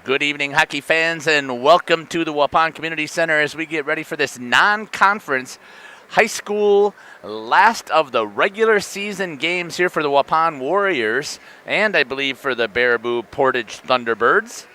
Good evening, hockey fans, and welcome to the Waupun Community Center as we get ready for this non-conference high school last of the regular season games here for the Waupun Warriors and I believe for the Baraboo Portage Thunderbirds.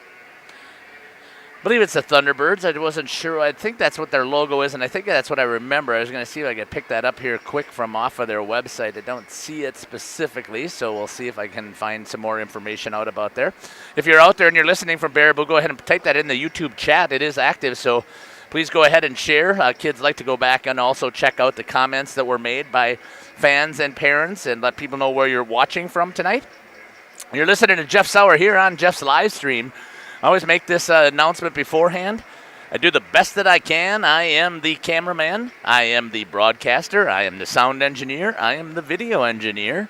I believe it's the Thunderbirds. I wasn't sure. I think that's what their logo is, and I think that's what I remember. I was going to see if I could pick that up here quick from off of their website. I don't see it specifically, so we'll see if I can find some more information out about there. If you're out there and you're listening from Baraboo, go ahead and type that in the YouTube chat. It is active, so please go ahead and share. Kids like to go back and also check out the comments that were made by fans and parents and let people know where you're watching from tonight. You're listening to Jeff Sauer here on Jeff's live stream. I always make this announcement beforehand. I do the best that I can. I am the cameraman. I am the broadcaster. I am the sound engineer. I am the video engineer.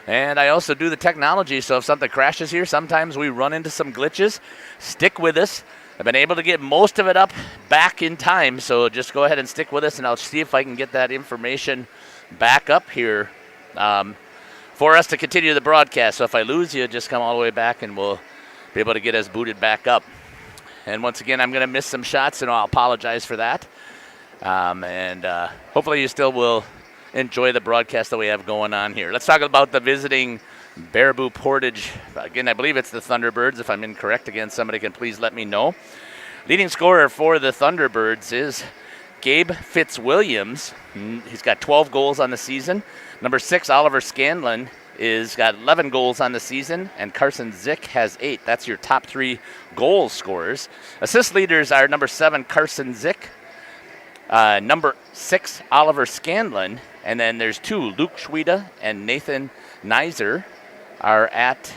And I also do the technology, so if something crashes here, sometimes we run into some glitches. Stick with us. I've been able to get most of it up back in time, so just go ahead and stick with us, and I'll see if I can get that information back up here for us to continue the broadcast. So if I lose you, just come all the way back, and we'll be able to get us booted back up. And once again, I'm going to miss some shots, and I'll apologize for that. Hopefully you still will enjoy the broadcast that we have going on here. Let's talk about the visiting Baraboo Portage. Again, I believe it's the Thunderbirds. If I'm incorrect, again, somebody can please let me know. Leading scorer for the Thunderbirds is Gabe Fitzwilliams. He's got 12 goals on the season. Number 6, Oliver Scanlon, is got 11 goals on the season, and Carson Zick has 8. That's your top 3 goal scorers. Assist leaders are number 7, Carson Zick, number 6, Oliver Scanlon, and then there's 2, Luke Schweda and Nathan Nizer are at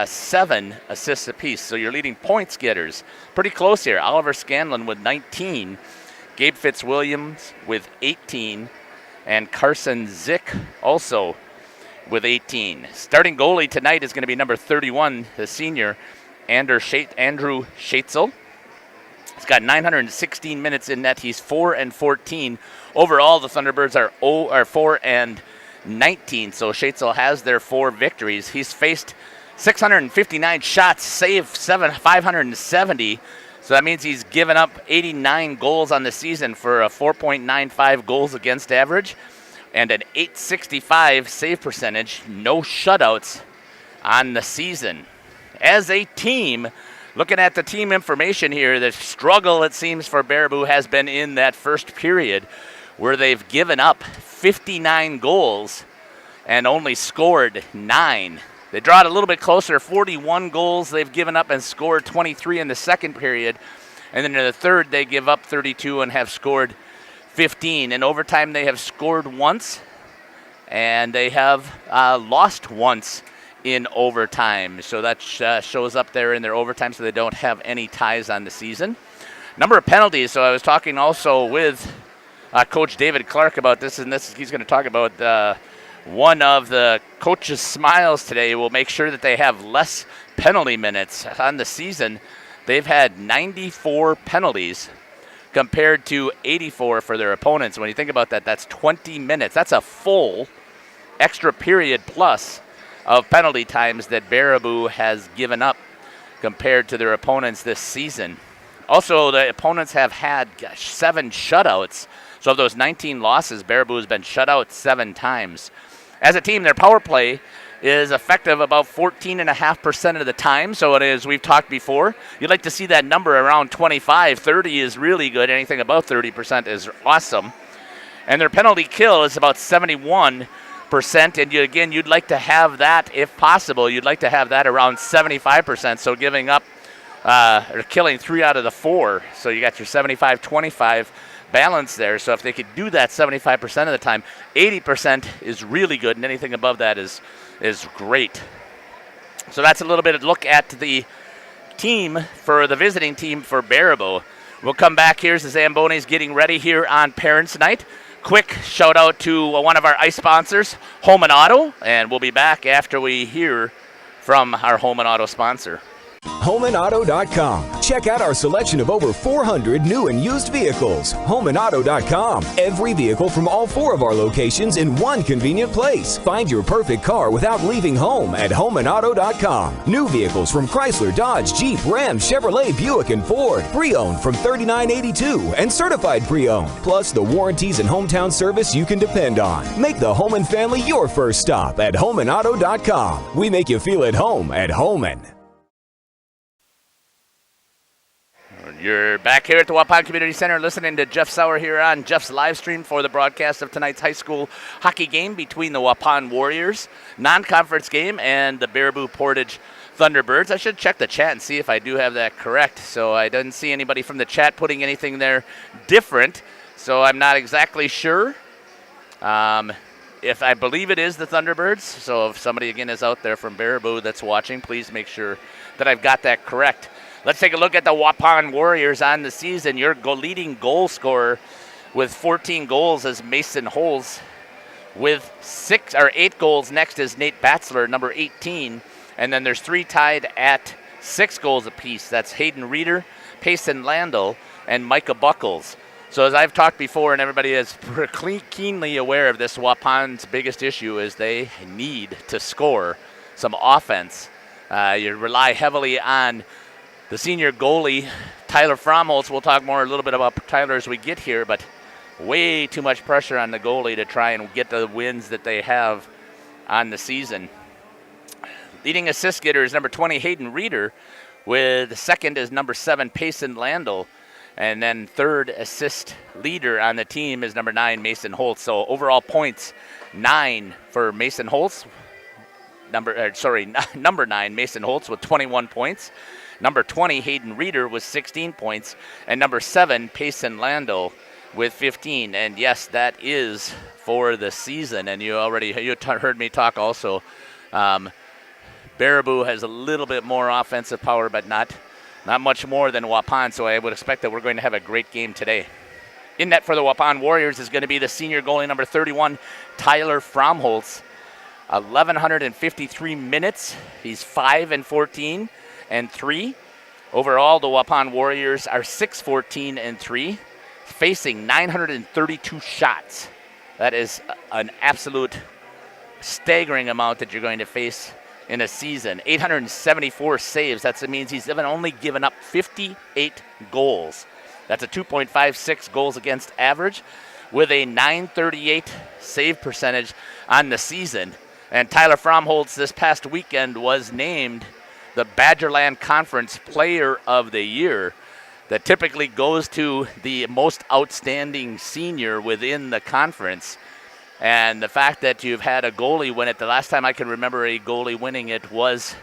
7 assists apiece. So your leading points getters, pretty close here. Oliver Scanlon with 19, Gabe Fitzwilliams with 18, and Carson Zick also with 18. Starting goalie tonight is going to be number 31, the senior, Andrew Schatzel. He's got 916 minutes in net. He's 4-14. Overall, the Thunderbirds are 4-19, so Schatzel has their 4 victories. He's faced 659 shots, saved 570, so that means he's given up 89 goals on the season for a 4.95 goals against average and an .865 save percentage, no shutouts on the season. As a team, looking at the team information here, the struggle, it seems, for Baraboo has been in that first period where they've given up 59 goals and only scored 9. They draw it a little bit closer, 41 goals they've given up and scored 23 in the second period. And then in the third, they give up 32 and have scored 15. In overtime, they have scored once, and they have lost once in overtime. So that shows up there in their overtime, so they don't have any ties on the season. Number of penalties. So I was talking also with Coach David Clark about this, and he's going to talk about one of the coach's smiles today. Will make sure that they have less penalty minutes on the season. They've had 94 penalties compared to 84 for their opponents. When you think about that, that's 20 minutes. That's a full extra period plus of penalty times that Baraboo has given up compared to their opponents this season. Also, the opponents have had 7 shutouts. So of those 19 losses, Baraboo has been shut out 7 times. As a team, their power play is effective about 14.5% of the time. So it is, we've talked before, you'd like to see that number around 25. 30 is really good. Anything above 30% is awesome. And their penalty kill is about 71%. And you'd like to have that, if possible, you'd like to have that around 75%. So giving up or killing 3 out of the 4. So you got your 75-25 balance there. So if they could do that 75% of the time, 80% is really good, and anything above that is great. So that's a little bit of a look at the team for the visiting team for Baraboo. We'll come back. Here's the Zambonis getting ready here on Parents' Night. Quick shout out to one of our ice sponsors, Home and Auto, and we'll be back after we hear from our Home and Auto sponsor. HomeandAuto.com. Check out our selection of over 400 new and used vehicles. HomeandAuto.com. Every vehicle from all 4 of our locations in one convenient place. Find your perfect car without leaving home at HomeandAuto.com. New vehicles from Chrysler, Dodge, Jeep, Ram, Chevrolet, Buick, and Ford. Pre-owned from $39.82 and certified pre-owned. Plus the warranties and hometown service you can depend on. Make the Homan family your first stop at HomeandAuto.com. We make you feel at home at Homan. You're back here at the Waupun Community Center listening to Jeff Sauer here on Jeff's live stream for the broadcast of tonight's high school hockey game between the Waupun Warriors non-conference game and the Baraboo Portage Thunderbirds. I should check the chat and see if I do have that correct. So I didn't see anybody from the chat putting anything there different. So I'm not exactly sure. If I believe it is the Thunderbirds. So if somebody again is out there from Baraboo that's watching, please make sure that I've got that correct. Let's take a look at the Waupun Warriors on the season. Your leading goal scorer with 14 goals is Mason Holz. With 8 goals next is Nate Batzler, number 18. And then there's 3 tied at 6 goals apiece. That's Hayden Reeder, Payson Landel, and Micah Buckles. So as I've talked before, and everybody is keenly aware of this, Waupun's biggest issue is they need to score some offense. You rely heavily on the senior goalie, Tyler Fromholz. We'll talk a little bit about Tyler as we get here, but way too much pressure on the goalie to try and get the wins that they have on the season. Leading assist getter is number 20, Hayden Reeder, with the second is number 7, Payson Landel, and then third assist leader on the team is number 9, Mason Holtz. So overall points, 9 for Mason Holtz. Number 9, Mason Holtz with 21 points. Number 20, Hayden Reeder with 16 points. And number 7, Payson Landel with 15. And yes, that is for the season. And you heard me talk also. Baraboo has a little bit more offensive power, but not much more than Waupun. So I would expect that we're going to have a great game today. In net for the Waupun Warriors is going to be the senior goalie, number 31, Tyler Fromholz. 1,153 minutes. He's 5-14 and 3. Overall, the Waupun Warriors are 6-14 and 3, facing 932 shots. That is an absolute staggering amount that you're going to face in a season. 874 saves. That means he's only given up 58 goals. That's a 2.56 goals against average with a 938 save percentage on the season. And Tyler Fromholz this past weekend was named the Badgerland Conference Player of the Year. That typically goes to the most outstanding senior within the conference. And the fact that you've had a goalie win it, the last time I can remember a goalie winning it was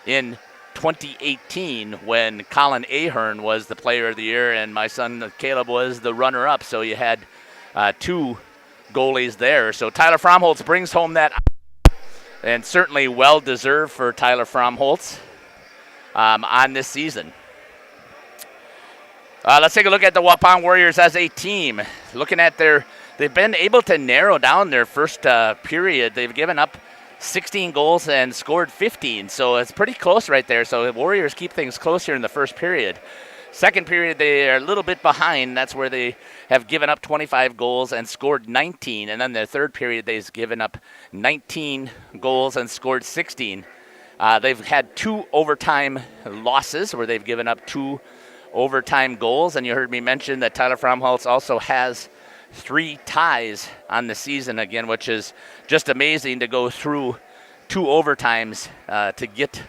in 2018 when Colin Ahern was the Player of the Year and my son Caleb was the runner-up. So you had 2 goalies there. So Tyler Fromholz brings home that, and certainly well-deserved for Tyler Fromholz on this season. Let's take a look at the Waupun Warriors as a team. Looking at they've been able to narrow down their first period. They've given up 16 goals and scored 15, so it's pretty close right there. So the Warriors keep things close here in the first period. Second period, they are a little bit behind. That's where they have given up 25 goals and scored 19. And then the third period, they've given up 19 goals and scored 16. They've had 2 overtime losses where they've given up 2 overtime goals. And you heard me mention that Tyler Fromholz also has 3 ties on the season again, which is just amazing to go through 2 overtimes to get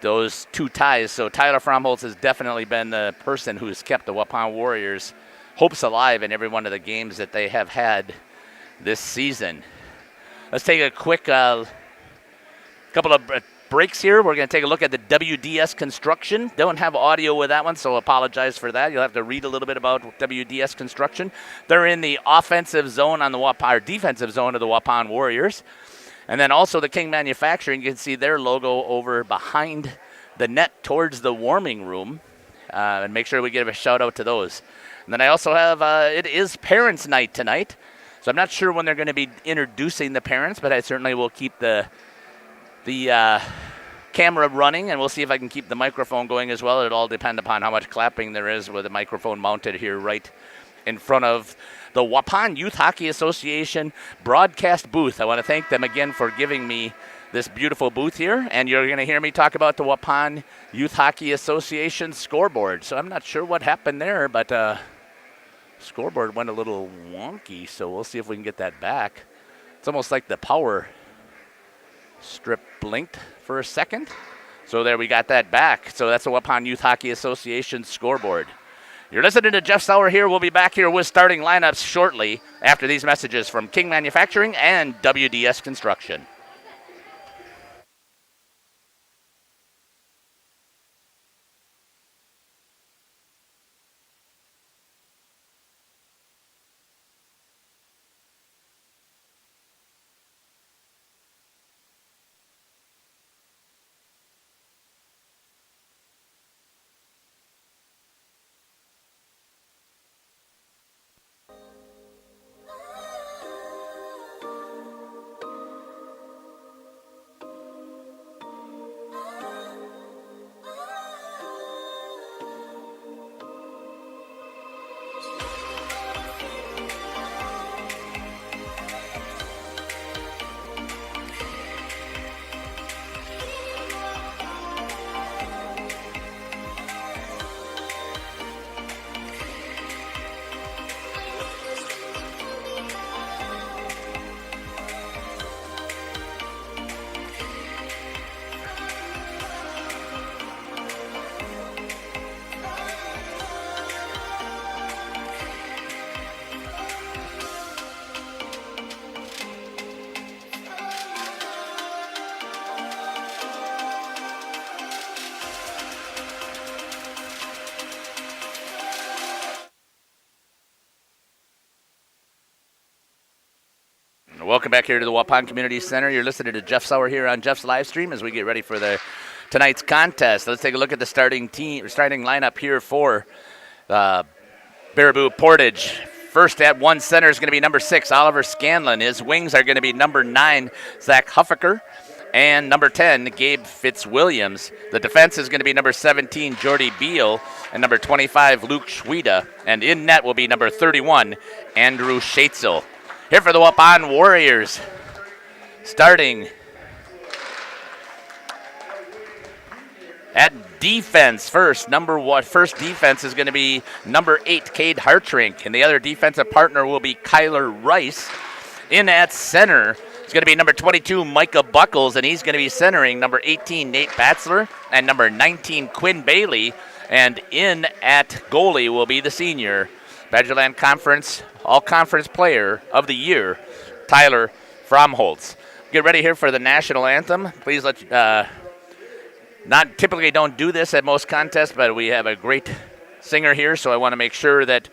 those 2 ties. So Tyler Fromholz has definitely been the person who's kept the Waupun Warriors' hopes alive in every one of the games that they have had this season. Let's take a quick couple of breaks here. We're going to take a look at the WDS Construction. Don't have audio with that one, so apologize for that. You'll have to read a little bit about WDS Construction. They're in the offensive zone on the Waupun, or defensive zone of the Waupun Warriors. And then also the King Manufacturing, you can see their logo over behind the net towards the warming room. And make sure we give a shout out to those. And then I also have, it is Parents' Night tonight. So I'm not sure when they're going to be introducing the parents, but I certainly will keep the camera running, and we'll see if I can keep the microphone going as well. It all depends upon how much clapping there is with the microphone mounted here right in front of the Waupun Youth Hockey Association broadcast booth. I want to thank them again for giving me this beautiful booth here, and you're going to hear me talk about the Waupun Youth Hockey Association scoreboard. So I'm not sure what happened there, but scoreboard went a little wonky, so we'll see if we can get that back. It's almost like the power strip blinked for a second. So there, we got that back. So that's the Waupun Youth Hockey Association scoreboard. You're listening to Jeff Sauer here. We'll be back here with starting lineups shortly after these messages from King Manufacturing and WDS Construction. Welcome back here to the Waupun Community Center. You're listening to Jeff Sauer here on Jeff's live stream as we get ready for tonight's contest. Let's take a look at the starting lineup here for Baraboo Portage. First at one center is going to be number 6, Oliver Scanlon. His wings are going to be number 9, Zach Huffaker, and number 10, Gabe Fitzwilliams. The defense is going to be number 17, Jordy Beal, and number 25, Luke Schweda. And in net will be number 31, Andrew Schatzel. Here for the Waupun Warriors, starting at defense first. First defense is going to be number 8, Cade Hartrink, and the other defensive partner will be Kyler Rice. In at center is going to be number 22, Micah Buckles, and he's going to be centering number 18, Nate Batzler, and number 19, Quinn Bailey. And in at goalie will be the senior Badgerland Conference All-Conference Player of the Year, Tyler Fromholtz. Get ready here for the national anthem. Please not typically don't do this at most contests, but we have a great singer here, so I want to make sure that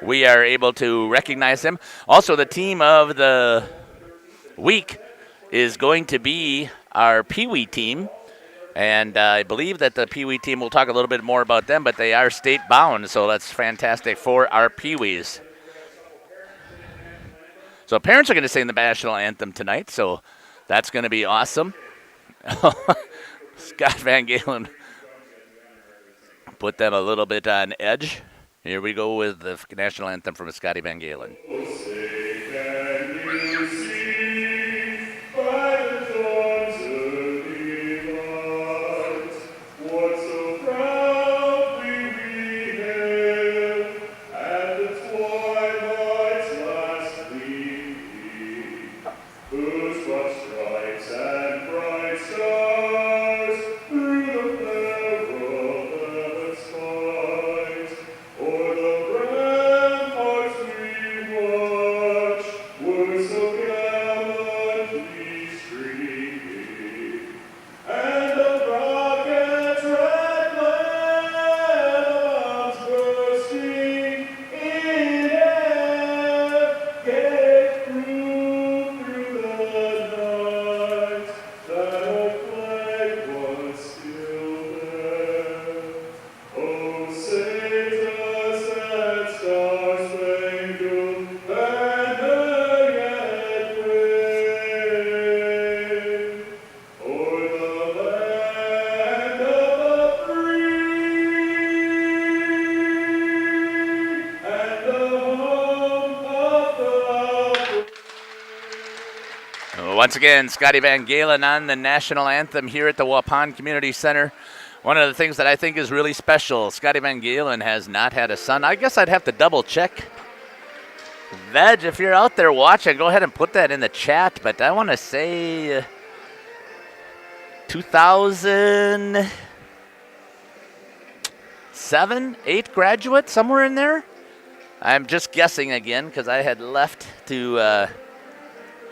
we are able to recognize him. Also, the team of the week is going to be our Pee Wee team. And I believe that the Pee Wee team, will talk a little bit more about them, but they are state bound, so that's fantastic for our Pee Wees. So parents are going to sing the national anthem tonight, so that's going to be awesome. Scott Van Galen put them a little bit on edge. Here we go with the national anthem from Scotty Van Galen. O'er the ramparts we watch. once again, Scotty Van Galen on the national anthem here at the Waupun Community Center. One of the things that I think is really special, Scotty Van Galen has not had a son. I guess I'd have to double check. Veg, if you're out there watching, go ahead and put that in the chat. But I want to say 2007, 8 graduate, somewhere in there. I'm just guessing again because I had left to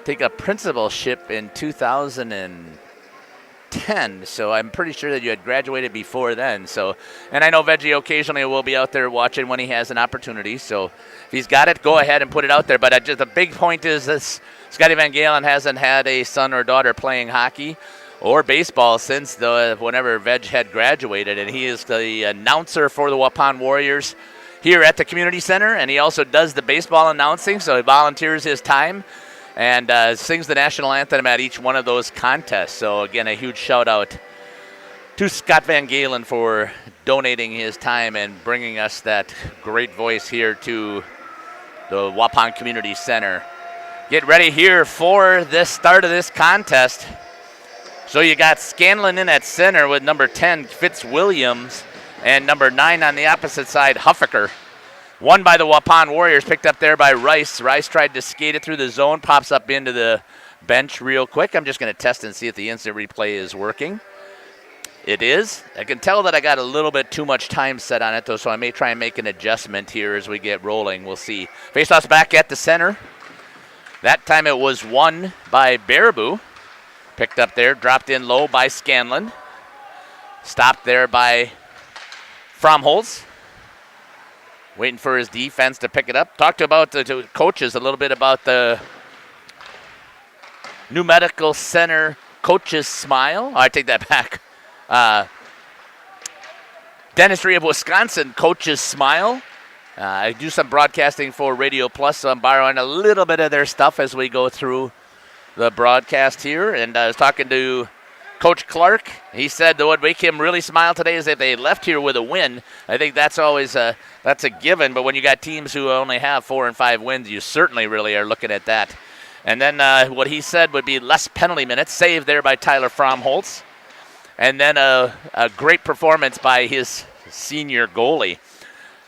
take a principalship in 2010, so I'm pretty sure that you had graduated before then. So, and I know Veggie occasionally will be out there watching when he has an opportunity. So, if he's got it, go ahead and put it out there. But the big point is this: Scotty Van Galen hasn't had a son or daughter playing hockey or baseball since whenever Veg had graduated, and he is the announcer for the Waupun Warriors here at the community center, and he also does the baseball announcing. So he volunteers his time and sings the national anthem at each one of those contests. So, again, a huge shout-out to Scott Van Galen for donating his time and bringing us that great voice here to the Waupun Community Center. Get ready here for this start of this contest. So you got Scanlon in at center with number 10, Fitzwilliams, and number 9 on the opposite side, Huffaker. Won by the Waupun Warriors, picked up there by Rice. Rice tried to skate it through the zone, pops up into the bench real quick. I'm just going to test and see if the instant replay is working. It is. I can tell that I got a little bit too much time set on it, though, so I may try and make an adjustment here as we get rolling. We'll see. Faceoff's back at the center. That time it was won by Baraboo. Picked up there, dropped in low by Scanlon. Stopped there by Fromholz. Waiting for his defense to pick it up. Talked about to coaches a little bit about the New Medical Center coaches smile. Oh, I take that back. Dentistry of Wisconsin coaches smile. I do some broadcasting for Radio Plus, so I'm borrowing a little bit of their stuff as we go through the broadcast here. And I was talking to Coach Clark. He said that what make him really smile today is if they left here with a win. I think that's always that's a given, but when you got teams who only have 4 and 5 wins, you certainly really are looking at that. And then what he said would be less penalty minutes, saved there by Tyler Fromholz. And then a great performance by his senior goalie.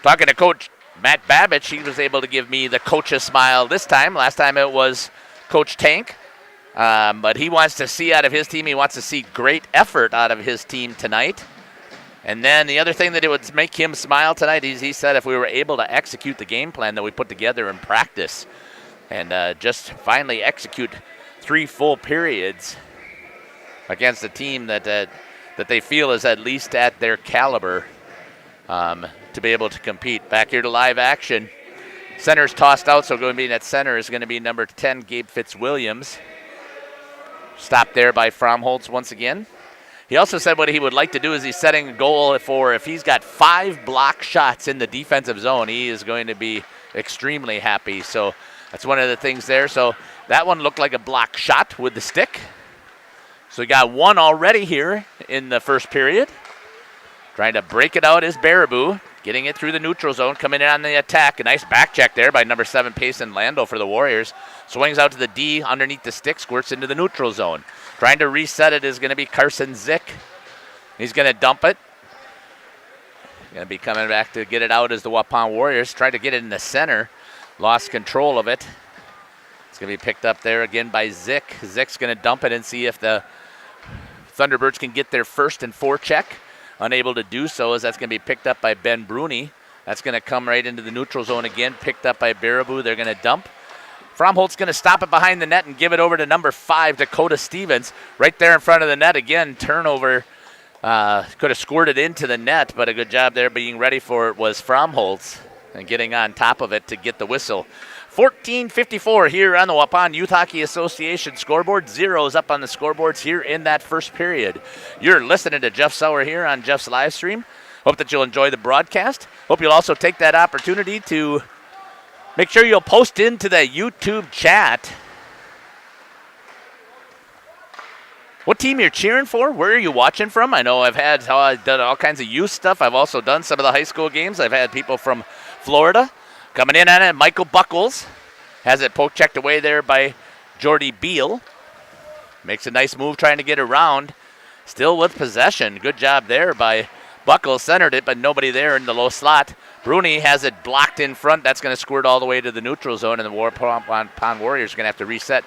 Talking to Coach Matt Babich, he was able to give me the coach's smile this time. Last time it was Coach Tank. But he wants to see out of his team, he wants to see great effort out of his team tonight. And then the other thing that it would make him smile tonight is he said if we were able to execute the game plan that we put together in practice and just finally execute 3 full periods against a team that they feel is at least at their caliber to be able to compete. Back here to live action. Center's tossed out, so going to be at center is going to be number 10, Gabe Fitzwilliams. Stopped there by Fromholz once again. He also said what he would like to do is he's setting a goal for if he's got 5 block shots in the defensive zone, he is going to be extremely happy. So that's one of the things there. So that one looked like a block shot with the stick. So we got 1 already here in the first period. Trying to break it out is Baraboo. Getting it through the neutral zone, coming in on the attack. A nice back check there by number 7, Payson Lando for the Warriors. Swings out to the D underneath the stick, squirts into the neutral zone. Trying to reset it is going to be Carson Zick. He's going to dump it. Going to be coming back to get it out as the Waupun Warriors. Tried to get it in the center. Lost control of it. It's going to be picked up there again by Zick. Zick's going to dump it and see if the Thunderbirds can get their first and forecheck. Unable to do so as that's going to be picked up by Ben Bruni. That's going to come right into the neutral zone again. Picked up by Baraboo. They're going to dump. Fromholz going to stop it behind the net and give it over to number 5, Dakota Stevens. Right there in front of the net again. Turnover. Could have squirted into the net, but a good job there being ready for it was Fromholz and getting on top of it to get the whistle. 14:54 here on the Waupun Youth Hockey Association scoreboard. Zeros up on the scoreboards here in that first period. You're listening to Jeff Sauer here on Jeff's live stream. Hope that you'll enjoy the broadcast. Hope you'll also take that opportunity to make sure you'll post into the YouTube chat what team you're cheering for, where are you watching from. I know I've done all kinds of youth stuff. I've also done some of the high school games. I've had people from Florida. Coming in on it, Michael Buckles has it poke checked away there by Jordy Beal. Makes a nice move trying to get around. Still with possession. Good job there by Buckles. Centered it, but nobody there in the low slot. Bruni has it blocked in front. That's going to squirt all the way to the neutral zone, and the Waupun Warriors are going to have to reset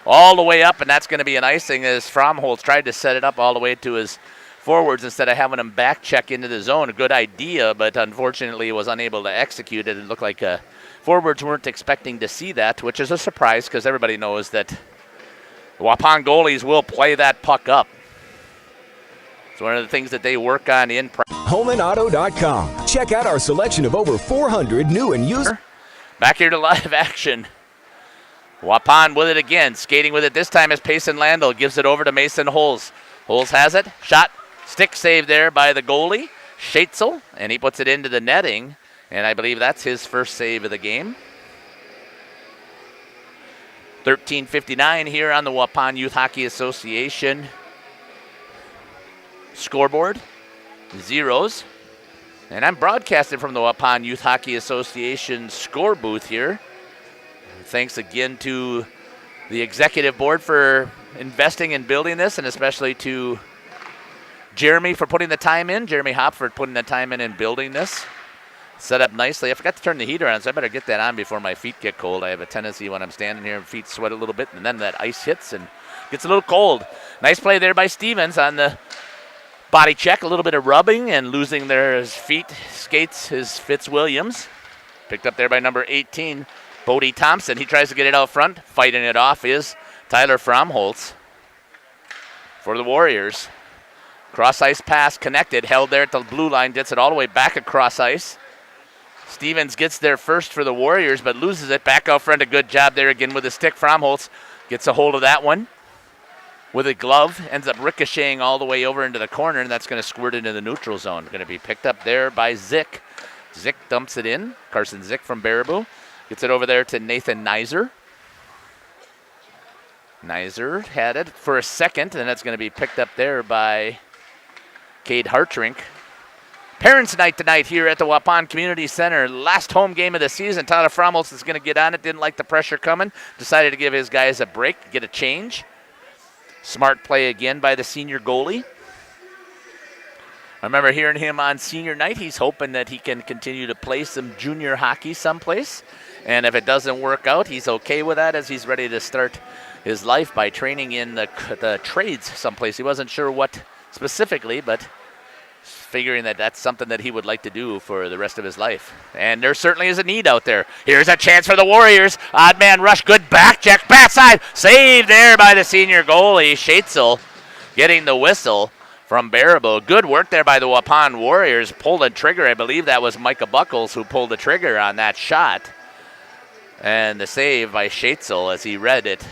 all the way up, and that's going to be an icing as Fromholz tried to set it up all the way to his forwards instead of having him back check into the zone. A good idea, but unfortunately was unable to execute it. It looked like forwards weren't expecting to see that, which is a surprise because everybody knows that the Waupun goalies will play that puck up. It's one of the things that they work on in practice. HomeandAuto.com. Check out our selection of over 400 new and used. Back here to live action. Waupun with it again. Skating with it this time is Payson Landel. Gives it over to Mason Holes. Holes has it. Shot. Stick save there by the goalie, Schatzel, and he puts it into the netting. And I believe that's his first save of the game. 13:59 here on the Waupun Youth Hockey Association scoreboard. Zeros. And I'm broadcasting from the Waupun Youth Hockey Association score booth here. Thanks again to the executive board for investing in building this, and especially to Jeremy for putting the time in. Jeremy Hopp for putting the time in and building this. Set up nicely. I forgot to turn the heater on, so I better get that on before my feet get cold. I have a tendency when I'm standing here, feet sweat a little bit, and then that ice hits and gets a little cold. Nice play there by Stevens on the body check. A little bit of rubbing and losing his feet skates, his Fitzwilliams. Picked up there by number 18, Bodie Thompson. He tries to get it out front. Fighting it off is Tyler Fromholz for the Warriors. Cross ice pass connected, held there at the blue line, gets it all the way back across ice. Stevens gets there first for the Warriors, but loses it. Back out front, a good job there again with the stick. Fromholz gets a hold of that one with a glove, ends up ricocheting all the way over into the corner, and that's going to squirt into the neutral zone. Going to be picked up there by Zick. Zick dumps it in. Carson Zick from Baraboo gets it over there to Nathan Nizer. Nizer had it for a second, and that's going to be picked up there by Cade Hartrink. Parents' night tonight here at the Waupun Community Center. Last home game of the season. Tyler Fromholz is going to get on it. Didn't like the pressure coming. Decided to give his guys a break, get a change. Smart play again by the senior goalie. I remember hearing him on senior night. He's hoping that he can continue to play some junior hockey someplace. And if it doesn't work out, he's okay with that as he's ready to start his life by training in the trades someplace. He wasn't sure what specifically, but figuring that that's something that he would like to do for the rest of his life. And there certainly is a need out there. Here's a chance for the Warriors. Odd man rush, good back check, backside. Saved there by the senior goalie, Schatzel, getting the whistle from Baraboo. Good work there by the Waupun Warriors. Pulled the trigger. I believe that was Micah Buckles who pulled the trigger on that shot. And the save by Schatzel as he read it.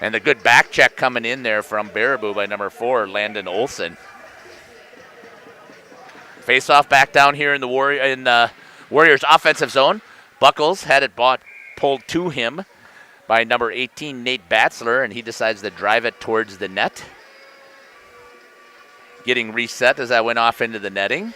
And the good back check coming in there from Baraboo by number 4, Landon Olsen. Face off back down here in the Warriors offensive zone. Buckles had it pulled to him by number 18, Nate Batzler, and he decides to drive it towards the net. Getting reset as that went off into the netting.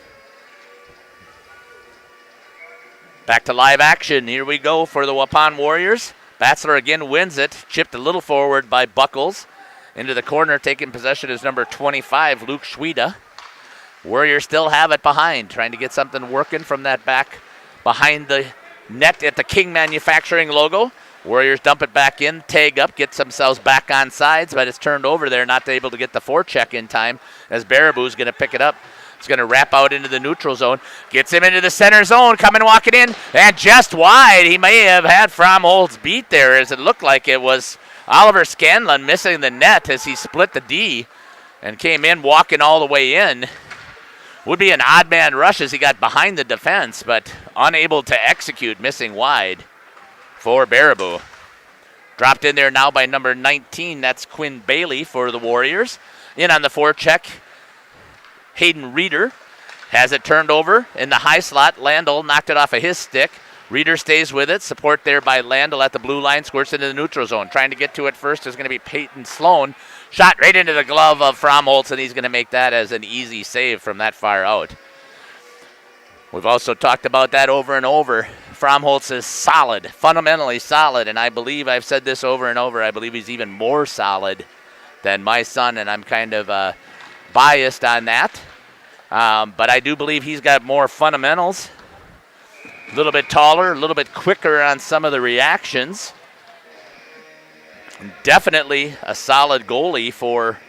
Back to live action. Here we go for the Waupun Warriors. Batzler again wins it. Chipped a little forward by Buckles. Into the corner, taking possession is number 25, Luke Schweda. Warriors still have it behind, trying to get something working from that back behind the net at the King Manufacturing logo. Warriors dump it back in, tag up, gets themselves back on sides, but it's turned over there, not able to get the forecheck in time as Baraboo's going to pick it up. It's going to wrap out into the neutral zone. Gets him into the center zone, coming walking in, and just wide. He may have had Fromholz beat there as it looked like it was Oliver Scanlon missing the net as he split the D and came in walking all the way in. Would be an odd man rush as he got behind the defense, but unable to execute, missing wide for Baraboo. Dropped in there now by number 19. That's Quinn Bailey for the Warriors. In on the forecheck, Hayden Reeder has it turned over in the high slot. Landel knocked it off of his stick. Reeder stays with it. Support there by Landel at the blue line. Squirts into the neutral zone. Trying to get to it first is going to be Peyton Sloan. Shot right into the glove of Fromholz, and he's going to make that as an easy save from that far out. We've also talked about that over and over. Fromholz is solid, fundamentally solid, and I believe I've said this over and over. I believe he's even more solid than my son, and I'm kind of biased on that. But I do believe he's got more fundamentals. A little bit taller, a little bit quicker on some of the reactions. And definitely a solid goalie for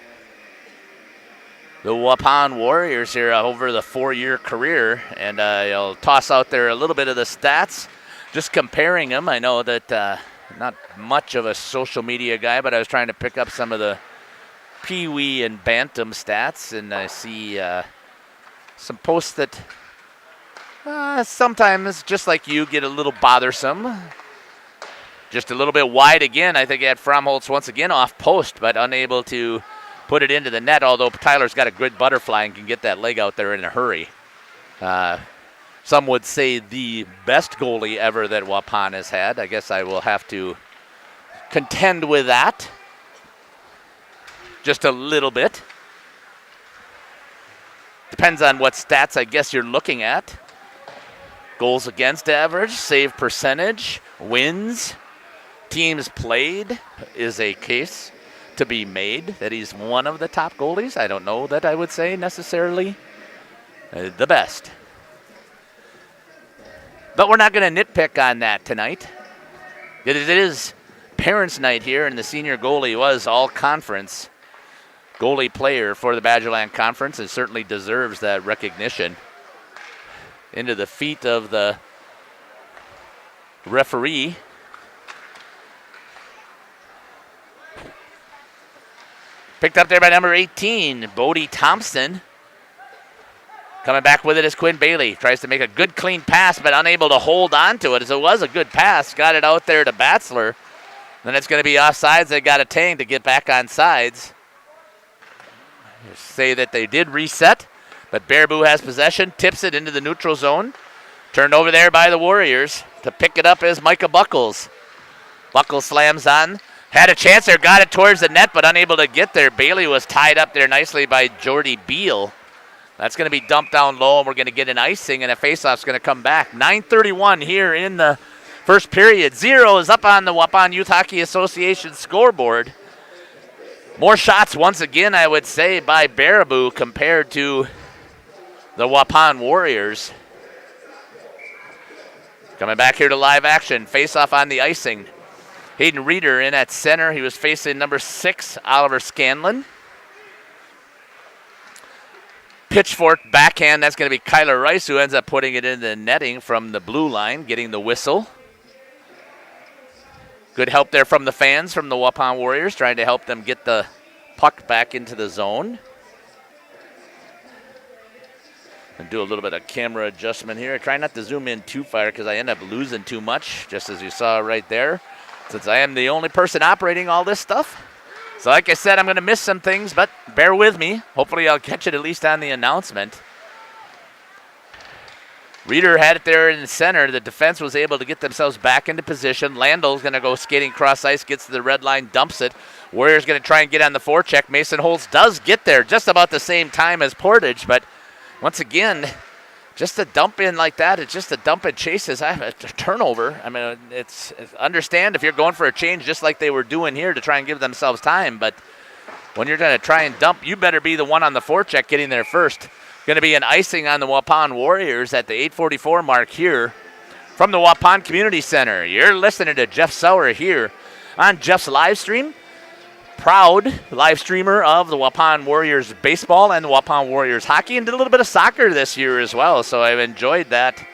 the Waupun Warriors here over the 4-year career. And I'll toss out there a little bit of the stats. Just comparing them, I know that not much of a social media guy, but I was trying to pick up some of the Pee-wee and Bantam stats, and I see some posts that sometimes, just like you, get a little bothersome. Just a little bit wide again. I think at Fromholtz once again off post, but unable to put it into the net, although Tyler's got a good butterfly and can get that leg out there in a hurry. Some would say the best goalie ever that Waupun has had. I guess I will have to contend with that just a little bit. Depends on what stats I guess you're looking at. Goals against average, save percentage, wins, teams played is a case to be made that he's one of the top goalies. I don't know that I would say necessarily the best. But we're not going to nitpick on that tonight. It is Parents' Night here, and the senior goalie was all-conference goalie player for the Badgerland Conference and certainly deserves that recognition. Into the feet of the referee. Picked up there by number 18, Bodie Thompson. Coming back with it is Quinn Bailey. Tries to make a good, clean pass, but unable to hold on to it, as it was a good pass. Got it out there to Batzler. Then it's going to be offsides. They got a tang to get back on sides. Say that they did reset, but Baraboo has possession, tips it into the neutral zone. Turned over there by the Warriors. To pick it up is Micah Buckles. Buckles slams on. Had a chance there, got it towards the net, but unable to get there. Bailey was tied up there nicely by Jordy Beal. That's going to be dumped down low, and we're going to get an icing, and a faceoff's going to come back. 9:31 here in the first period. 0 is up on the Waupun Youth Hockey Association scoreboard. More shots once again, I would say, by Baraboo compared to the Waupun Warriors. Coming back here to live action. Face-off on the icing. Hayden Reeder in at center. He was facing number 6, Oliver Scanlon. Pitchfork backhand. That's going to be Kyler Rice, who ends up putting it in the netting from the blue line, getting the whistle. Good help there from the fans from the Waupun Warriors, trying to help them get the puck back into the zone. And do a little bit of camera adjustment here. I try not to zoom in too far because I end up losing too much, just as you saw right there, since I am the only person operating all this stuff. So like I said, I'm going to miss some things, but bear with me. Hopefully I'll catch it at least on the announcement. Reeder had it there in the center. The defense was able to get themselves back into position. Landell's going to go skating cross ice, gets to the red line, dumps it. Warriors going to try and get on the forecheck. Mason Holtz does get there just about the same time as Portage, but once again, just a dump in like that, it's just a dump and chases. I have a turnover. I mean, it's understand if you're going for a change just like they were doing here to try and give themselves time, but when you're going to try and dump, you better be the one on the forecheck getting there first. Going to be an icing on the Waupun Warriors at the 8:44 mark here from the Waupun Community Center. You're listening to Jeff Sauer here on Jeff's live stream. Proud live streamer of the Waupun Warriors baseball and the Waupun Warriors hockey, and did a little bit of soccer this year as well, so I've enjoyed that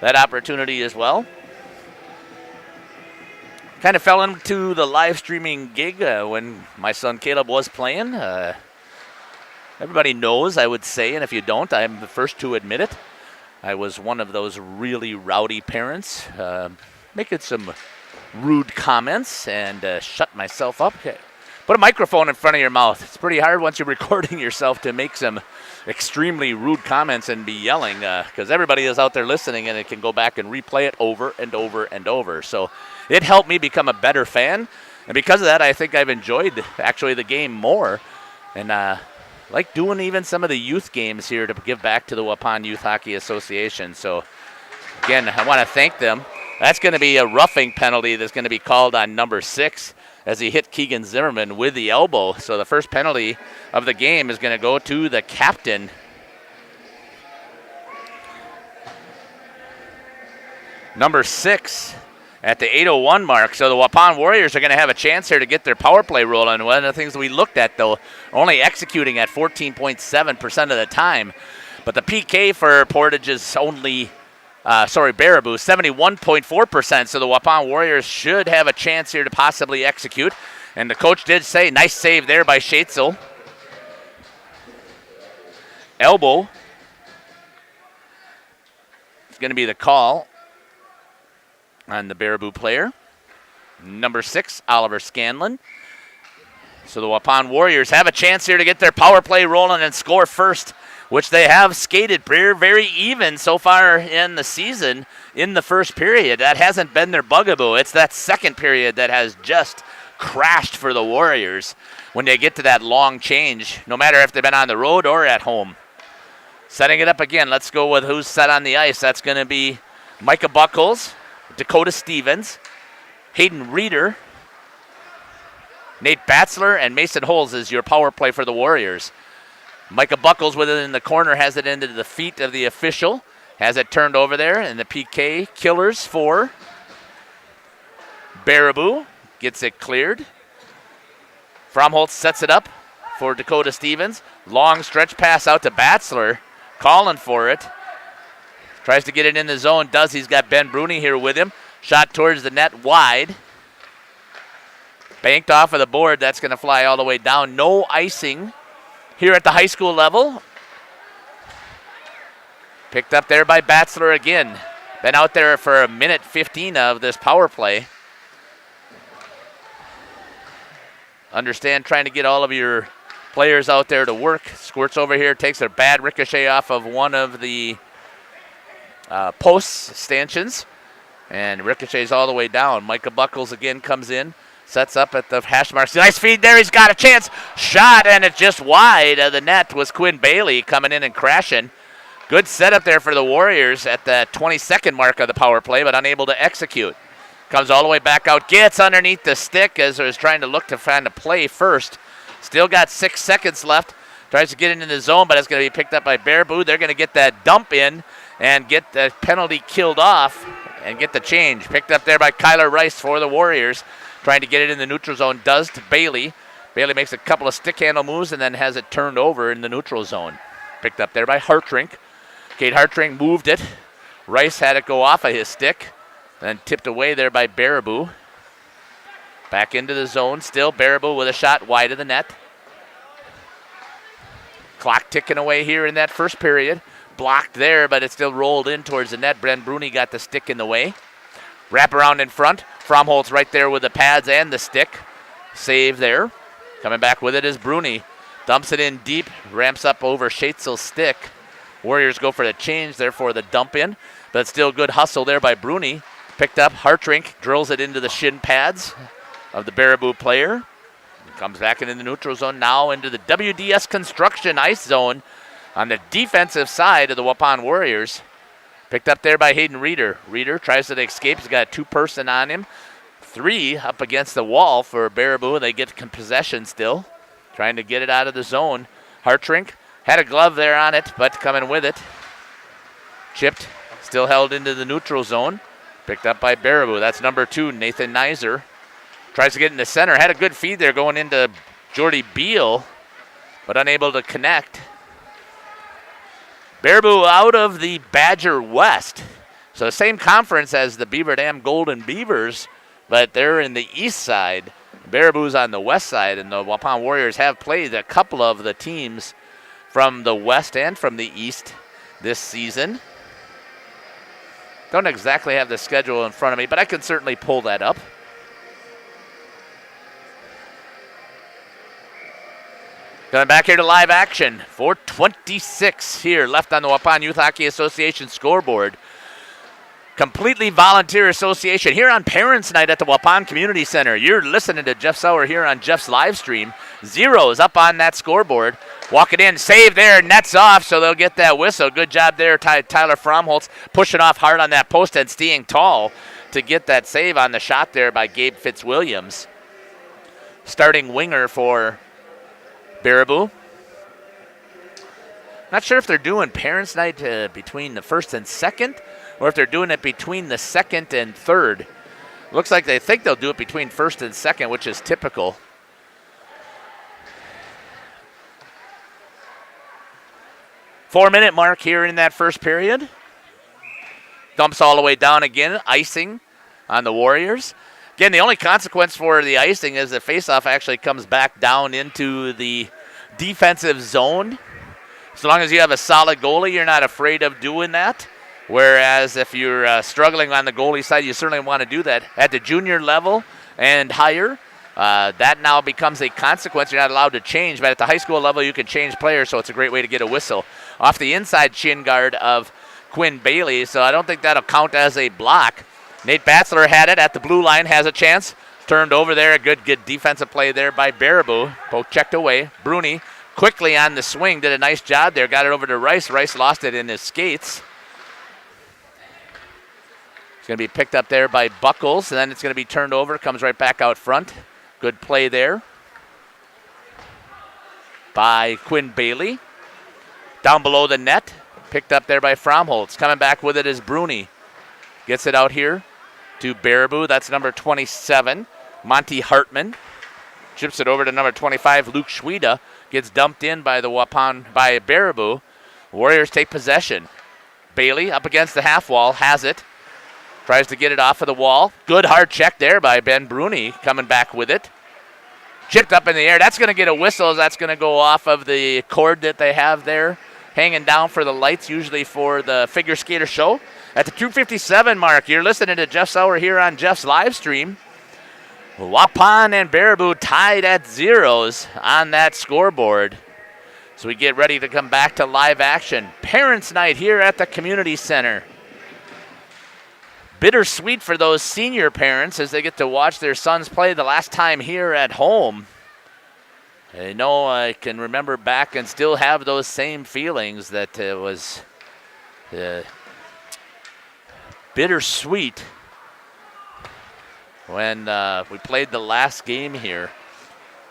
opportunity as well. Kind of fell into the live streaming gig when my son Caleb was playing. Everybody knows, I would say, and if you don't, I'm the first to admit it. I was one of those really rowdy parents, making some rude comments and shut myself up. Put a microphone in front of your mouth. It's pretty hard once you're recording yourself to make some extremely rude comments and be yelling, because everybody is out there listening and it can go back and replay it over and over and over. So it helped me become a better fan, and because of that, I think I've enjoyed actually the game more, and like doing even some of the youth games here to give back to the Waupun Youth Hockey Association. So again, I want to thank them. That's going to be a roughing penalty that's going to be called on number 6. as he hit Keegan Zimmerman with the elbow. So the first penalty of the game is going to go to the captain. Number 6 at the 8:01 mark. So the Waupun Warriors are going to have a chance here to get their power play rolling. One of the things we looked at, though, only executing at 14.7% of the time. But the PK for Portage is only, Baraboo, 71.4%. So the Waupun Warriors should have a chance here to possibly execute. And the coach did say, nice save there by Schatzel. Elbow. It's going to be the call on the Baraboo player. Number 6, Oliver Scanlon. So the Waupun Warriors have a chance here to get their power play rolling and score first, which they have skated very even so far in the season in the first period. That hasn't been their bugaboo. It's that second period that has just crashed for the Warriors when they get to that long change, no matter if they've been on the road or at home. Setting it up again. Let's go with who's set on the ice. That's going to be Micah Buckles, Dakota Stevens, Hayden Reeder, Nate Batzler, and Mason Holes is your power play for the Warriors. Micah Buckles with it in the corner, has it into the feet of the official, has it turned over there, and the PK killers for Baraboo. Gets it cleared. Fromholtz sets it up for Dakota Stevens. Long stretch pass out to Batzler, calling for it. Tries to get it in the zone, does. He's got Ben Bruni here with him. Shot towards the net, wide. Banked off of the board, that's going to fly all the way down. No icing here at the high school level. Picked up there by Batzler again. Been out there for a minute 15 of this power play. Understand trying to get all of your players out there to work. Squirts over here, takes a bad ricochet off of one of the post stanchions, and ricochets all the way down. Micah Buckles again comes in, sets up at the hash marks. Nice feed there, he's got a chance. Shot, and it's just wide of the net was Quinn Bailey coming in and crashing. Good setup there for the Warriors at the 22nd mark of the power play, but unable to execute. Comes all the way back out, gets underneath the stick as he's trying to look to find a play first. Still got 6 seconds left. Tries to get into the zone, but it's going to be picked up by Baraboo. They're going to get that dump in and get the penalty killed off and get the change. Picked up there by Kyler Rice for the Warriors. Trying to get it in the neutral zone, does to Bailey. Bailey makes a couple of stick handle moves and then has it turned over in the neutral zone. Picked up there by Hartrink. Kate Hartrink moved it. Rice had it go off of his stick, then tipped away there by Baraboo. Back into the zone still. Baraboo with a shot wide of the net. Clock ticking away here in that first period. Blocked there, but it still rolled in towards the net. Bren Bruni got the stick in the way. Wrap around in front. Fromholtz right there with the pads and the stick. Save there. Coming back with it is Bruni. Dumps it in deep. Ramps up over Schatzel's stick. Warriors go for the change, therefore the dump in. But still good hustle there by Bruni. Picked up. Hartrink drills it into the shin pads of the Baraboo player. Comes back into the neutral zone now into the WDS construction ice zone on the defensive side of the Waupun Warriors. Picked up there by Hayden Reeder. Reeder tries to escape. He's got a 2-person on him. 3 up against the wall for Baraboo. They get possession still. Trying to get it out of the zone. Hartrink had a glove there on it, but coming with it. Chipped. Still held into the neutral zone. Picked up by Baraboo. That's number 2, Nathan Nizer. Tries to get in the center. Had a good feed there going into Jordy Beal, but unable to connect. Baraboo out of the Badger West. So the same conference as the Beaver Dam Golden Beavers, but they're in the east side. Baraboo's on the west side, and the Waupun Warriors have played a couple of the teams from the west and from the east this season. Don't exactly have the schedule in front of me, but I can certainly pull that up. Coming back here to live action. 4:26 here left on the Waupun Youth Hockey Association scoreboard. Completely volunteer association here on Parents' Night at the Waupun Community Center. You're listening to Jeff Sauer here on Jeff's live stream. 0s up on that scoreboard. Walk it in, save there, nets off, so they'll get that whistle. Good job there, Tyler Fromholtz pushing off hard on that post and staying tall to get that save on the shot there by Gabe Fitzwilliams. starting winger for Baraboo. Not sure if they're doing Parents' Night between the first and second, or if they're doing it between the second and third. Looks like they think they'll do it between first and second, which is typical. Four-minute mark here in that first period. Dumps all the way down again, icing on the Warriors. Again, the only consequence for the icing is the faceoff actually comes back down into the defensive zone. So long as you have a solid goalie, you're not afraid of doing that. Whereas if you're struggling on the goalie side, you certainly want to do that. At the junior level and higher, that now becomes a consequence. You're not allowed to change, but at the high school level, you can change players, so it's a great way to get a whistle. Off the inside shin guard of Quinn Bailey, so I don't think that'll count as a block. Nate Batzler had it at the blue line, has a chance. Turned over there, a good defensive play there by Baraboo. Poke checked away. Bruni quickly on the swing, did a nice job there, got it over to Rice. Rice lost it in his skates. It's going to be picked up there by Buckles, and then it's going to be turned over, comes right back out front. Good play there by Quinn Bailey. Down below the net, picked up there by Fromholtz. Coming back with it is Bruni. Gets it out here to Baraboo, that's number 27, Monty Hartman. Chips it over to number 25, Luke Schweda. Gets dumped in by the Waupun, by Baraboo. Warriors take possession. Bailey up against the half wall, has it. Tries to get it off of the wall. Good hard check there by Ben Bruni, coming back with it. Chipped up in the air. That's going to get a whistle. That's going to go off of the cord that they have there, hanging down for the lights, usually for the figure skater show. At the 2:57 mark, you're listening to Jeff Sauer here on Jeff's live stream. Waupun and Baraboo tied at zeros on that scoreboard. So we get ready to come back to live action. Parents' Night here at the Community Center. Bittersweet for those senior parents as they get to watch their sons play the last time here at home. I know I can remember back and still have those same feelings that it was bittersweet when we played the last game here.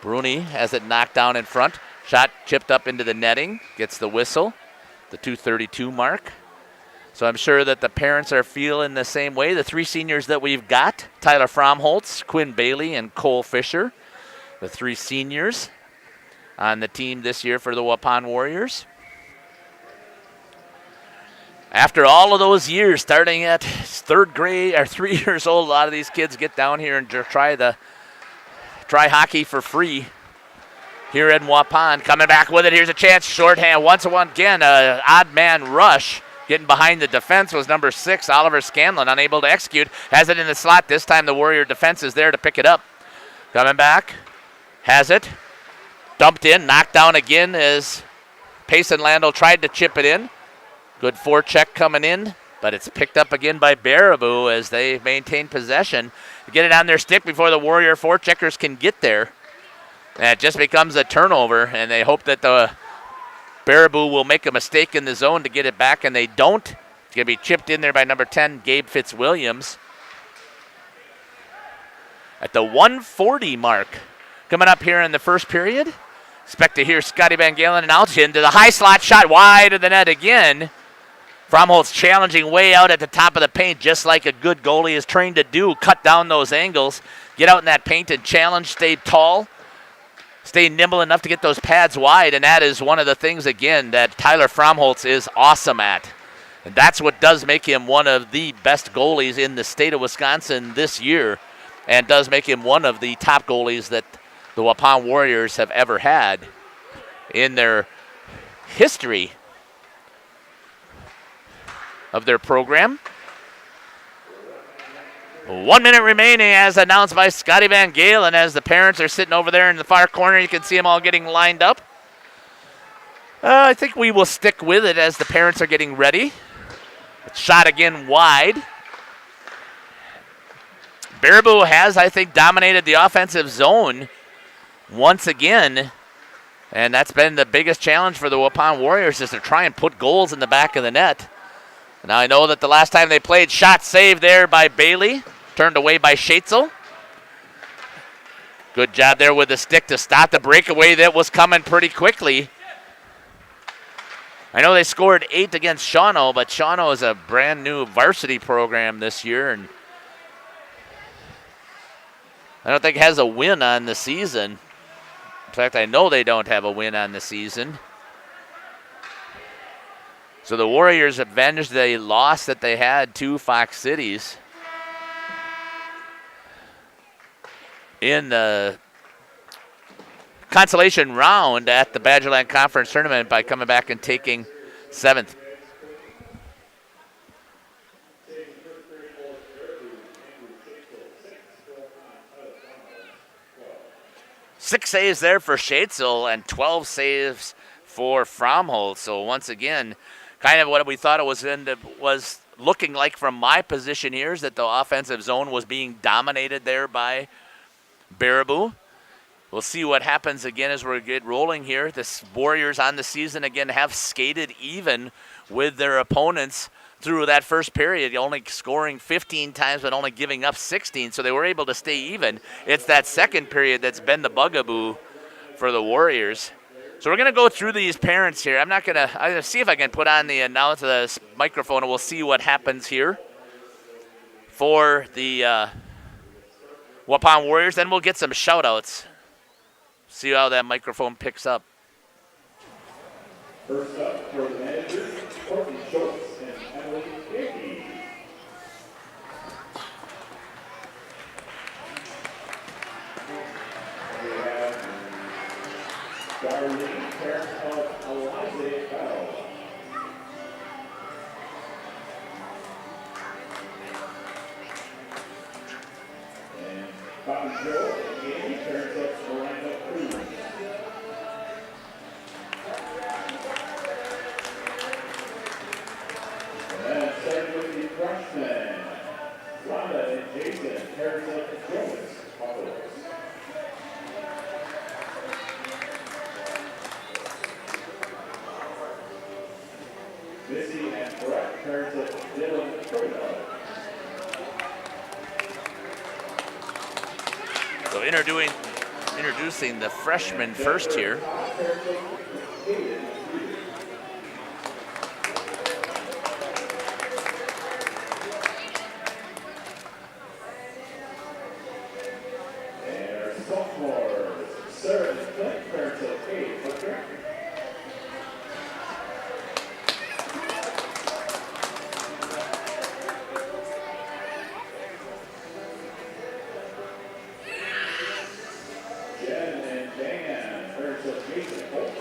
Bruni has it knocked down in front. Shot chipped up into the netting. Gets the whistle, the 2:32 mark. So I'm sure that the parents are feeling the same way. The three seniors that we've got, Tyler Fromholtz, Quinn Bailey, and Cole Fisher, the three seniors on the team this year for the Waupun Warriors. After all of those years, starting at third grade or 3 years old, a lot of these kids get down here and try hockey for free here in Waupun. Coming back with it, here's a chance, shorthand once again, odd man rush. Getting behind the defense was number 6, Oliver Scanlon, unable to execute. Has it in the slot. This time the Warrior defense is there to pick it up. Coming back, has it. Dumped in, knocked down again as Payson Landau tried to chip it in. Good forecheck coming in, but it's picked up again by Baraboo as they maintain possession. Get it on their stick before the Warrior forecheckers can get there. And it just becomes a turnover, and they hope that the Baraboo will make a mistake in the zone to get it back, and they don't. It's going to be chipped in there by number 10, Gabe Fitzwilliams. At the 1:40 mark, coming up here in the first period, expect to hear Scotty Van Galen announce into the high slot shot wide of the net again. Fromholtz challenging way out at the top of the paint, just like a good goalie is trained to do. Cut down those angles, get out in that paint and challenge, stay tall. Stay nimble enough to get those pads wide, and that is one of the things, again, that Tyler Fromholtz is awesome at. And that's what does make him one of the best goalies in the state of Wisconsin this year, and does make him one of the top goalies that the Waupun Warriors have ever had in their history of their program. 1 minute remaining as announced by Scotty Van Galen as the parents are sitting over there in the far corner. You can see them all getting lined up. I think we will stick with it as the parents are getting ready. Shot again wide. Baraboo has, I think, dominated the offensive zone once again. And that's been the biggest challenge for the Waupun Warriors, is to try and put goals in the back of the net. Now I know that the last time they played, shot saved there by Bailey. Turned away by Schatzel. Good job there with the stick to stop the breakaway that was coming pretty quickly. I know they scored 8 against Shawano, but Shawano is a brand new varsity program this year, and I don't think it has a win on the season. In fact, I know they don't have a win on the season. So the Warriors avenged the loss that they had to Fox Cities in the consolation round at the Badgerland Conference Tournament by coming back and taking 7th. Six saves there for Schaetzel and 12 saves for Fromhold. So once again, kind of what we thought it was looking like from my position here is that the offensive zone was being dominated there by Baraboo. We'll see what happens again as we get rolling here. The Warriors on the season again have skated even with their opponents through that first period, only scoring 15 times but only giving up 16, so they were able to stay even. It's that second period that's been the bugaboo for the Warriors. So we're going to go through these parents here. I'm going to see if I can put on the microphone, and we'll see what happens here for the Waupun Warriors. Then we'll get some shout-outs. See how that microphone picks up. First up for the managers, Courtney Schultz and Emily Hickey. We have Darlene, parents of Eliza Bell. And Bobby Joe and Amy, parents of Miranda Cruz. And starting with the freshmen, Rhonda and Jason, parents of Jonas Buffaloes. Missy and Brett, parents of Dylan Furno. So introducing the freshmen first here. And our sophomores, Sarah and Clint, parents of Kate Hooker. Jen and Dan, parents of Jason Holt.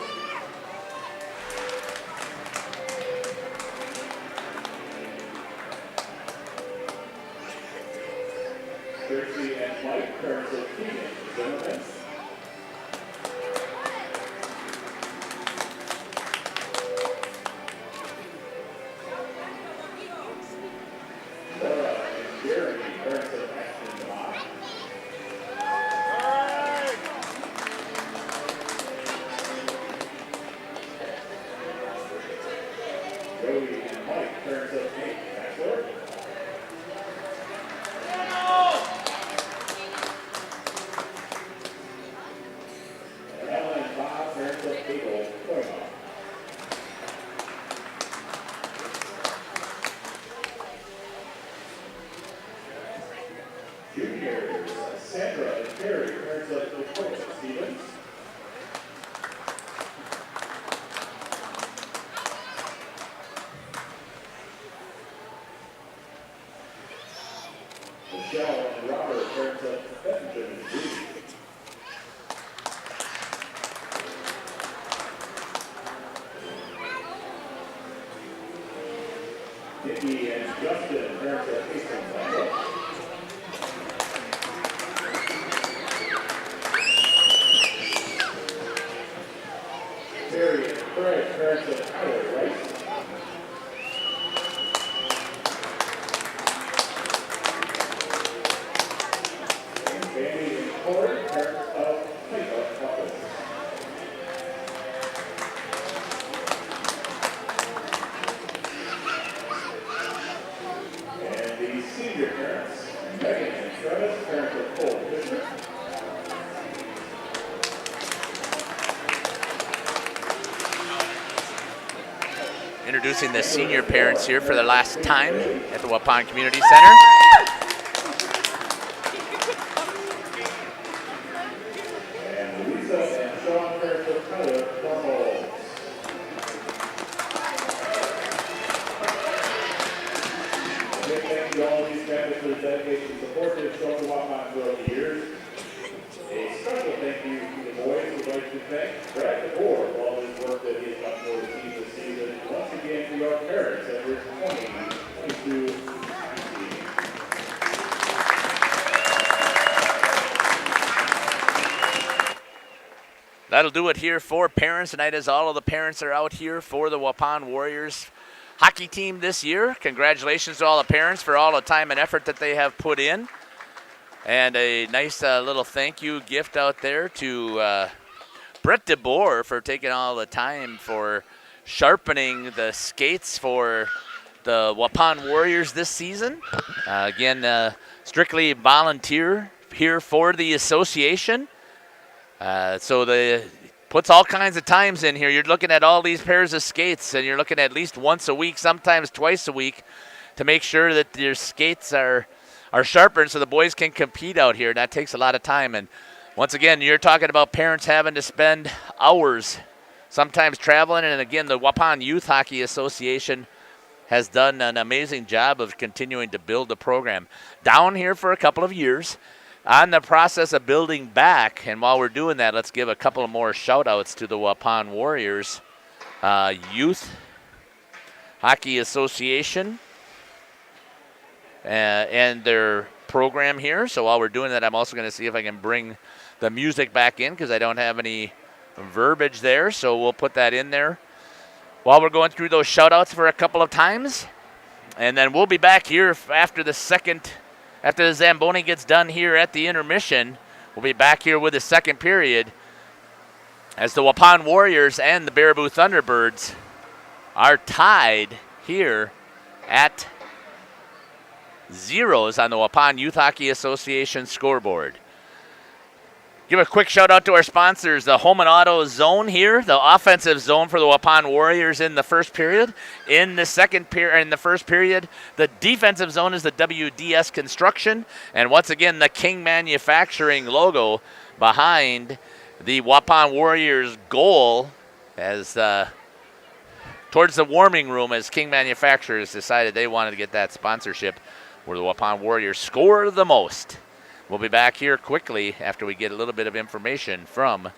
Tracy and Mike, parents of Keegan Zimmerman. Laura and Jeremy, parents of Ashton Demott. Jody and Mike, parents of Nate Bachelor. And Ellen and Bob, parents of Eagle Koima. Juniors, Sandra and Terry, parents of Dakota Stevens. Michelle and Robert, parents of Benjamin and Judy. Nikki and Justin, parents of Hastings Bundle. Terry and Craig, parents of Tyler Rice. And Jamie and Corey, parents of Clayton Buffalo. And the senior parents introducing the senior parents here for the last time at the Waupun Community Center. And Lisa and Sean parents of Tyler Formal. A big thank you to all of these families for the dedication and support they've shown to Waupun throughout the years. A special thank you to the boys. We'd like to thank Brad DeBoer for all his work that he has done for the team this season. Once again, to our parents at his 2022 season. That'll do it here for Parents Night, as all of the parents are out here for the Waupun Warriors hockey team this year. Congratulations to all the parents for all the time and effort that they have put in. And a nice little thank you gift out there to Brett DeBoer for taking all the time for sharpening the skates for the Waupun Warriors this season. Again, strictly volunteer here for the association. So the puts all kinds of times in here. You're looking at all these pairs of skates, and you're looking at least once a week, sometimes twice a week, to make sure that your skates are sharpened so the boys can compete out here. That takes a lot of time. And once again, you're talking about parents having to spend hours sometimes traveling. And again, the Waupun Youth Hockey Association has done an amazing job of continuing to build the program. Down here for a couple of years, on the process of building back. And while we're doing that, let's give a couple of more shout-outs to the Waupun Warriors Youth Hockey Association and their program here. So while we're doing that, I'm also going to see if I can bring the music back in because I don't have any verbiage there. So we'll put that in there while we're going through those shout-outs for a couple of times. And then we'll be back here after the Zamboni gets done here at the intermission. We'll be back here with the second period as the Waupun Warriors and the Baraboo Thunderbirds are tied here at zeros on the Waupun Youth Hockey Association scoreboard. Give a quick shout out to our sponsors, the Home and Auto Zone here, the offensive zone for the Waupun Warriors in the first period. In the first period, the defensive zone is the WDS Construction, and once again the King Manufacturing logo behind the Waupun Warriors goal as towards the warming room as King Manufacturers decided they wanted to get that sponsorship where the Waupun Warriors score the most. We'll be back here quickly after we get a little bit of information from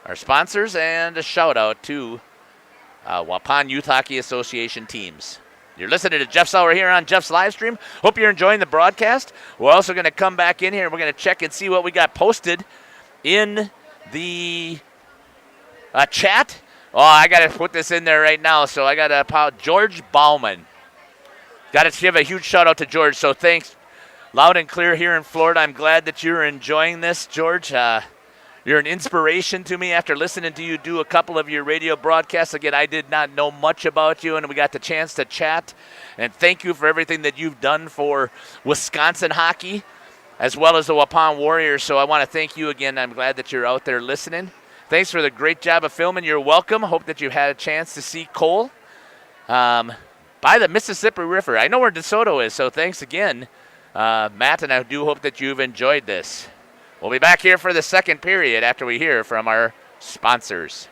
our sponsors and a shout out to Waupun Youth Hockey Association teams. You're listening to Jeff Sauer here on Jeff's live stream. Hope you're enjoying the broadcast. We're also going to come back in here and we're going to check and see what we got posted in the chat. Oh, I got to put this in there right now. So I got to George Bauman. Got to give a huge shout out to George. So thanks. Loud and clear here in Florida. I'm glad that you're enjoying this, George. You're an inspiration to me after listening to you do a couple of your radio broadcasts. Again, I did not know much about you, and we got the chance to chat. And thank you for everything that you've done for Wisconsin hockey, as well as the Waupun Warriors. So I want to thank you again. I'm glad that you're out there listening. Thanks for the great job of filming. You're welcome. Hope that you had a chance to see Cole by the Mississippi River. I know where DeSoto is, so thanks again. Matt, and I do hope that you've enjoyed this. We'll be back here for the second period after we hear from our sponsors.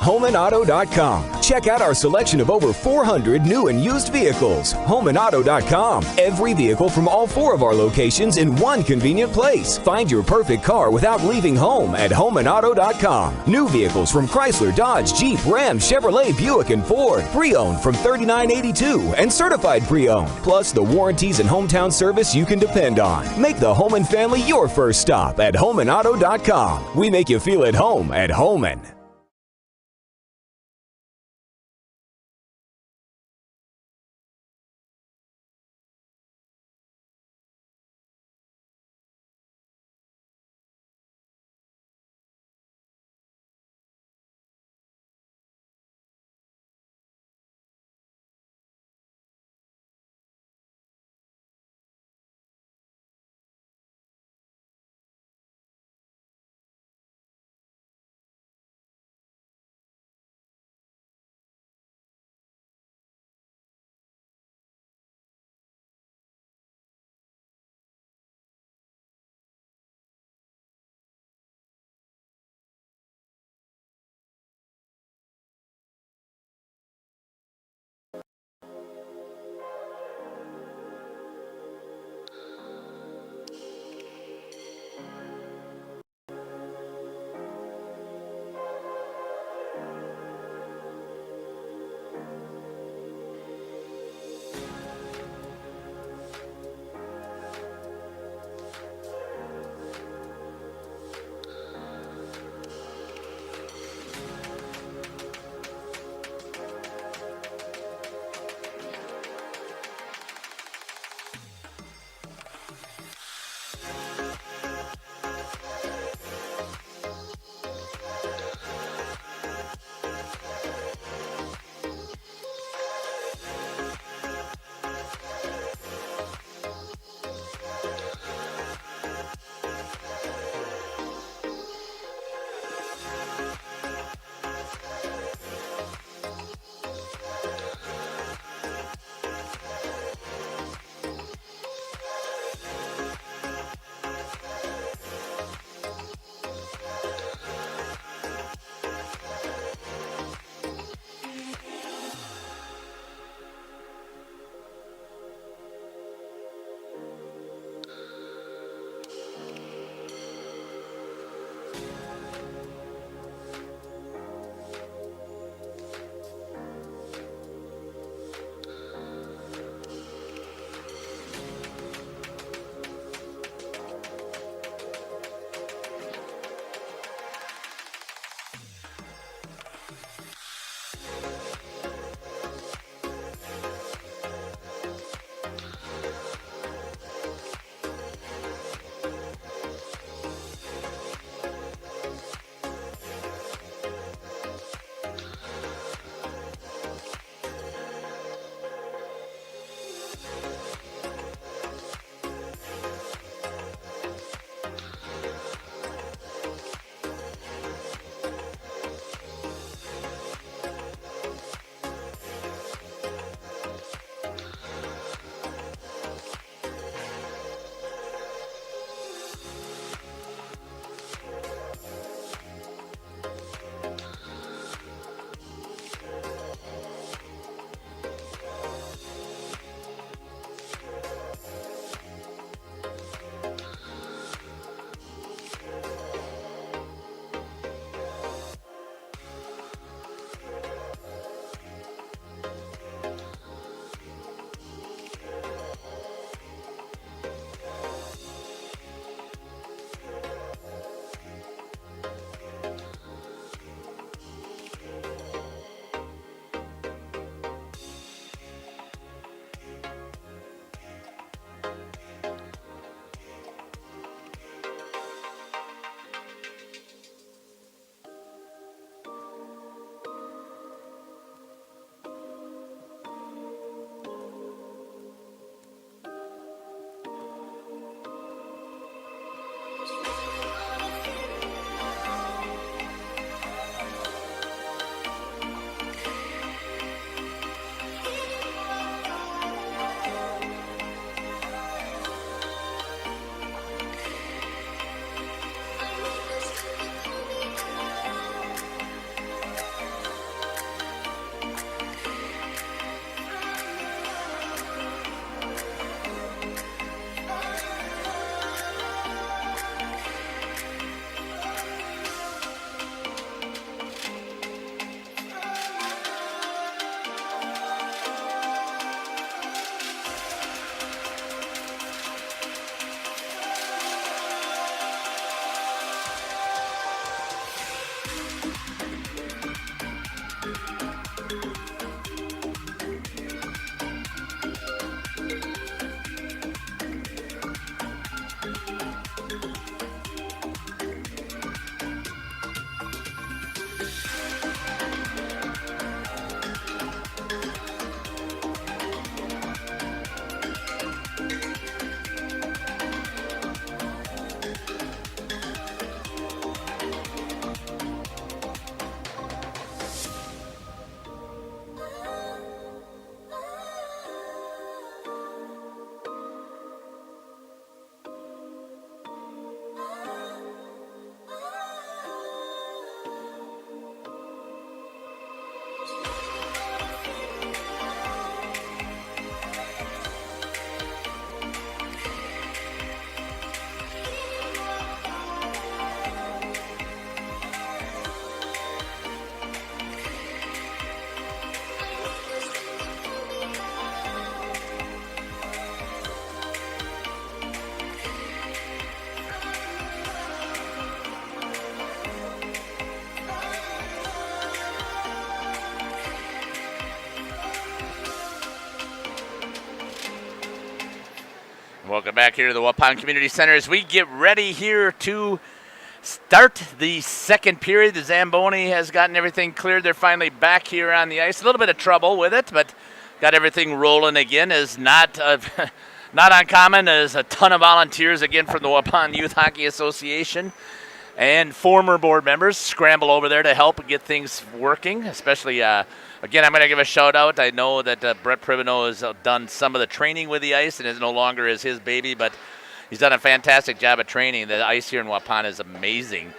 HomeAndAuto.com. Check out our selection of over 400 new and used vehicles. HomeAndAuto.com. Every vehicle from all 4 of our locations in one convenient place. Find your perfect car without leaving home at HomeAndAuto.com. New vehicles from Chrysler, Dodge, Jeep, Ram, Chevrolet, Buick, and Ford. Pre-owned from $39.82 and certified pre-owned. Plus the warranties and hometown service you can depend on. Make the Homan family your first stop at HomeAndAuto.com. We make you feel at home at Homan. Welcome back here to the Waupun Community Center as we get ready here to start the second period. The Zamboni has gotten everything cleared. They're finally back here on the ice. A little bit of trouble with it, but got everything rolling again. Is not not uncommon. There's a ton of volunteers again from the Waupun Youth Hockey Association and former board members scramble over there to help get things working, especially again, I'm going to give a shout-out. I know that Brett Privino has done some of the training with the ice and is no longer is his baby, but he's done a fantastic job of training. The ice here in Waupun is amazing.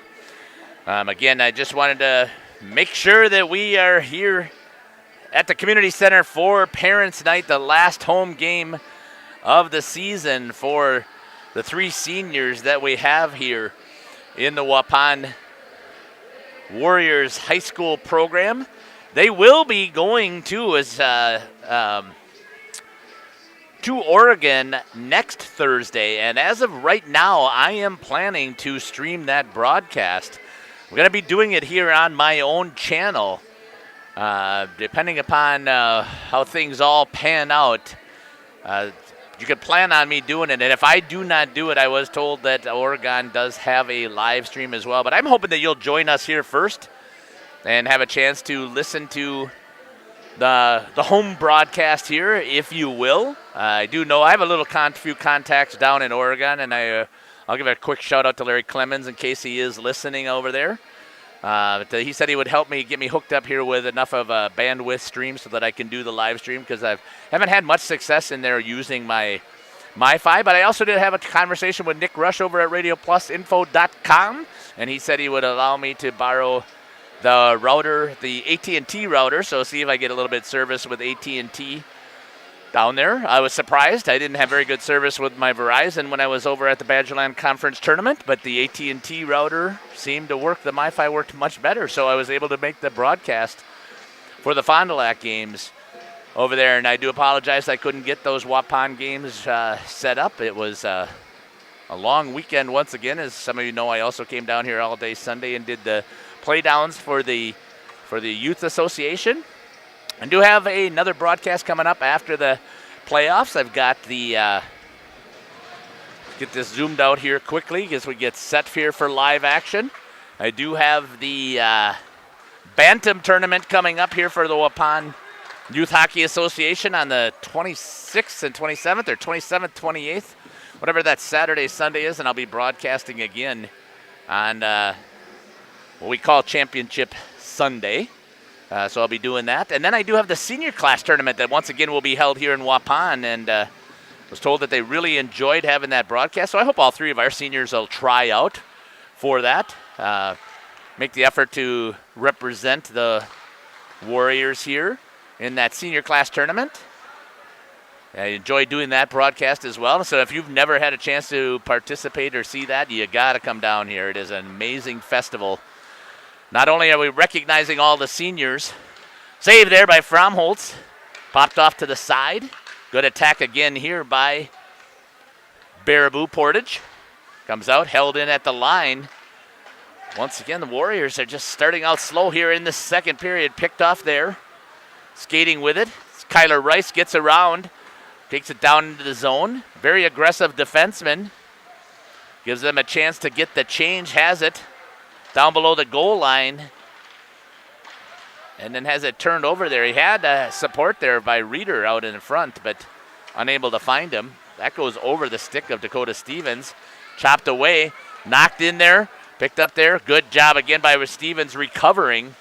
Again, I just wanted to make sure that we are here at the Community Center for Parents' Night, the last home game of the season for the three seniors that we have here in the Waupun Warriors High School program. They will be going to Oregon next Thursday, and as of right now, I am planning to stream that broadcast. We're going to be doing it here on my own channel, depending upon how things all pan out. You could plan on me doing it, and if I do not do it, I was told that Oregon does have a live stream as well, but I'm hoping that you'll join us here first and have a chance to listen to the home broadcast here, if you will. I do know I have a few contacts down in Oregon, and I'll give a quick shout-out to Larry Clemens in case he is listening over there. He said he would help me get me hooked up here with enough of a bandwidth stream so that I can do the live stream, because I haven't had much success in there using my MiFi, but I also did have a conversation with Nick Rush over at RadioPlusInfo.com, and he said he would allow me to borrow the router, the AT&T router, so see if I get a little bit of service with AT&T down there. I was surprised. I didn't have very good service with my Verizon when I was over at the Badgerland Conference Tournament, but the AT&T router seemed to work. The MiFi worked much better, so I was able to make the broadcast for the Fond du Lac games over there, and I do apologize I couldn't get those Waupun games set up. It was a long weekend once again. As some of you know, I also came down here all day Sunday and did the playdowns for the Youth Association. I do have another broadcast coming up after the playoffs. I've got the get this zoomed out here quickly as we get set here for live action. I do have the Bantam tournament coming up here for the Waupun Youth Hockey Association on the 26th and 27th, or 27th, 28th, whatever that Saturday, Sunday is, and I'll be broadcasting again on what we call Championship Sunday. So I'll be doing that. And then I do have the senior class tournament that once again will be held here in Waupun, and was told that they really enjoyed having that broadcast. So I hope all three of our seniors will try out for that. Make the effort to represent the Warriors here in that senior class tournament. I enjoy doing that broadcast as well. So if you've never had a chance to participate or see that, you got to come down here. It is an amazing festival. Not only are we recognizing all the seniors, save there by Fromholtz, popped off to the side. Good attack again here by Baraboo Portage. Comes out, held in at the line. Once again, the Warriors are just starting out slow here in the second period. Picked off there, skating with it. Kyler Rice gets around, takes it down into the zone. Very aggressive defenseman. Gives them a chance to get the change, has it. Down below the goal line, and then has it turned over there. He had support there by Reeder out in front, but unable to find him. That goes over the stick of Dakota Stevens. Chopped away, knocked in there, picked up there. Good job again by Stevens recovering.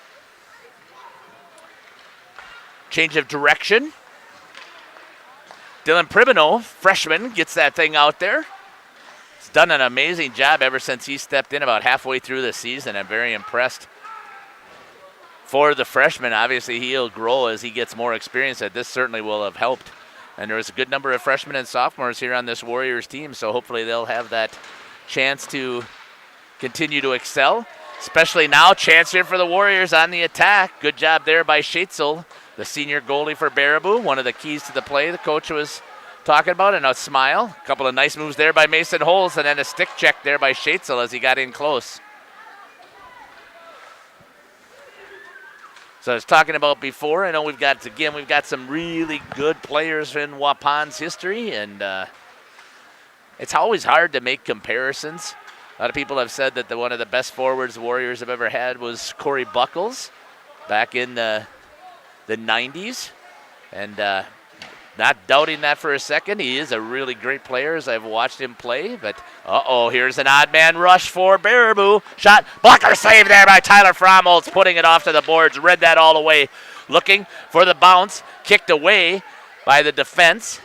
Change of direction. Dylan Pribino, freshman, gets that thing out there. Done an amazing job ever since he stepped in about halfway through the season. I'm very impressed for the freshman. Obviously, he'll grow as he gets more experience. That this certainly will have helped. And there's a good number of freshmen and sophomores here on this Warriors team, so hopefully they'll have that chance to continue to excel. Especially now, chance here for the Warriors on the attack. Good job there by Schatzel, the senior goalie for Baraboo. One of the keys to the play the coach was talking about, and a smile. A couple of nice moves there by Mason Holes, and then a stick check there by Schatzel as he got in close. So I was talking about before, I know we've got some really good players in Waupun's history, and it's always hard to make comparisons. A lot of people have said that one of the best forwards the Warriors have ever had was Corey Buckles back in the 90s. And not doubting that for a second. He is a really great player as I've watched him play. But, here's an odd man rush for Baraboo. Shot, blocker save there by Tyler Fromholtz, putting it off to the boards. Read that all the way. Looking for the bounce. Kicked away by the defense.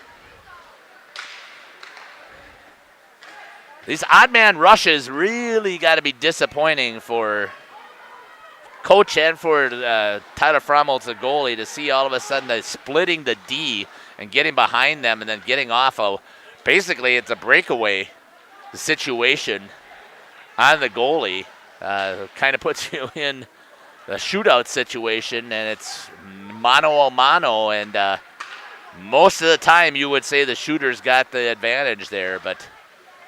These odd man rushes really got to be disappointing for coach and for Tyler Fromholtz, the goalie, to see all of a sudden splitting the D and getting behind them and then getting off. Basically, it's a breakaway situation on the goalie. Kind of puts you in a shootout situation, and it's mano a mano. And most of the time, you would say the shooter's got the advantage there, but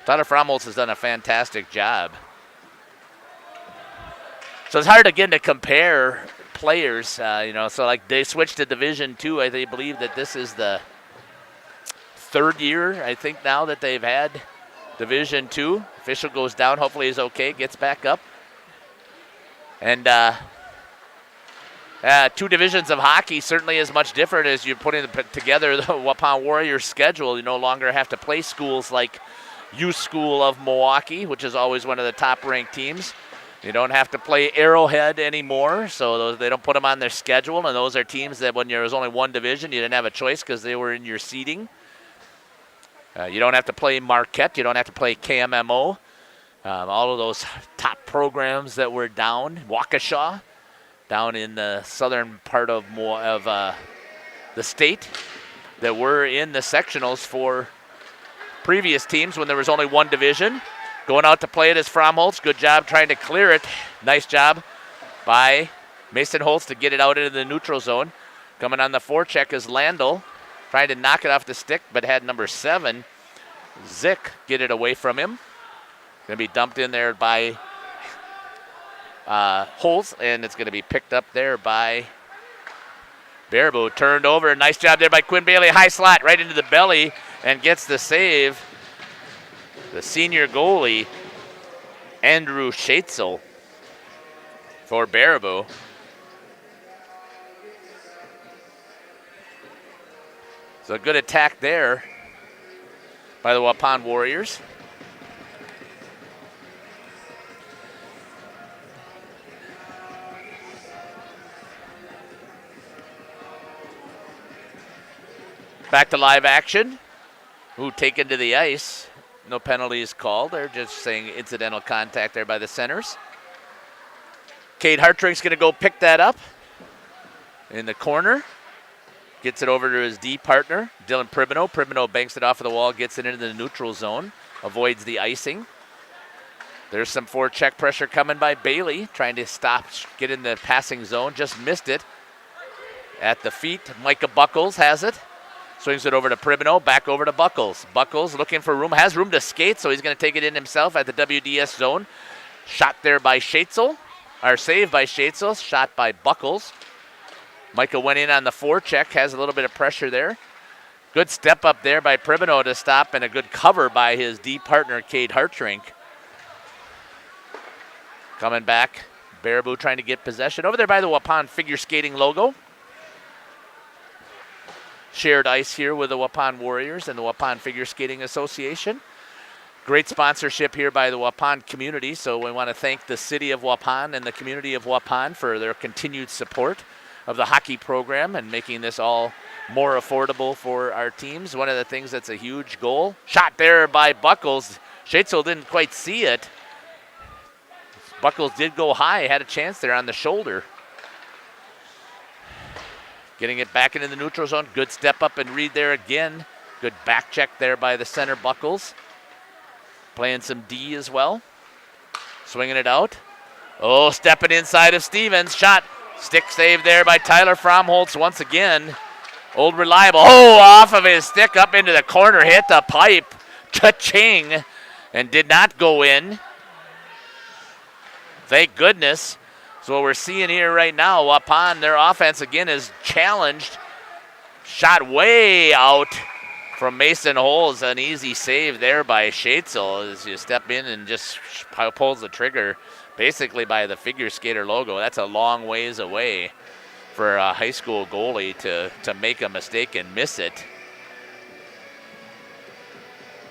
Tyler Fromholtz has done a fantastic job. So it's hard again to compare players, So like they switched to Division II. I believe that this is the third year, I think, now that they've had Division II. Official goes down. Hopefully he's okay. Gets back up. And two divisions of hockey certainly is much different as you're putting together the Waupun Warriors schedule. You no longer have to play schools like U School of Milwaukee, which is always one of the top-ranked teams. You don't have to play Arrowhead anymore, so they don't put them on their schedule, and those are teams that when there was only one division, you didn't have a choice because they were in your seeding. You don't have to play Marquette. You don't have to play KMMO. All of those top programs that were down, Waukesha, down in the southern part of the state, that were in the sectionals for previous teams when there was only one division. Going out to play it is Fromholtz. Good job trying to clear it. Nice job by Mason Holtz to get it out into the neutral zone. Coming on the forecheck is Landl, trying to knock it off the stick, but had number 7, Zick, get it away from him. Going to be dumped in there by Holtz, and it's going to be picked up there by Baraboo. Turned over. Nice job there by Quinn Bailey. High slot right into the belly and gets the save. The senior goalie, Andrew Schatzel, for Baraboo. So a good attack there by the Waupun Warriors. Back to live action. Taken to the ice. No penalties called. They're just saying incidental contact there by the centers. Cade Hartrink's going to go pick that up in the corner. Gets it over to his D partner, Dylan Pribino. Pribino banks it off of the wall, gets it into the neutral zone, avoids the icing. There's some forecheck pressure coming by Bailey, trying to get in the passing zone. Just missed it at the feet. Micah Buckles has it. Swings it over to Pribino, back over to Buckles. Buckles looking for room, has room to skate, so he's going to take it in himself at the WDS zone. Shot there by Schatzel, or saved by Schatzel, shot by Buckles. Micah went in on the forecheck, has a little bit of pressure there. Good step up there by Pribino to stop, and a good cover by his D partner, Cade Hartrink. Coming back, Baraboo trying to get possession. Over there by the Waupun figure skating logo. Shared ice here with the Waupun Warriors and the Waupun Figure Skating Association. Great sponsorship here by the Waupun community, so we want to thank the city of Waupun and the community of Waupun for their continued support of the hockey program and making this all more affordable for our teams. One of the things that's a huge goal. Shot there by Buckles. Schatzel didn't quite see it. Buckles did go high, had a chance there on the shoulder. Getting it back into the neutral zone. Good step up and read there again. Good back check there by the center Buckles. Playing some D as well. Swinging it out. Stepping inside of Stevens. Shot. Stick save there by Tyler Fromholtz once again. Old reliable. Off of his stick up into the corner. Hit the pipe. Cha-ching. And did not go in. Thank goodness. So what we're seeing here right now, Waupun, their offense again is challenged. Shot way out from Mason Holes. An easy save there by Schatzel as you step in and just pulls the trigger basically by the figure skater logo. That's a long ways away for a high school goalie to make a mistake and miss it.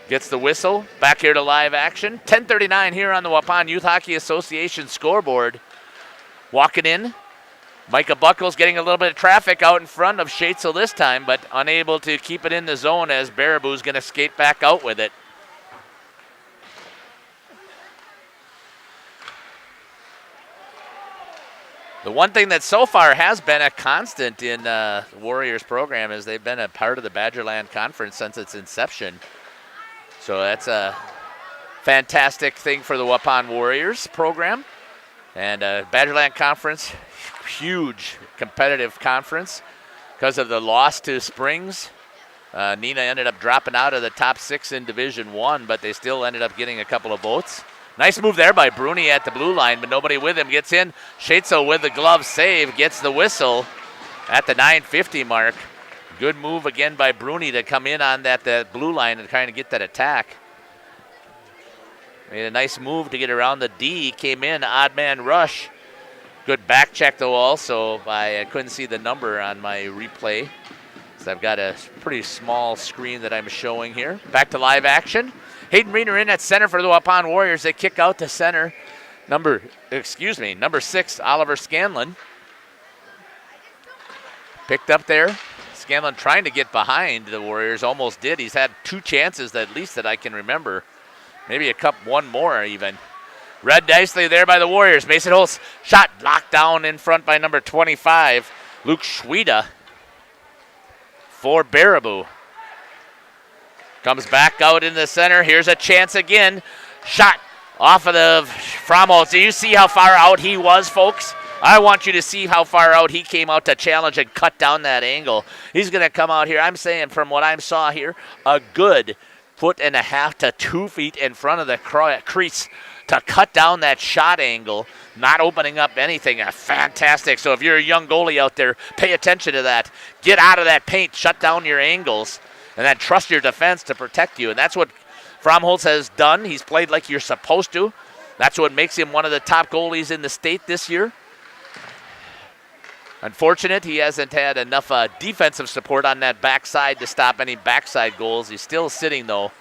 Gets the whistle. Back here to live action. 10:39 here on the Waupun Youth Hockey Association scoreboard. Walking in. Micah Buckles getting a little bit of traffic out in front of Schatzel this time, but unable to keep it in the zone as Baraboo's going to skate back out with it. The one thing that so far has been a constant in the Warriors program is they've been a part of the Badgerland Conference since its inception. So that's a fantastic thing for the Waupun Warriors program. And Badgerland Conference, huge competitive conference because of the loss to Springs. Neenah ended up dropping out of the top 6 in Division I, but they still ended up getting a couple of votes. Nice move there by Bruni at the blue line, but nobody with him. Gets in. Schatzel with the glove save, gets the whistle at the 9:50 mark. Good move again by Bruni to come in on that blue line and kind of get that attack. Made a nice move to get around the D. Came in, odd man rush. Good back check though also. I couldn't see the number on my replay. So I've got a pretty small screen that I'm showing here. Back to live action. Hayden Reiner in at center for the Waupun Warriors. They kick out to center. Number 6, Oliver Scanlon. Picked up there. Scanlon trying to get behind the Warriors. Almost did. He's had 2 chances at least that I can remember. Maybe one more even. Read nicely there by the Warriors. Mason Holtz shot locked down in front by number 25, Luke Schweda for Baraboo. Comes back out in the center. Here's a chance again. Shot off of the Fromholtz. Do you see how far out he was, folks? I want you to see how far out he came out to challenge and cut down that angle. He's going to come out here. I'm saying from what I saw here, a good 1.5 to 2 feet in front of the crease to cut down that shot angle, not opening up anything. Fantastic. So if you're a young goalie out there, pay attention to that. Get out of that paint, shut down your angles, and then trust your defense to protect you. And that's what Fromholtz has done. He's played like you're supposed to. That's what makes him one of the top goalies in the state this year. Unfortunate, he hasn't had enough defensive support on that backside to stop any backside goals. He's still sitting, though,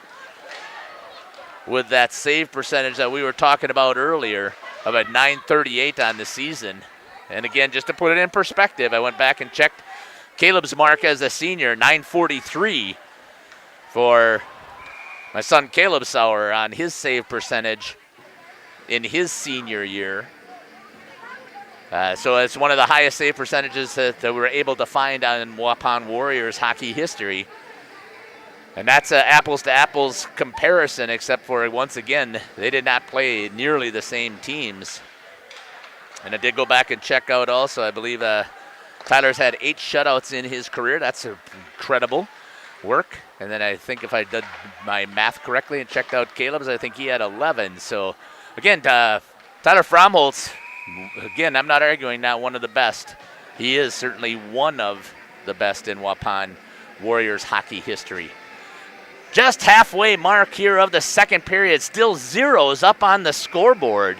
with that save percentage that we were talking about earlier of a .938 on the season. And again, just to put it in perspective, I went back and checked Caleb's mark as a senior, .943 for my son Caleb Sauer on his save percentage in his senior year. So it's one of the highest save percentages that we're able to find on Waupun Warriors hockey history. And that's an apples-to-apples comparison, except for, once again, they did not play nearly the same teams. And I did go back and check out also, I believe Tyler's had 8 shutouts in his career. That's incredible work. And then I think if I did my math correctly and checked out Caleb's, I think he had 11. So, again, Tyler Fromholtz, again, I'm not arguing, not one of the best. He is certainly one of the best in Waupun Warriors hockey history. Just halfway mark here of the second period. Still zeros up on the scoreboard.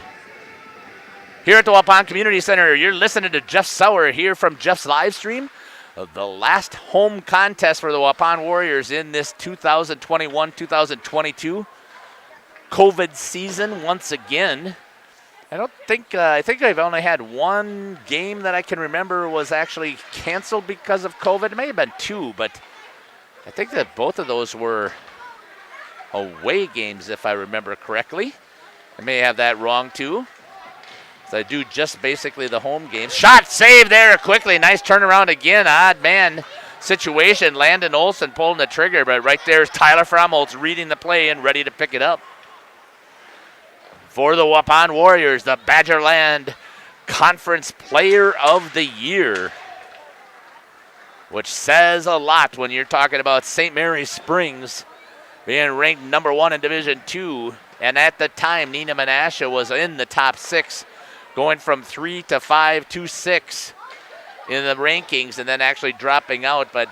Here at the Waupun Community Center, you're listening to Jeff Sauer here from Jeff's live stream of the last home contest for the Waupun Warriors in this 2021-2022 COVID season once again. I think I've only had one game that I can remember was actually canceled because of COVID. It may have been 2, but I think that both of those were away games, if I remember correctly. I may have that wrong, too. So I do just basically the home games. Shot save there quickly. Nice turnaround again. Odd man situation. Landon Olson pulling the trigger, but right there's Tyler Fromholtz reading the play and ready to pick it up. For the Waupun Warriors, the Badgerland Conference Player of the Year, which says a lot when you're talking about St. Mary's Springs being ranked number 1 in Division II. And at the time, Neenah Menasha was in the top 6, going from 3 to 5 to 6 in the rankings and then actually dropping out. But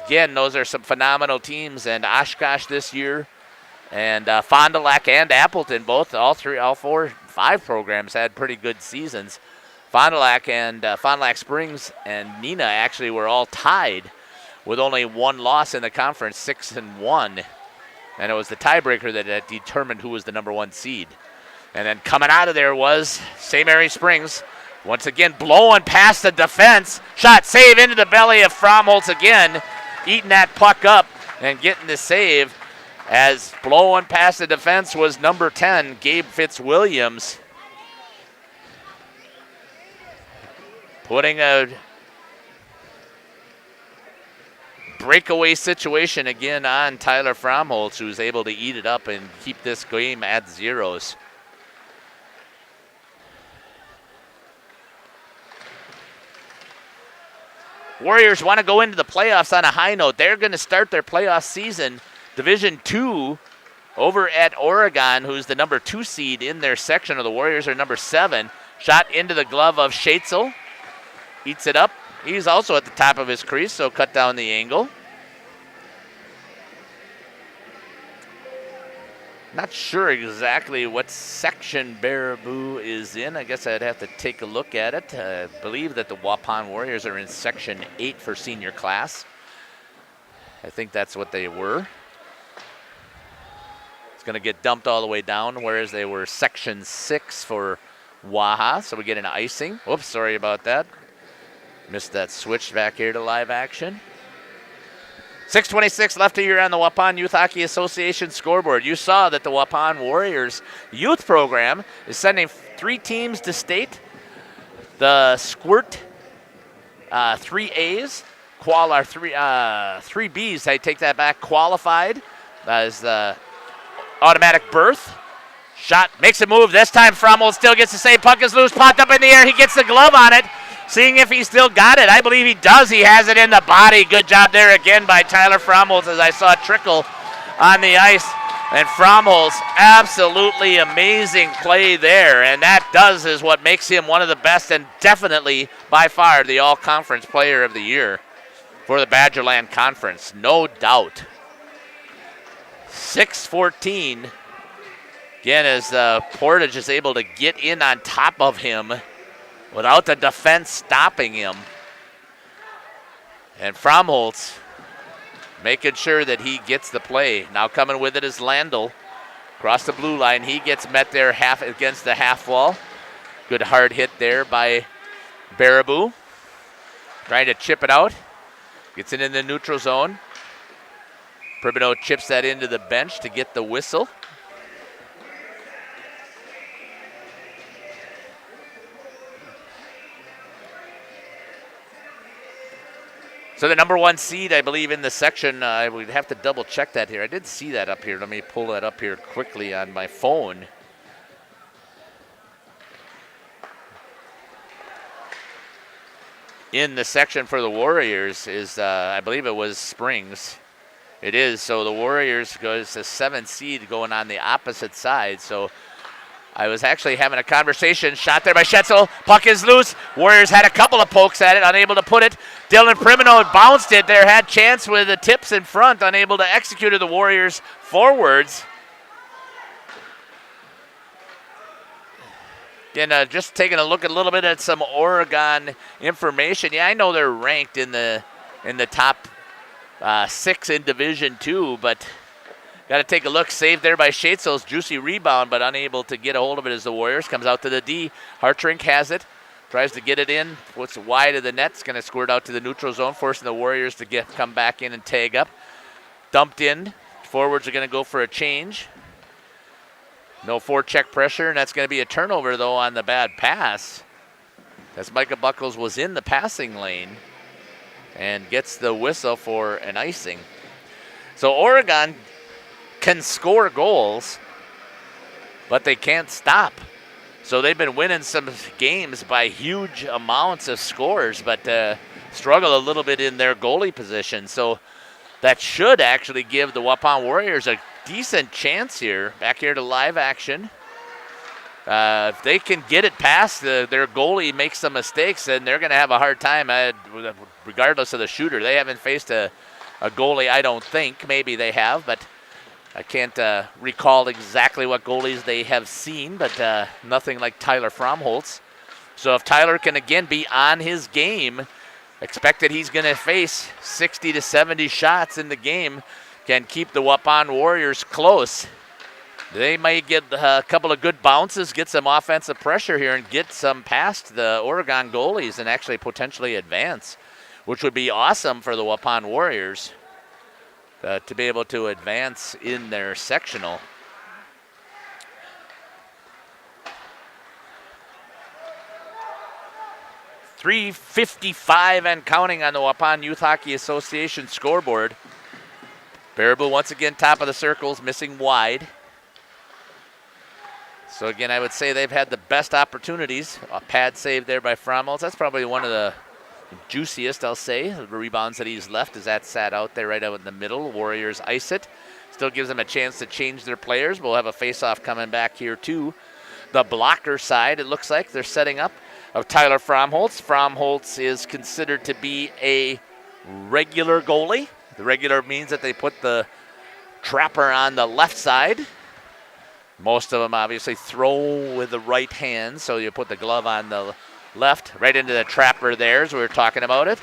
again, those are some phenomenal teams. And Oshkosh this year, and Fond du Lac and Appleton, both, all 4, 5 programs had pretty good seasons. Fond du Lac and Fond du Lac Springs and Neenah actually were all tied with only one loss in the conference, 6-1. And it was the tiebreaker that determined who was the number 1 seed. And then coming out of there was St. Mary Springs, once again blowing past the defense. Shot, save into the belly of Fromholtz again, eating that puck up and getting the save. As blowing past the defense was number 10, Gabe Fitzwilliams. Putting a breakaway situation again on Tyler Fromholtz, who's able to eat it up and keep this game at 0s. Warriors want to go into the playoffs on a high note. They're going to start their playoff season, Division II, over at Oregon, who's the number 2 seed in their section, or the Warriors are number 7. Shot into the glove of Schatzel. Eats it up. He's also at the top of his crease, so cut down the angle. Not sure exactly what section Baraboo is in. I guess I'd have to take a look at it. I believe that the Waupun Warriors are in section 8 for senior class. I think that's what they were. It's going to get dumped all the way down, whereas they were section 6 for Waha, so we get an icing. Whoops, sorry about that. Missed that switch back here to live action. 6:26 left here on the Waupun Youth Hockey Association scoreboard. You saw that the Waupun Warriors youth program is sending 3 teams to state. The Squirt 3As, three Bs, I take that back, qualified as the automatic berth. Shot, makes a move. This time Fromholtz still gets the save. Puck is loose, popped up in the air. He gets the glove on it. Seeing if he still got it. I believe he does. He has it in the body. Good job there again by Tyler Fromholtz, as I saw it trickle on the ice. And Fromholtz, absolutely amazing play there. And that is what makes him one of the best and definitely by far the all-conference player of the year for the Badgerland Conference. No doubt. 6:14. Again, as Portage is able to get in on top of him without the defense stopping him. And Fromholtz making sure that he gets the play. Now coming with it is Landl. Across the blue line, he gets met there half against the half wall. Good hard hit there by Baraboo. Trying to chip it out. Gets it in the neutral zone. Pribino chips that into the bench to get the whistle. So the number 1 seed, I believe, in the section, I would have to double check that here. I did see that up here. Let me pull that up here quickly on my phone. In the section for the Warriors is, I believe it was Springs. It is, so the Warriors goes to 7th seed going on the opposite side. So I was actually having a conversation. Shot there by Schatzel. Puck is loose. Warriors had a couple of pokes at it, unable to put it. Dylan Primino bounced it there, had chance with the tips in front, unable to execute the Warriors forwards. Again, just taking a look a little bit at some Oregon information. Yeah, I know they're ranked in the top 6 in Division II, but got to take a look. Saved there by Schatzel's juicy rebound, but unable to get a hold of it as the Warriors. Comes out to the D. Hartrink has it. Tries to get it in. Puts it wide of the net. It's going to squirt out to the neutral zone, forcing the Warriors to come back in and tag up. Dumped in. Forwards are going to go for a change. No forecheck pressure, and that's going to be a turnover, though, on the bad pass. As Micah Buckles was in the passing lane and gets the whistle for an icing. So Oregon can score goals, but they can't stop. So they've been winning some games by huge amounts of scores, but struggle a little bit in their goalie position. So that should actually give the Waupun Warriors a decent chance here. Back here to live action. If they can get it past their goalie makes some mistakes, then they're going to have a hard time, regardless of the shooter. They haven't faced a a goalie, I don't think. Maybe they have, but I can't recall exactly what goalies they have seen, but nothing like Tyler Fromholtz. So if Tyler can again be on his game, expect that he's going to face 60 to 70 shots in the game, can keep the Waupun Warriors close. They may get a couple of good bounces, get some offensive pressure here, and get some past the Oregon goalies and actually potentially advance, which would be awesome for the Waupun Warriors to be able to advance in their sectional. .355 and counting on the Waupun Youth Hockey Association scoreboard. Baraboo once again top of the circles, missing wide. So again, I would say they've had the best opportunities. A pad save there by Fromholtz. That's probably one of the juiciest, I'll say. The rebounds that he's left is that sat out there right out in the middle. Warriors ice it. Still gives them a chance to change their players. We'll have a face-off coming back here too. The blocker side, it looks like they're setting up of Tyler Fromholtz. Fromholtz is considered to be a regular goalie. The regular means that they put the trapper on the left side. Most of them obviously throw with the right hand, so you put the glove on the left, right into the trapper there as we were talking about it.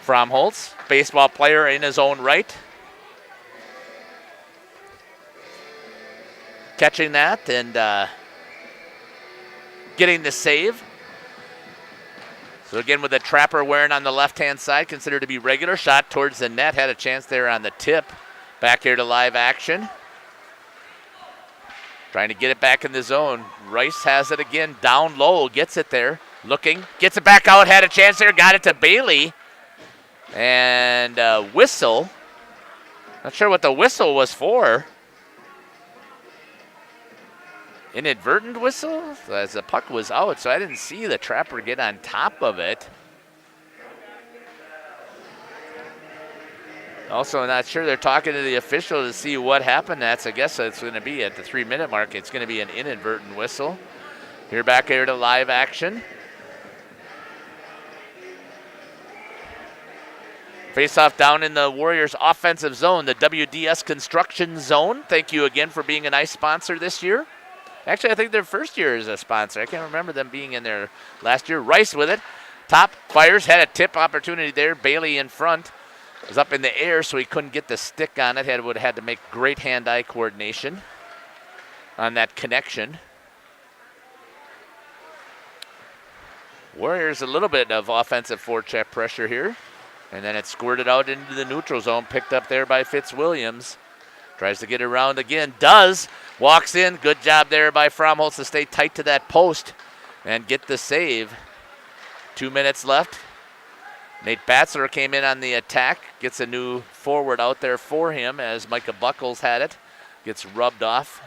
Fromholtz, baseball player in his own right. Catching that and getting the save. So again, with the trapper wearing on the left-hand side, considered to be regular. Shot towards the net, had a chance there on the tip. Back here to live action. Trying to get it back in the zone. Rice has it again, down low, gets it there. Looking, gets it back out, had a chance there, got it to Bailey. And whistle. Not sure what the whistle was for. Inadvertent whistle as the puck was out, so I didn't see the trapper get on top of it. Also, not sure they're talking to the official to see what happened. I guess it's going to be at the 3-minute mark. It's going to be an inadvertent whistle. Here back here to live action. Face-off down in the Warriors' offensive zone, the WDS Construction Zone. Thank you again for being a nice sponsor this year. Actually, I think their first year as a sponsor. I can't remember them being in there last year. Rice with it. Top fires, had a tip opportunity there. Bailey in front. Was up in the air, so he couldn't get the stick on it. Would have had to make great hand-eye coordination on that connection. Warriors a little bit of offensive forecheck pressure here. And then it squirted out into the neutral zone, picked up there by Fitzwilliams. Tries to get around again, does. Walks in, good job there by Fromholtz to stay tight to that post and get the save. 2 minutes left. Nate Batzler came in on the attack, gets a new forward out there for him as Micah Buckles had it. Gets rubbed off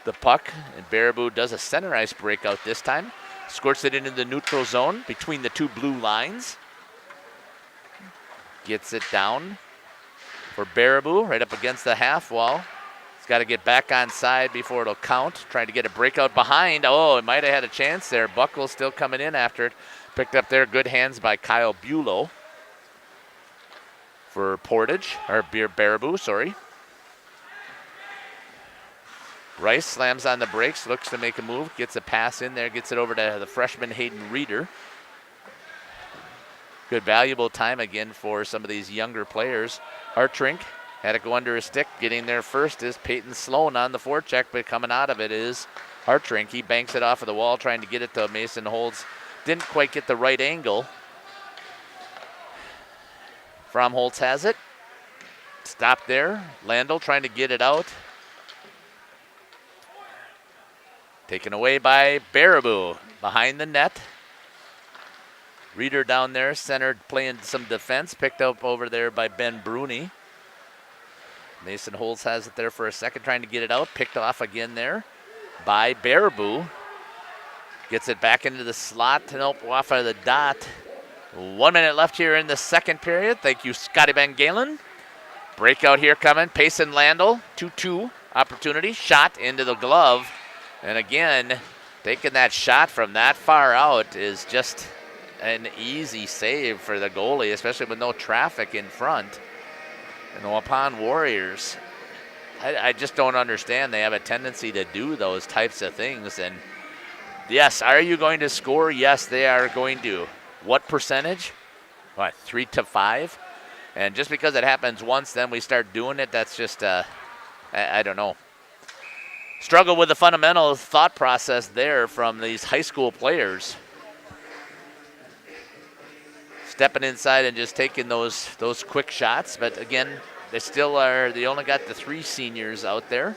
the puck, and Baraboo does a center ice breakout this time. Squirts it into the neutral zone between the two blue lines. Gets it down for Baraboo, right up against the half wall. He's got to get back on side before it'll count. Trying to get a breakout behind. Oh, it might have had a chance there. Buckles still coming in after it. Picked up there, good hands by Kyle Bulow for Baraboo, sorry. Rice slams on the brakes, looks to make a move, gets a pass in there, gets it over to the freshman Hayden Reeder. Good valuable time again for some of these younger players. Hartrink had to go under his stick. Getting there first is Peyton Sloan on the forecheck, but coming out of it is Hartrink. He banks it off of the wall, trying to get it to Mason Holds. Didn't quite get the right angle. Fromholtz has it. Stopped there. Landel trying to get it out. Taken away by Baraboo. Behind the net. Reeder down there, centered, playing some defense. Picked up over there by Ben Bruni. Mason Holtz has it there for a second, trying to get it out. Picked off again there by Baraboo. Gets it back into the slot. Nope, off of the dot. 1 minute left here in the second period. Thank you, Scotty Van Galen. Breakout here coming. Payson Landel, 2-2 opportunity. Shot into the glove. And again, taking that shot from that far out is just an easy save for the goalie, especially with no traffic in front. And the Waupun Warriors, I just don't understand. They have a tendency to do those types of things. And yes, are you going to score? Yes, they are going to. What percentage? What, 3 to 5? And just because it happens once, then we start doing it, that's just, I don't know. Struggle with the fundamental thought process there from these high school players. Stepping inside and just taking those quick shots. But again, they only got the 3 seniors out there.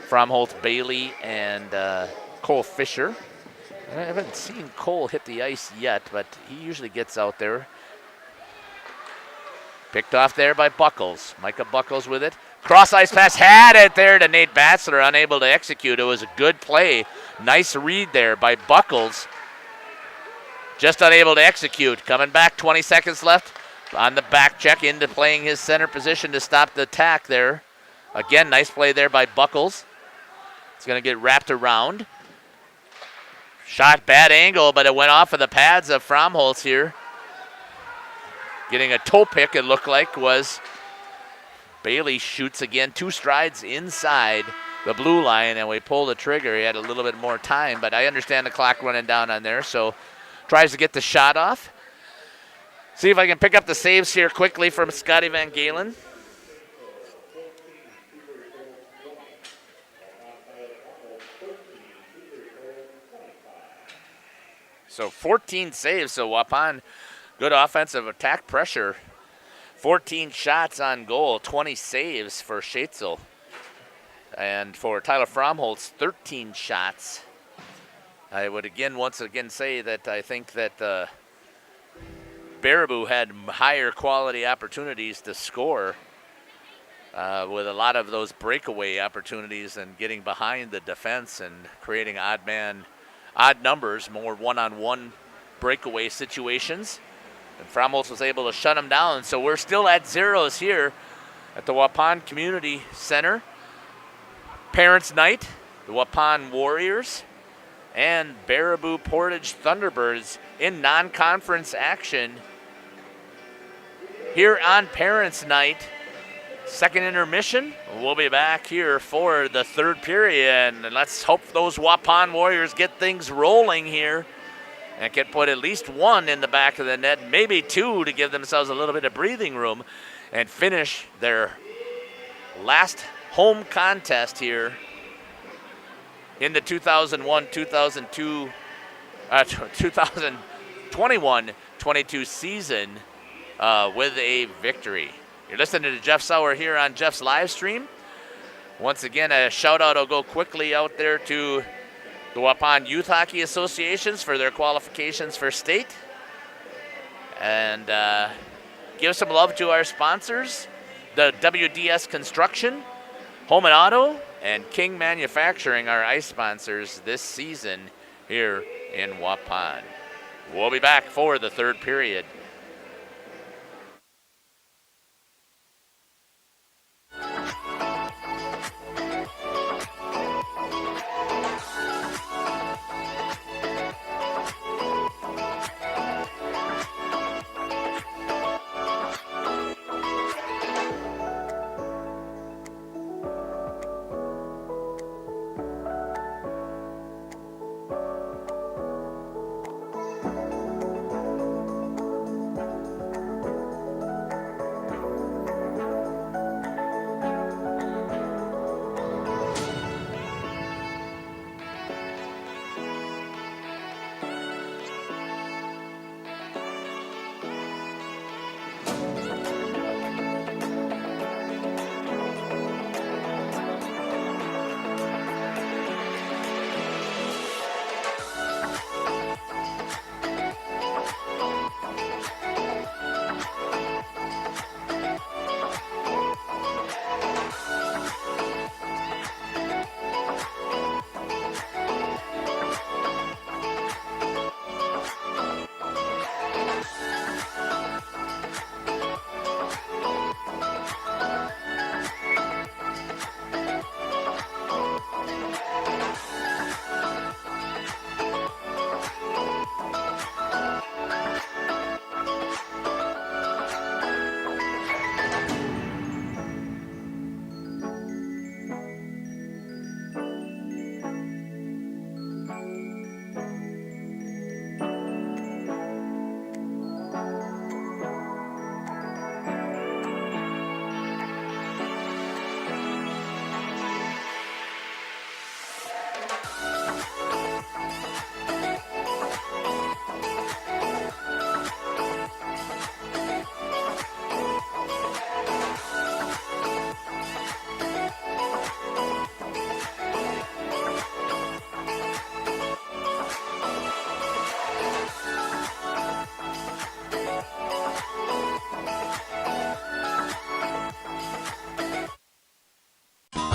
Fromholtz, Bailey, and Cole Fisher. I haven't seen Cole hit the ice yet, but he usually gets out there. Picked off there by Buckles. Micah Buckles with it. Cross ice pass, had it there to Nate Batzler, unable to execute. It was a good play. Nice read there by Buckles. Just unable to execute. Coming back, 20 seconds left. On the back check into playing his center position to stop the attack there. Again, nice play there by Buckles. It's going to get wrapped around. Shot, bad angle, but it went off of the pads of Fromholtz here. Getting a toe pick, it looked like, was Bailey. Shoots again, 2 strides inside the blue line, and we pull the trigger. He had a little bit more time, but I understand the clock running down on there, so tries to get the shot off. See if I can pick up the saves here quickly from Scotty Van Galen. So 14 saves, so Waupun, good offensive attack pressure. 14 shots on goal, 20 saves for Schatzel. And for Tyler Fromholtz, 13 shots. I would once again say that I think that Baraboo had higher quality opportunities to score with a lot of those breakaway opportunities and getting behind the defense and creating odd numbers, more one-on-one breakaway situations. And Fromholtz was able to shut them down. So we're still at zeros here at the Waupun Community Center. Parents' Night, the Waupun Warriors, and Baraboo Portage Thunderbirds in non-conference action here on Parents' Night. Second intermission. We'll be back here for the third period, and let's hope those Waupun Warriors get things rolling here and can put at least 1 in the back of the net, maybe 2 to give themselves a little bit of breathing room and finish their last home contest here in the 2021-22 season with a victory. You're listening to Jeff Sauer here on Jeff's live stream. Once again, a shout out will go quickly out there to the Waupun Youth Hockey Associations for their qualifications for state. And give some love to our sponsors, the WDS Construction, Home and Auto, and King Manufacturing, our ice sponsors this season here in Waupun. We'll be back for the third period.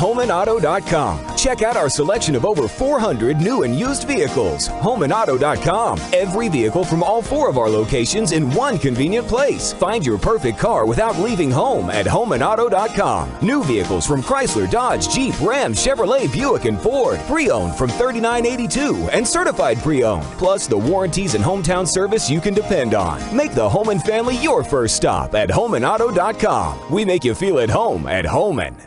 HomeAndAuto.com. Check out our selection of over 400 new and used vehicles. HomeAndAuto.com. Every vehicle from all 4 of our locations in one convenient place. Find your perfect car without leaving home at HomeAndAuto.com. New vehicles from Chrysler, Dodge, Jeep, Ram, Chevrolet, Buick, and Ford. Pre-owned from $39.82 and certified pre-owned. Plus the warranties and hometown service you can depend on. Make the Homan family your first stop at HomeAndAuto.com. We make you feel at home at Homan.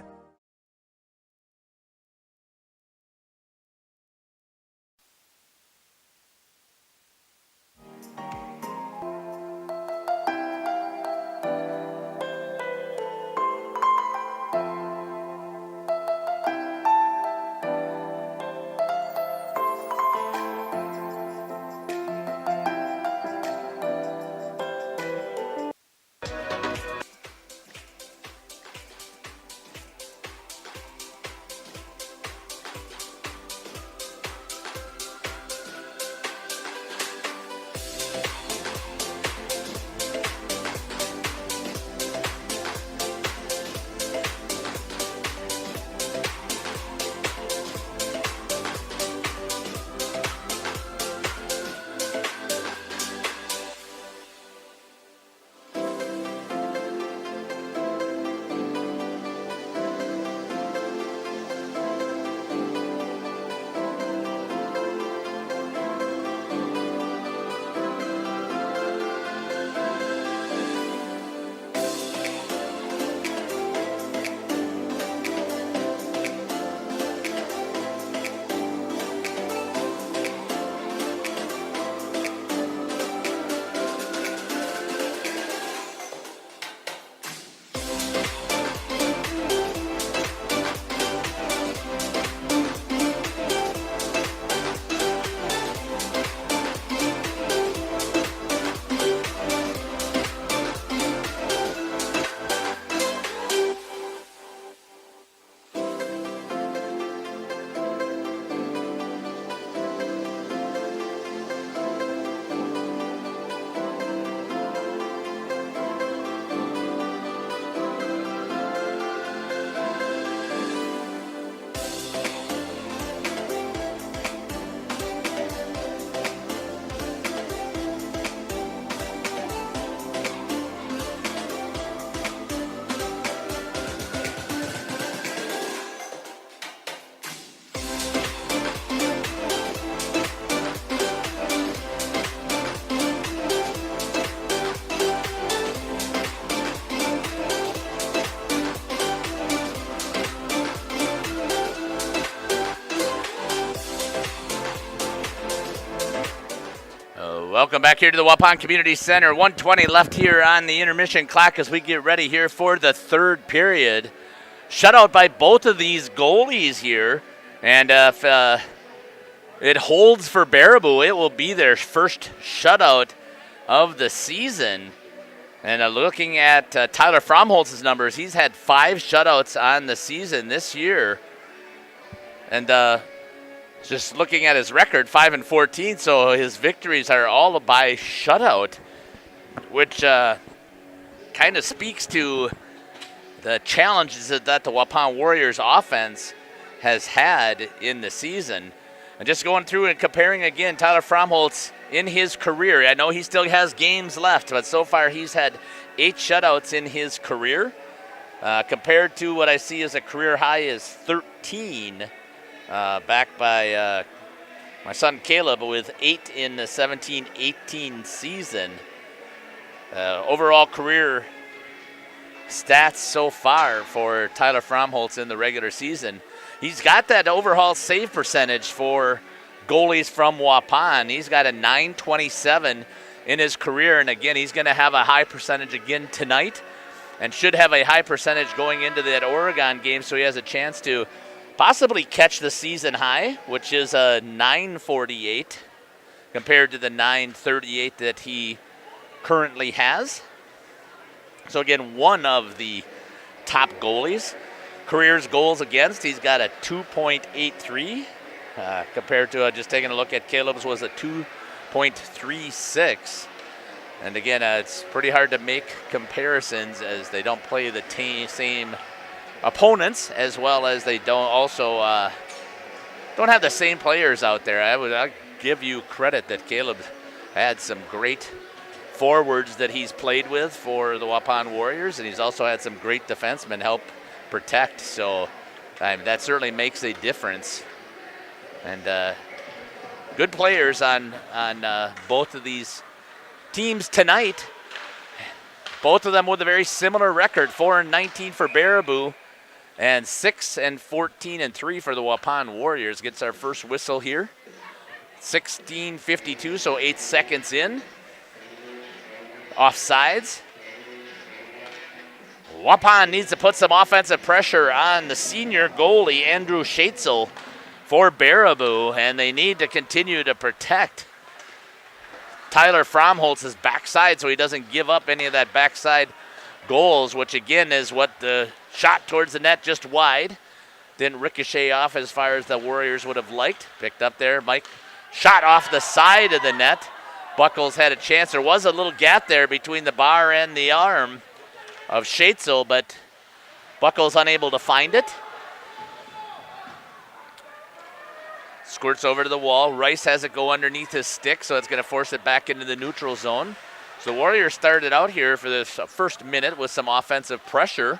Welcome back here to the Waupun Community Center. 1:20 left here on the intermission clock as we get ready here for the third period. Shutout by both of these goalies here. And if it holds for Baraboo, it will be their first shutout of the season. And looking at Tyler Fromholz's numbers, he's had 5 shutouts on the season this year. And just looking at his record, 5-14, so his victories are all by shutout, which kind of speaks to the challenges that the Waupun Warriors offense has had in the season. And just going through and comparing again, Tyler Fromholz in his career, I know he still has games left, but so far he's had 8 shutouts in his career, compared to what I see as a career high is 13. Backed by my son Caleb with 8 in the 17-18 season. Overall career stats so far for Tyler Fromholz in the regular season. He's got that overall save percentage for goalies from Waupun. He's got a .927 in his career, and again, he's going to have a high percentage again tonight and should have a high percentage going into that Oregon game, so he has a chance to possibly catch the season high, which is a .948 compared to the .938 that he currently has. So again, one of the top goalies. Careers goals against, he's got a 2.83 compared to just taking a look at Caleb's was a 2.36. And again, it's pretty hard to make comparisons as they don't play the same opponents, as well as they don't have the same players out there. I'll give you credit that Caleb had some great forwards that he's played with for the Waupun Warriors, and he's also had some great defensemen help protect. So that certainly makes a difference. And good players on both of these teams tonight. Both of them with a very similar record, 4-19 for Baraboo and 6-14-3 for the Waupun Warriors. Gets our first whistle here. 16:52, so 8 seconds in. Offsides. Waupun needs to put some offensive pressure on the senior goalie, Andrew Schatzel, for Baraboo, and they need to continue to protect Tyler Fromholtz's backside so he doesn't give up any of that backside goals, which again is what the shot towards the net just wide. Didn't ricochet off as far as the Warriors would have liked. Picked up there, Mike shot off the side of the net. Buckles had a chance. There was a little gap there between the bar and the arm of Schatzel, but Buckles unable to find it. Squirts over to the wall. Rice has it go underneath his stick, so it's going to force it back into the neutral zone. So the Warriors started out here for this first minute with some offensive pressure.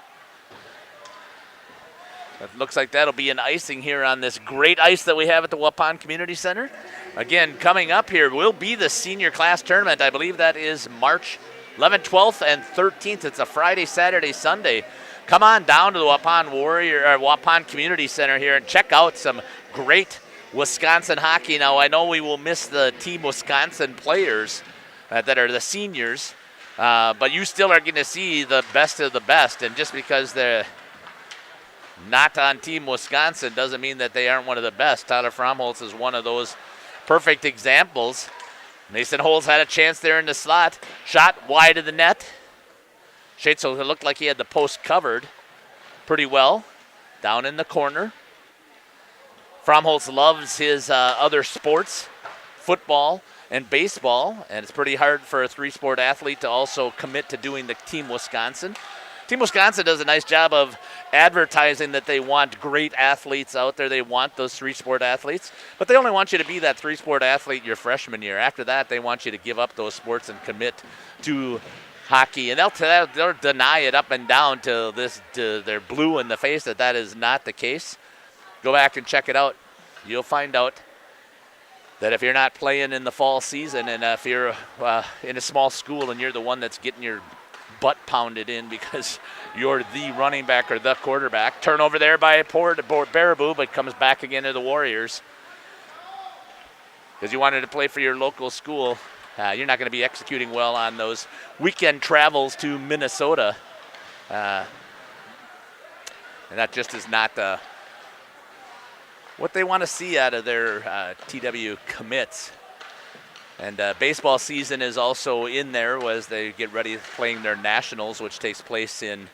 It looks like that'll be an icing here on this great ice that we have at the Waupun Community Center. Again, coming up here will be the senior class tournament. I believe that is March 11th, 12th, and 13th. It's a Friday, Saturday, Sunday. Come on down to the Waupun Community Center here and check out some great Wisconsin hockey. Now, I know we will miss the Team Wisconsin players that are the seniors, but you still are going to see the best of the best. And just because they're not on Team Wisconsin doesn't mean that they aren't one of the best. Tyler Fromholtz is one of those perfect examples. Mason Holtz had a chance there in the slot. Shot wide of the net. Schatzel looked like he had the post covered pretty well. Down in the corner. Fromholtz loves his other sports, football and baseball, and it's pretty hard for a three-sport athlete to also commit to doing the Team Wisconsin. Team Wisconsin does a nice job of advertising that they want great athletes out there. They want those three-sport athletes, but they only want you to be that three-sport athlete your freshman year. After that, they want you to give up those sports and commit to hockey, and they'll deny it up and down till they're blue in the face that is not the case. Go back and check it out. You'll find out that if you're not playing in the fall season and if you're in a small school and you're the one that's getting your butt pounded in because you're the running back or the quarterback, turnover there by Baraboo, but comes back again to the Warriors. Because you wanted to play for your local school, you're not going to be executing well on those weekend travels to Minnesota. And that just is not what they want to see out of their TW commits. And baseball season is also in there as they get ready playing their nationals, which takes place in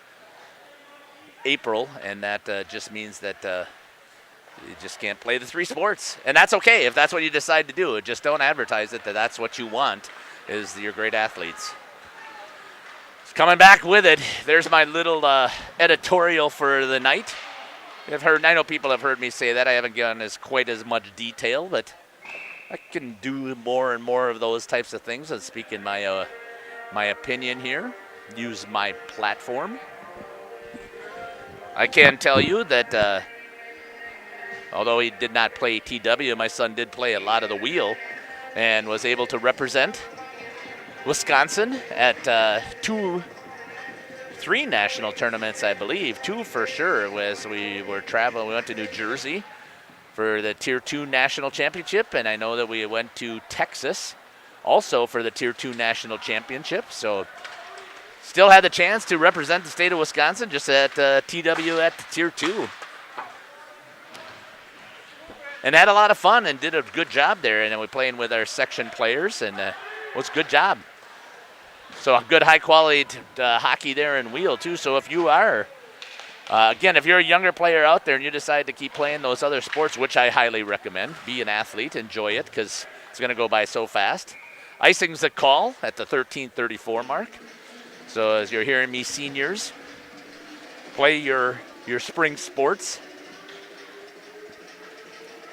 April. And that just means that you just can't play the three sports. And that's okay if that's what you decide to do. Just don't advertise it that that's what you want is your great athletes. Coming back with it, there's my little editorial for the night. I know people have heard me say that. I haven't given quite as much detail, but I can do more and more of those types of things and speak in my opinion here, use my platform. I can tell you that although he did not play TW, my son did play a lot of the wheel and was able to represent Wisconsin at 3 national tournaments, I believe. 2 for sure, as we were traveling. We went to New Jersey for the Tier 2 National Championship, and I know that we went to Texas also for the Tier 2 National Championship. So still had the chance to represent the state of Wisconsin just at TW at Tier 2. And had a lot of fun and did a good job there. And then we're playing with our section players, and it was a good job. So a good high-quality hockey there in wheel, too. So if you are, again, if you're a younger player out there and you decide to keep playing those other sports, which I highly recommend, be an athlete, enjoy it, because it's going to go by so fast. Icing's a call at the 13:34 mark. So as you're hearing me, seniors, play your your spring sports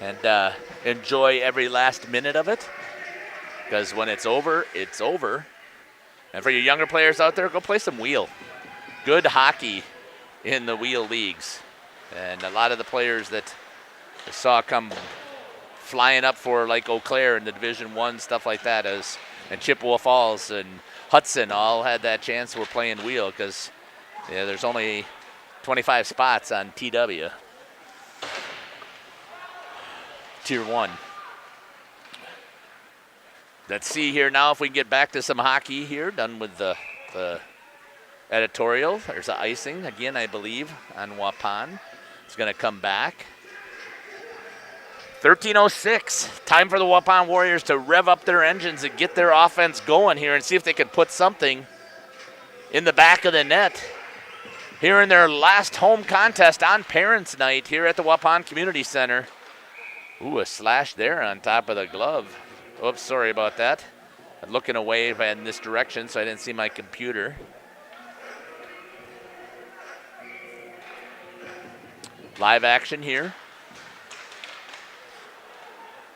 and enjoy every last minute of it, because when it's over, it's over. And for you younger players out there, go play some wheel. Good hockey in the wheel leagues. And a lot of the players that I saw come flying up for, like Eau Claire in the Division I, stuff like that, and Chippewa Falls and Hudson all had that chance. We're playing wheel because there's only 25 spots on TW. Tier 1. Let's see here now if we can get back to some hockey here. Done with the editorial. There's the icing again, I believe, on Waupun. It's going to come back. 13:06. Time for the Waupun Warriors to rev up their engines and get their offense going here and see if they can put something in the back of the net here in their last home contest on Parents' Night here at the Waupun Community Center. Ooh, a slash there on top of the glove. Oops, sorry about that. I'm looking away in this direction, so I didn't see my computer. Live action here.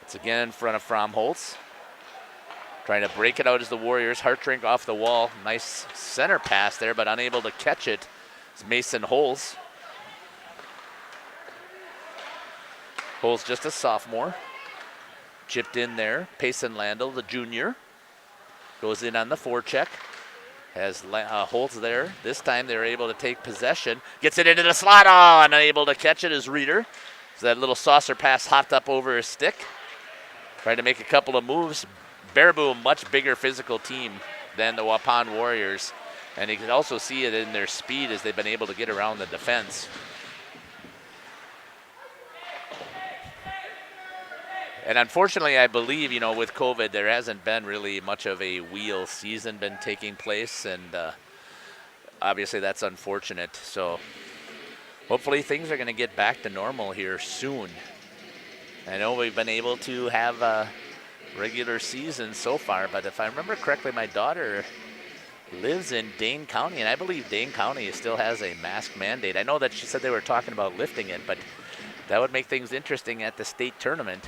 It's again in front of Fromholtz. Trying to break it out as the Warriors. Hartring off the wall. Nice center pass there, but unable to catch it. It's Mason Holes. Holes just a sophomore. Chipped in there. Payson Landel, the junior. Goes in on the forecheck. Has Holtz there. This time they're able to take possession. Gets it into the slot. Oh, unable to catch it as Reeder. So that little saucer pass hopped up over his stick. Trying to make a couple of moves. Baraboo, a much bigger physical team than the Waupun Warriors. And you can also see it in their speed as they've been able to get around the defense. And unfortunately, I believe, with COVID, there hasn't been really much of a wheel season been taking place. And obviously, that's unfortunate. So hopefully things are going to get back to normal here soon. I know we've been able to have a regular season so far, but if I remember correctly, my daughter lives in Dane County, and I believe Dane County still has a mask mandate. I know that she said they were talking about lifting it, but that would make things interesting at the state tournament.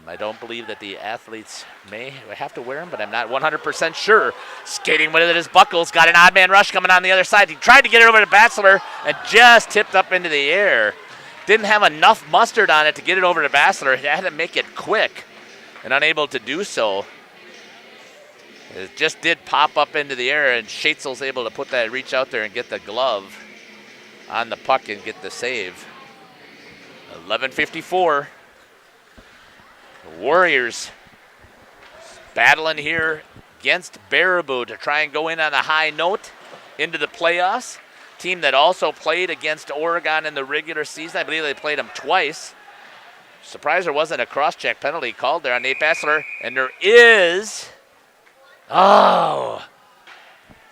I don't believe that the athletes may have to wear them, but I'm not 100% sure. Skating with it is Buckles. Got an odd man rush coming on the other side. He tried to get it over to Batchelor and just tipped up into the air. Didn't have enough mustard on it to get it over to Batchelor. He had to make it quick and unable to do so. It just did pop up into the air, and Schatzel's able to put that reach out there and get the glove on the puck and get the save. 11:54. Warriors battling here against Baraboo to try and go in on a high note into the playoffs. Team that also played against Oregon in the regular season. I believe they played them twice. Surprised there wasn't a cross-check penalty called there on Nate Batchelor. And there is. Oh.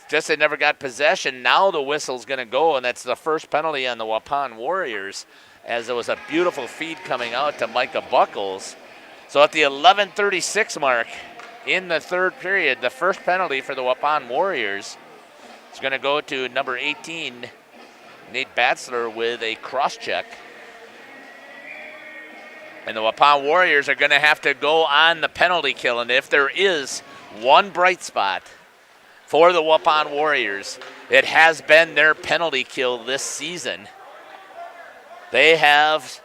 Just they never got possession. Now the whistle's going to go, and that's the first penalty on the Waupun Warriors, as there was a beautiful feed coming out to Micah Buckles. So at the 11:36 mark in the third period, the first penalty for the Waupun Warriors is going to go to number 18, Nate Batchelor, with a cross-check. And the Waupun Warriors are going to have to go on the penalty kill. And if there is one bright spot for the Waupun Warriors, it has been their penalty kill this season. They have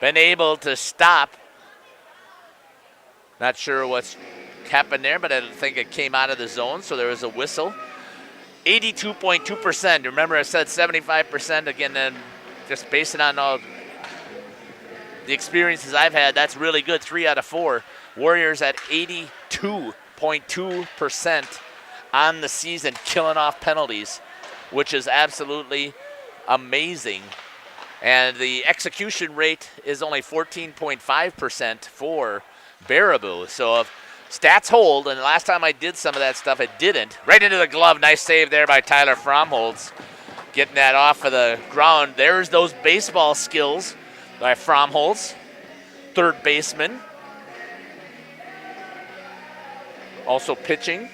been able to stop. Not sure what's happened there, but I think it came out of the zone, so there was a whistle. 82.2%. Remember, I said 75%. Again, then just based on all the experiences I've had, that's really good. 3 out of 4. Warriors at 82.2% on the season, killing off penalties, which is absolutely amazing. And the execution rate is only 14.5% for Baraboo. So if stats hold, and the last time I did some of that stuff, it didn't. Right into the glove. Nice save there by Tyler Fromholtz. Getting that off of the ground. There's those baseball skills by Fromholtz, third baseman. Also pitching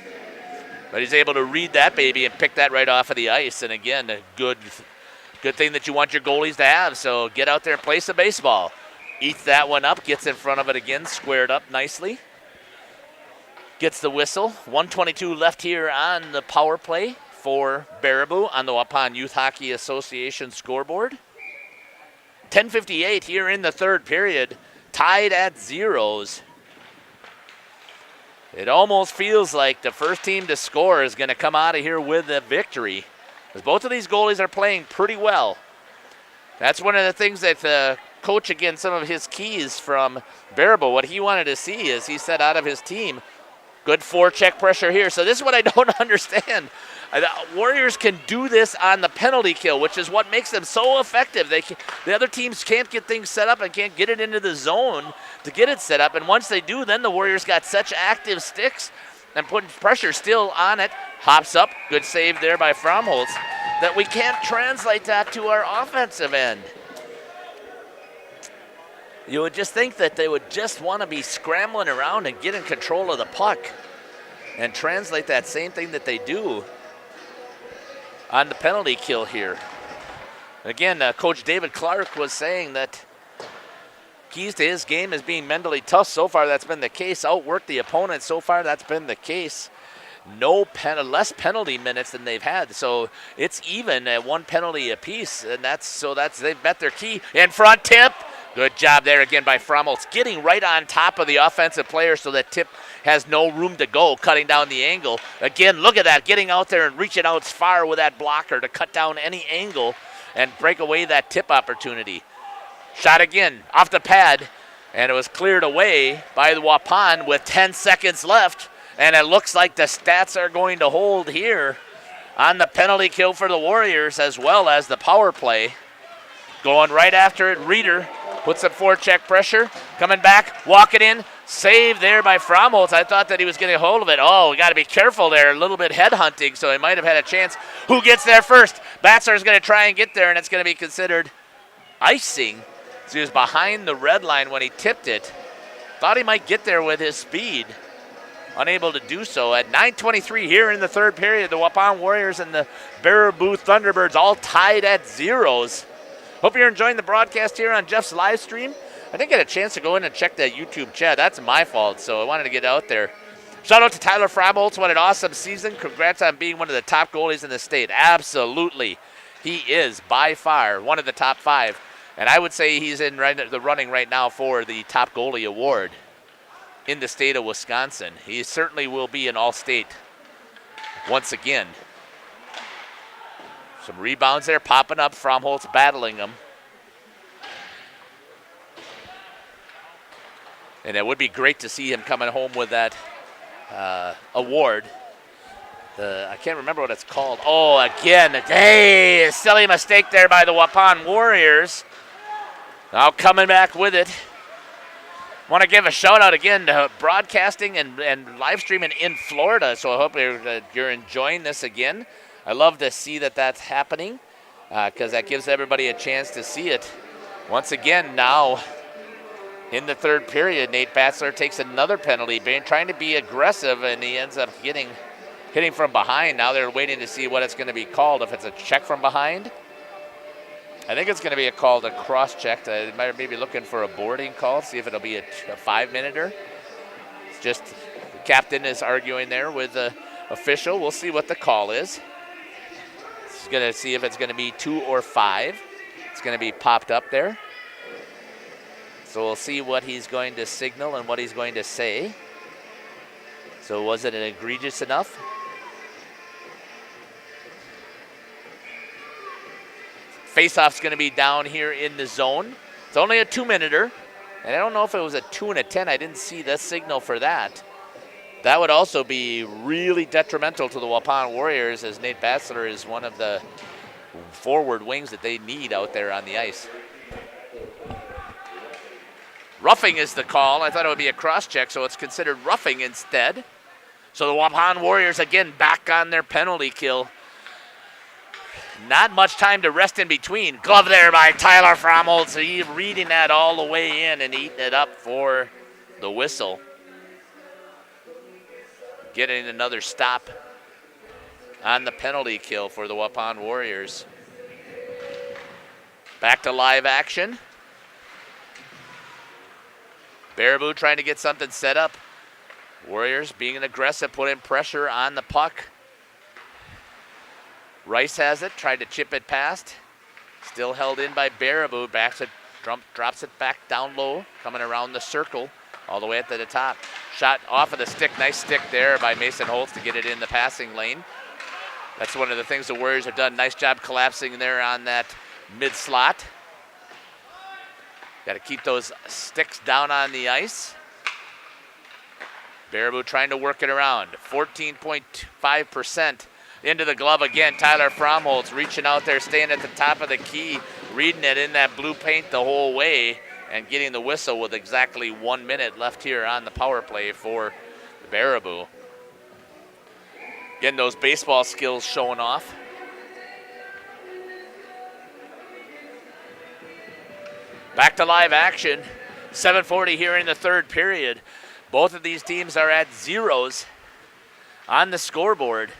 But he's able to read that baby and pick that right off of the ice. And again, a good thing that you want your goalies to have. So get out there and play some baseball. Eats that one up, gets in front of it again, squared up nicely. Gets the whistle. 1:22 left here on the power play for Baraboo on the Waupun Youth Hockey Association scoreboard. 10:58 here in the third period, tied at zeros. It almost feels like the first team to score is going to come out of here with a victory, because both of these goalies are playing pretty well. That's one of the things that the coach, again, some of his keys from Baraboo, what he wanted to see is he said out of his team, good forecheck pressure here. So this is what I don't understand. The Warriors can do this on the penalty kill, which is what makes them so effective. The other teams can't get things set up and can't get it into the zone to get it set up. And once they do, then the Warriors got such active sticks and putting pressure still on it. Hops up, good save there by Fromholtz, that we can't translate that to our offensive end. You would just think that they would just want to be scrambling around and get in control of the puck and translate that same thing that they do on the penalty kill here. Again, Coach David Clark was saying that keys to his game is being mentally tough. So far, that's been the case. Outwork the opponent. So far, that's been the case. Less penalty minutes than they've had. So it's even at one penalty apiece, and they've met their key. In front tip. Good job there again by Fromholtz, getting right on top of the offensive player so that Tip has no room to go, cutting down the angle. Again, look at that, getting out there and reaching out far with that blocker to cut down any angle and break away that Tip opportunity. Shot again off the pad, and it was cleared away by the Waupun with 10 seconds left, and it looks like the stats are going to hold here on the penalty kill for the Warriors as well as the power play. Going right after it, Reeder puts some forecheck pressure, coming back, walking in, save there by Fromholtz. I thought that he was getting a hold of it. Oh, we got to be careful there, a little bit head hunting, so he might have had a chance. Who gets there first? Batzler is going to try and get there, and it's going to be considered icing. So he was behind the red line when he tipped it. Thought he might get there with his speed. Unable to do so. At 9:23 here in the third period, the Waupun Warriors and the Baraboo Thunderbirds all tied at zeros. Hope you're enjoying the broadcast here on Jeff's live stream. I didn't get a chance to go in and check that YouTube chat. That's my fault, so I wanted to get out there. Shout out to Tyler Fromholtz. What an awesome season. Congrats on being one of the top goalies in the state. Absolutely. He is by far one of the top 5. And I would say he's in the running right now for the top goalie award in the state of Wisconsin. He certainly will be an all-state once again. Some rebounds there popping up. Fromholtz battling them. And it would be great to see him coming home with that award. I can't remember what it's called. Oh, again, a silly mistake there by the Waupun Warriors. Now coming back with it. Want to give a shout out again to broadcasting and live streaming in Florida. So I hope you're enjoying this again. I love to see that that's happening because that gives everybody a chance to see it. Once again, now in the third period, Nate Batzler takes another penalty, trying to be aggressive, and he ends up hitting from behind. Now they're waiting to see what it's going to be called. If it's a check from behind, I think it's going to be a call to cross-check. They might maybe looking for a boarding call, see if it'll be a 5-minuter. It's just the captain is arguing there with the official. We'll see what the call is. He's going to see if it's going to be 2 or 5. It's going to be popped up there. So we'll see what he's going to signal and what he's going to say. So was it an egregious enough? Faceoff's going to be down here in the zone. It's only a 2-minuter. And I don't know if it was a 2 and a 10. I didn't see the signal for that. That would also be really detrimental to the Waupun Warriors, as Nate Batzler is one of the forward wings that they need out there on the ice. Roughing is the call. I thought it would be a cross-check, so it's considered roughing instead. So the Waupun Warriors again back on their penalty kill. Not much time to rest in between. Glove there by Tyler Fromholtz. He's reading that all the way in and eating it up for the whistle. Getting another stop on the penalty kill for the Waupun Warriors. Back to live action. Baraboo trying to get something set up. Warriors being aggressive, putting pressure on the puck. Rice has it, tried to chip it past. Still held in by Baraboo. Drops it back down low, coming around the circle, all the way up to the top. Shot off of the stick. Nice stick there by Mason Holtz to get it in the passing lane. That's one of the things the Warriors have done. Nice job collapsing there on that mid-slot. Got to keep those sticks down on the ice. Baraboo trying to work it around. 14.5% into the glove again. Tyler Fromholtz reaching out there, staying at the top of the key, reading it in that blue paint the whole way, and getting the whistle with exactly 1 minute left here on the power play for Baraboo. Getting those baseball skills showing off. Back to live action. 7:40 here in the third period. Both of these teams are at zeros on the scoreboard.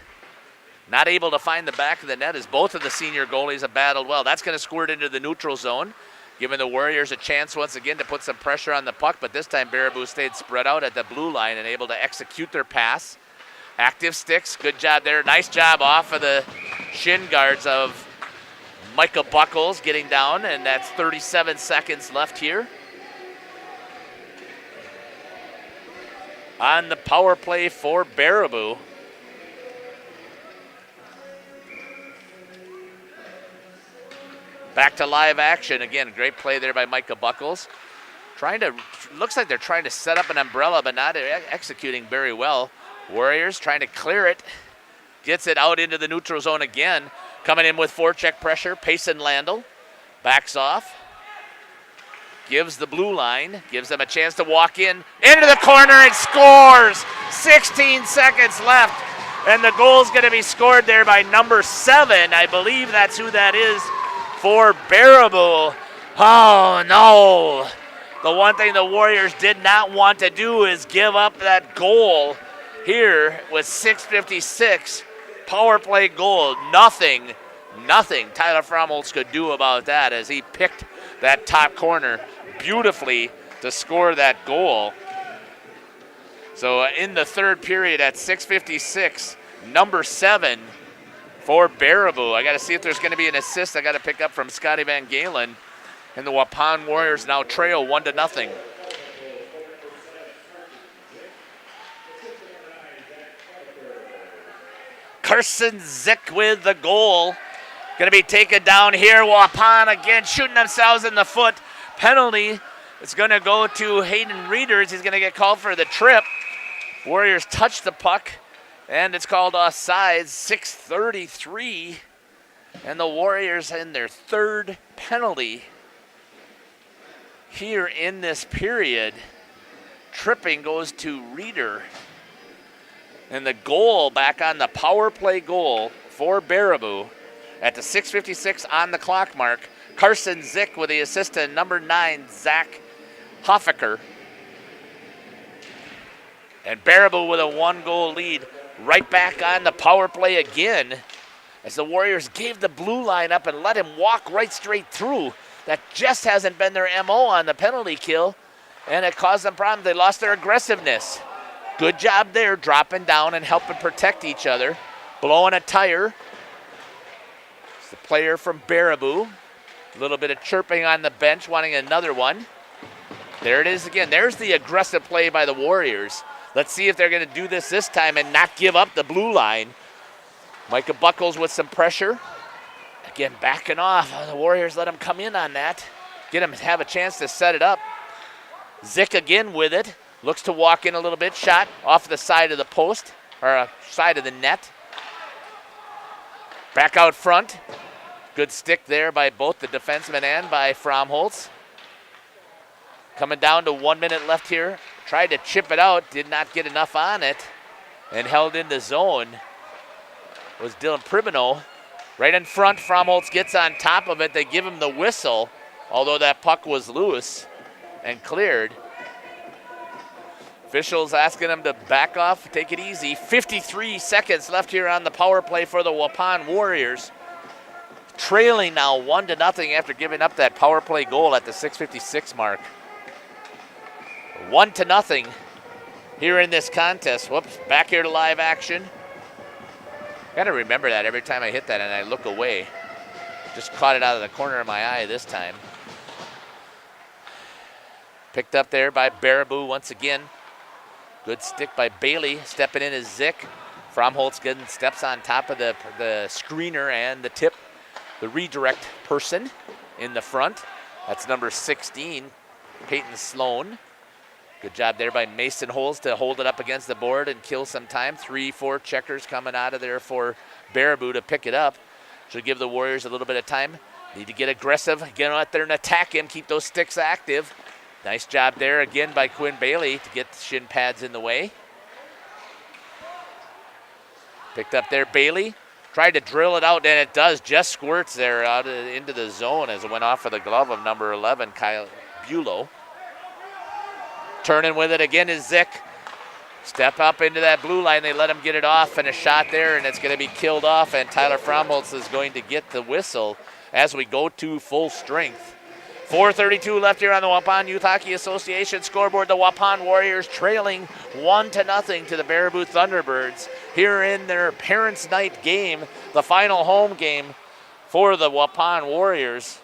Not able to find the back of the net as both of the senior goalies have battled well. That's going to squirt into the neutral zone, giving the Warriors a chance once again to put some pressure on the puck, but this time Baraboo stayed spread out at the blue line and able to execute their pass. Active sticks, good job there. Nice job off of the shin guards of Micah Buckles getting down, and that's 37 seconds left here. On the power play for Baraboo. Back to live action. Again, great play there by Micah Buckles. Looks like they're trying to set up an umbrella, but not executing very well. Warriors trying to clear it. Gets it out into the neutral zone again. Coming in with forecheck pressure, Payson Landel. Backs off. Gives the blue line. Gives them a chance to walk in. Into the corner and scores! 16 seconds left. And the goal's going to be scored there by number 7. I believe that's who that is for Baraboo. Oh, no. The one thing the Warriors did not want to do is give up that goal here with 6:56. Power play goal. Nothing Tyler Fromholtz could do about that as he picked that top corner beautifully to score that goal. So in the third period at 6:56, number 7 for Baraboo. I got to see if there's going to be an assist I got to pick up from Scotty Van Galen. And the Waupun Warriors now trail 1-0. Carson Zick with the goal. Going to be taken down here. Waupun again shooting themselves in the foot. Penalty. It's going to go to Hayden Reeders. He's going to get called for the trip. Warriors touch the puck, and it's called offsides. 6:33, and the Warriors in their third penalty here in this period. Tripping goes to Reeder. And the goal back on the power play goal for Baraboo at the 6:56 on the clock mark. Carson Zick with the assist to number 9, Zach Hoffaker. And Baraboo with a 1-goal lead right back on the power play again as the Warriors gave the blue line up and let him walk right straight through. That just hasn't been their MO on the penalty kill, and it caused them problems. They lost their aggressiveness. Good job there, dropping down and helping protect each other. Blowing a tire. It's the player from Baraboo. A little bit of chirping on the bench, wanting another one. There it is again. There's the aggressive play by the Warriors. Let's see if they're going to do this time and not give up the blue line. Micah Buckles with some pressure. Again, backing off. The Warriors let him come in on that. Get him to have a chance to set it up. Zick again with it. Looks to walk in a little bit. Shot off the side of the post, or side of the net. Back out front. Good stick there by both the defenseman and by Fromholtz. Coming down to 1 minute left here. Tried to chip it out, did not get enough on it, and held in the zone was Dylan Pribino. Right in front, Fromholtz gets on top of it. They give him the whistle, although that puck was loose and cleared. Officials asking them to back off, take it easy. 53 seconds left here on the power play for the Waupun Warriors. Trailing now 1-0 after giving up that power play goal at the 6:56 mark. 1-0 here in this contest. Whoops, back here to live action. Gotta remember that every time I hit that and I look away. Just caught it out of the corner of my eye this time. Picked up there by Baraboo once again. Good stick by Bailey, stepping in as Zick. Fromholtz getting steps on top of the screener and the tip, the redirect person in the front. That's number 16, Peyton Sloan. Good job there by Mason Holes to hold it up against the board and kill some time. 3-4 checkers coming out of there for Baraboo to pick it up. Should give the Warriors a little bit of time. Need to get aggressive, get out there and attack him, keep those sticks active. Nice job there again by Quinn Bailey to get the shin pads in the way. Picked up there Bailey. Tried to drill it out, and it does. Just squirts there out into the zone as it went off of the glove of number 11, Kyle Bulow. Turning with it again is Zick. Step up into that blue line. They let him get it off, and a shot there, and it's going to be killed off, and Tyler Fromholtz is going to get the whistle as we go to full strength. 4:32 left here on the Waupun Youth Hockey Association scoreboard. The Waupun Warriors trailing 1-0 to the Baraboo Thunderbirds here in their Parents' Night game, the final home game for the Waupun Warriors.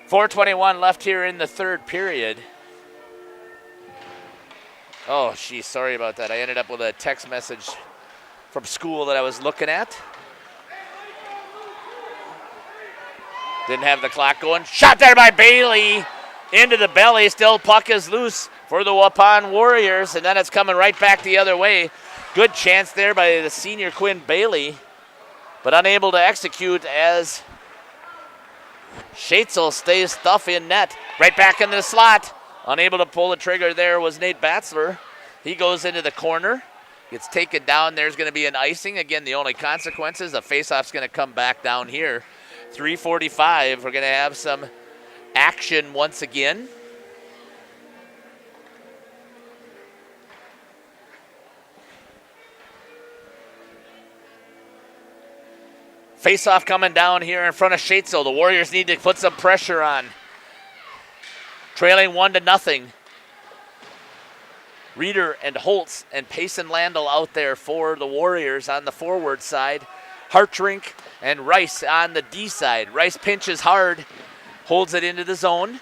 .421 left here in the third period. Oh, geez, sorry about that. I ended up with a text message from school that I was looking at. Didn't have the clock going. Shot there by Bailey into the belly. Still puck is loose for the Waupun Warriors, and then it's coming right back the other way. Good chance there by the senior Quinn Bailey, but unable to execute as Schatzel stays tough in net. Right back into the slot. Unable to pull the trigger there was Nate Batzler. He goes into the corner. Gets taken down. There's going to be an icing. Again, the only consequences, the faceoff's going to come back down here. 3:45. We're going to have some action once again. Face-off coming down here in front of Schatzel. The Warriors need to put some pressure on. Trailing 1-0. Reeder and Holtz and Payson Landell out there for the Warriors on the forward side. Hartrink and Rice on the D side. Rice pinches hard, holds it into the zone.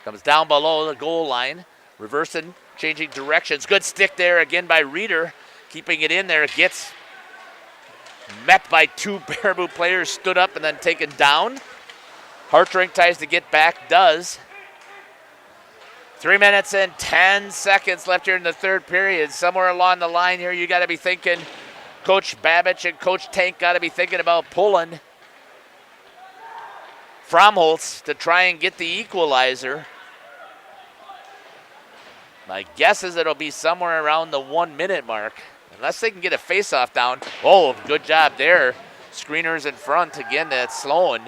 Comes down below the goal line. Reversing, changing directions. Good stick there again by Reeder. Keeping it in there. Gets met by two Baraboo players, stood up and then taken down. Hartrink tries to get back, does. 3 minutes and 10 seconds left here in the third period. Somewhere along the line here, you got to be thinking, Coach Babich and Coach Tank got to be thinking about pulling Fromholtz to try and get the equalizer. My guess is it'll be somewhere around the 1 minute mark. Unless they can get a face-off down. Oh, good job there. Screeners in front. Again, that's Sloan.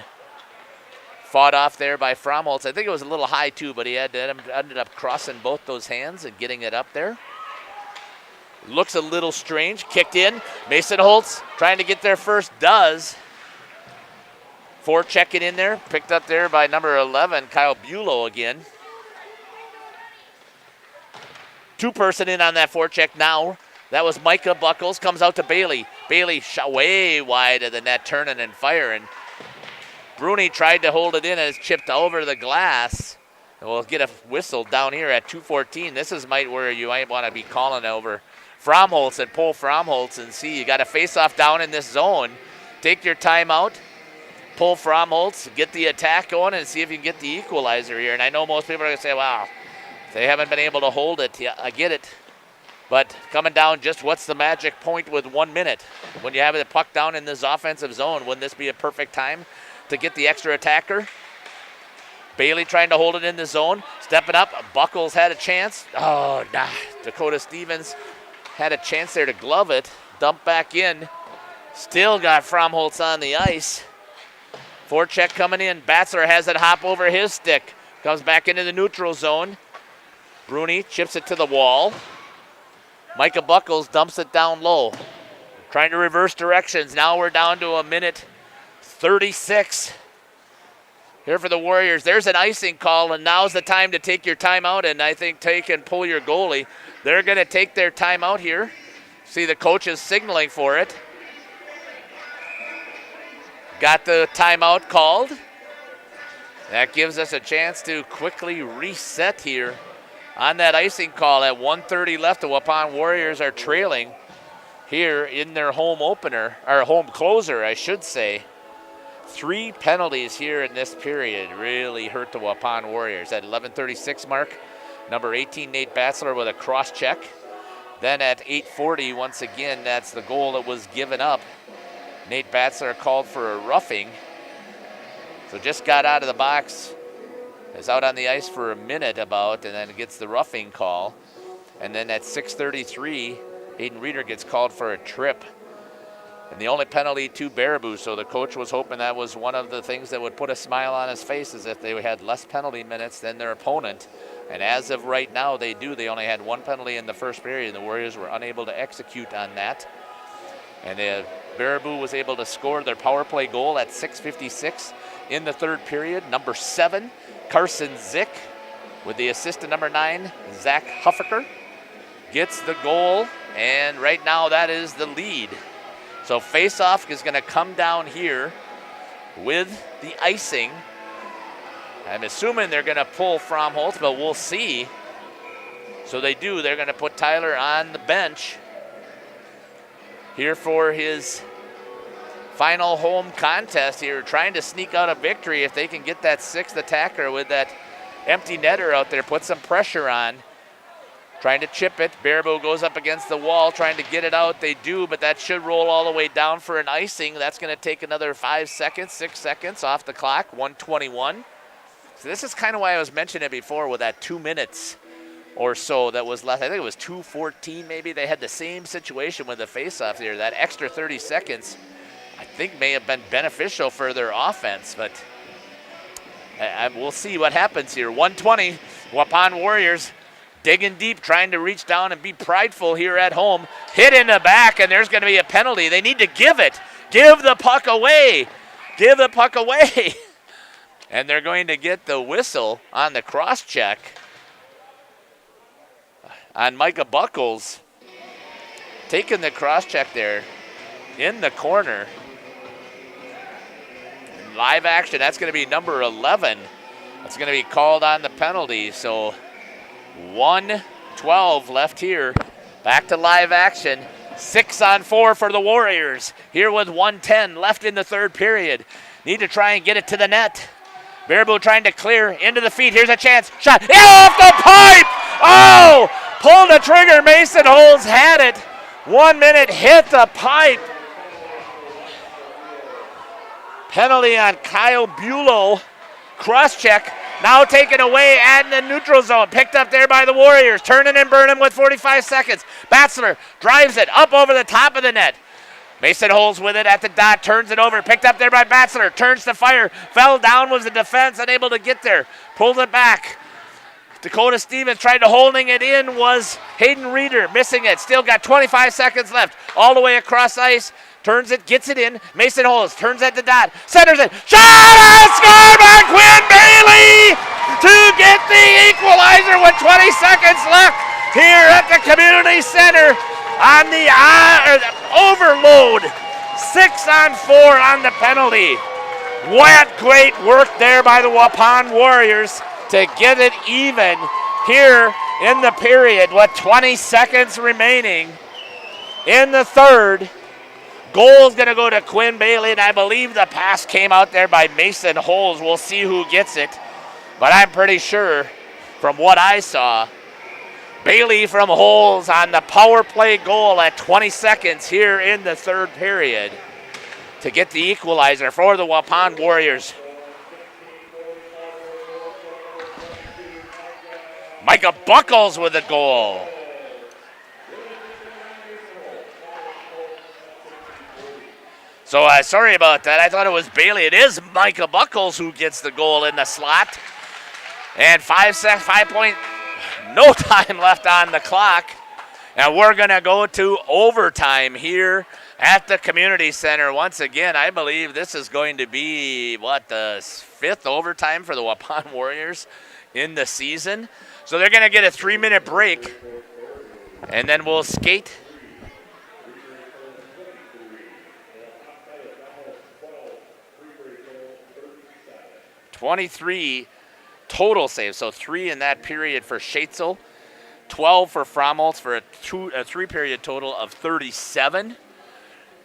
Fought off there by Fromholtz. I think it was a little high, too, but he ended up crossing both those hands and getting it up there. Looks a little strange. Kicked in. Mason Holtz trying to get there first. Does. Forecheck it in there. Picked up there by number 11, Kyle Bulow again. Two-person in on that forecheck now. That was Micah Buckles, comes out to Bailey. Bailey shot way wide of the net, turning and firing. Bruni tried to hold it in and it's chipped over the glass. And we'll get a whistle down here at 2:14. This is where you might want to be calling over Fromholtz and pull Fromholtz and see. You got a face-off down in this zone. Take your timeout, pull Fromholtz, get the attack going, and see if you can get the equalizer here. And I know most people are going to say, wow, they haven't been able to hold it. Yeah, I get it. But coming down, just what's the magic point with 1 minute? When you have the puck down in this offensive zone, wouldn't this be a perfect time to get the extra attacker? Bailey trying to hold it in the zone. Stepping up. Buckles had a chance. Oh, nah. Dakota Stevens had a chance there to glove it. Dump back in. Still got Fromholtz on the ice. Forecheck coming in. Batzler has it hop over his stick. Comes back into the neutral zone. Bruni chips it to the wall. Micah Buckles dumps it down low. Trying to reverse directions. Now we're down to a minute 36. Here for the Warriors. There's an icing call, and now's the time to take your timeout and I think take and pull your goalie. They're going to take their timeout here. See the coaches signaling for it. Got the timeout called. That gives us a chance to quickly reset here on that icing call at 1:30 left. The Waupun Warriors are trailing here in their home opener, or home closer, I should say. 3 penalties here in this period really hurt the Waupun Warriors. At 11:36 mark, number 18, Nate Batzler with a cross check. Then at 8:40, once again, that's the goal that was given up. Nate Batzler called for a roughing. So just got out of the box, is out on the ice for a minute about, and then gets the roughing call. And then at 6:33, Hayden Reeder gets called for a trip. And the only penalty to Baraboo, so the coach was hoping that was one of the things that would put a smile on his face, is if they had less penalty minutes than their opponent. And as of right now, they do. They only had 1 penalty in the first period, and the Warriors were unable to execute on that. And Baraboo was able to score their power play goal at 6:56 in the third period. Number 7, Carson Zick, with the assist to number 9, Zach Huffaker, gets the goal, and right now that is the lead. So face-off is going to come down here with the icing. I'm assuming they're going to pull Fromholtz, but we'll see. So they do. They're going to put Tyler on the bench here for his final home contest here, trying to sneak out a victory if they can get that 6th attacker with that empty netter out there, put some pressure on. Trying to chip it. Baraboo goes up against the wall, trying to get it out. They do, but that should roll all the way down for an icing. That's going to take another 5 seconds, 6 seconds off the clock, 1:21. So this is kind of why I was mentioning it before with that 2 minutes or so that was left. I think it was 2:14 maybe. They had the same situation with the faceoff here. That extra 30 seconds, I think, may have been beneficial for their offense, but we'll see what happens here. 1:20, Waupun Warriors digging deep, trying to reach down and be prideful here at home. Hit in the back, and there's going to be a penalty. They need to give it. Give the puck away. Give the puck away. And they're going to get the whistle on the cross check on Micah Buckles. Taking the cross check there in the corner. Live action, that's going to be number 11. That's going to be called on the penalty. So 1:12 left here. Back to live action. 6-on-4 for the Warriors. Here with 1:10 left in the third period. Need to try and get it to the net. Baraboo trying to clear into the feet. Here's a chance. Shot. Off the pipe! Oh! Pulled the trigger. Mason Holmes had it. 1 minute, hit the pipe. Penalty on Kyle Bulow. Cross check. Now taken away at the neutral zone. Picked up there by the Warriors. Turning and burning with 45 seconds. Batzler drives it up over the top of the net. Mason Holmes with it at the dot. Turns it over. Picked up there by Batzler. Turns to fire. Fell down was the defense. Unable to get there. Pulled it back. Dakota Stevens tried to holding it in was Hayden Reeder. Missing it. Still got 25 seconds left. All the way across ice. Turns it, gets it in. Mason Holmes turns at the dot. Centers it. Shot! Score by Quinn Bailey to get the equalizer with 20 seconds left here at the community center on the overload. 6-on-4 on the penalty. What great work there by the Waupun Warriors to get it even here in the period with 20 seconds remaining in the third. Goal is going to go to Quinn Bailey, and I believe the pass came out there by Mason Holmes. We'll see who gets it, but I'm pretty sure from what I saw, Bailey from Holmes on the power play goal at 20 seconds here in the third period to get the equalizer for the Waupun Warriors. Micah Buckles with a goal. So sorry about that. I thought it was Bailey. It is Micah Buckles who gets the goal in the slot. And no time left on the clock. And we're going to go to overtime here at the community center. Once again, I believe this is going to be, the 5th overtime for the Waupun Warriors in the season. So they're going to get a 3-minute break. And then we'll skate 23 total saves, so 3 in that period for Schatzel, 12 for Fromholz for a 3-period total of 37.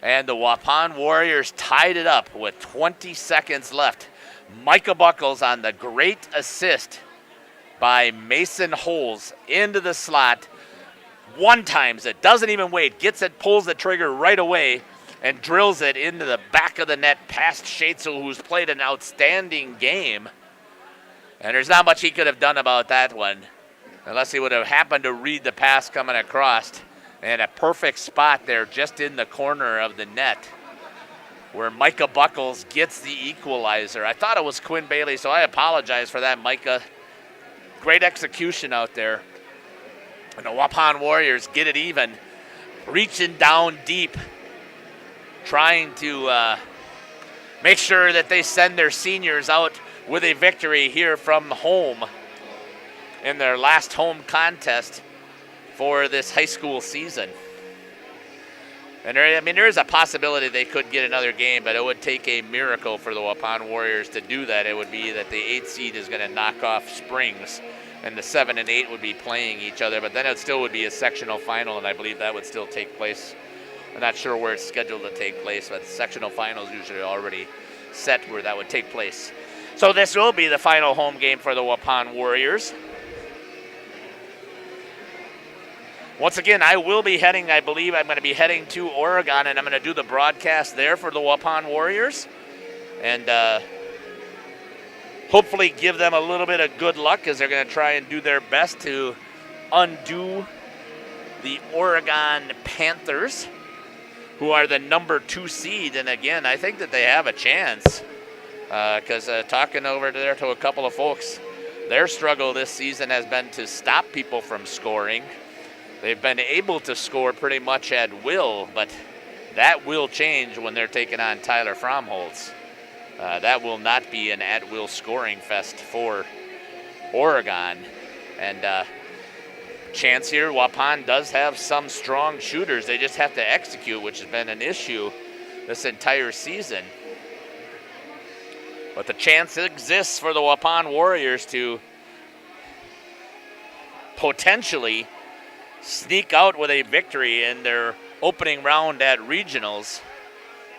And the Waupun Warriors tied it up with 20 seconds left. Micah Buckles on the great assist by Mason Holes into the slot. One times it, doesn't even wait, gets it, pulls the trigger right away, and drills it into the back of the net past Schatzel, who's played an outstanding game. And there's not much he could have done about that one, unless he would have happened to read the pass coming across. And a perfect spot there just in the corner of the net where Micah Buckles gets the equalizer. I thought it was Quinn Bailey, so I apologize for that, Micah. Great execution out there. And the Waupun Warriors get it even, reaching down deep, trying to make sure that they send their seniors out with a victory here from home in their last home contest for this high school season. And there is a possibility they could get another game, but it would take a miracle for the Waupun Warriors to do that. It would be that the 8th seed is going to knock off Springs, and the 7 and 8 would be playing each other, but then it still would be a sectional final, and I believe that would still take place. I'm not sure where it's scheduled to take place, but sectional finals usually already set where that would take place. So this will be the final home game for the Waupun Warriors. Once again, I believe I'm going to be heading to Oregon, and I'm going to do the broadcast there for the Waupun Warriors. And hopefully give them a little bit of good luck as they're going to try and do their best to undo the Oregon Panthers, who are the number 2 seed. And again, I think that they have a chance because talking over there to a couple of folks, their struggle this season has been to stop people from scoring. They've been able to score pretty much at will, but that will change when they're taking on Tyler Fromholz. That will not be an at-will scoring fest for Oregon. And chance here, Waupun does have some strong shooters. They just have to execute, which has been an issue this entire season. But the chance exists for the Waupun Warriors to potentially sneak out with a victory in their opening round at regionals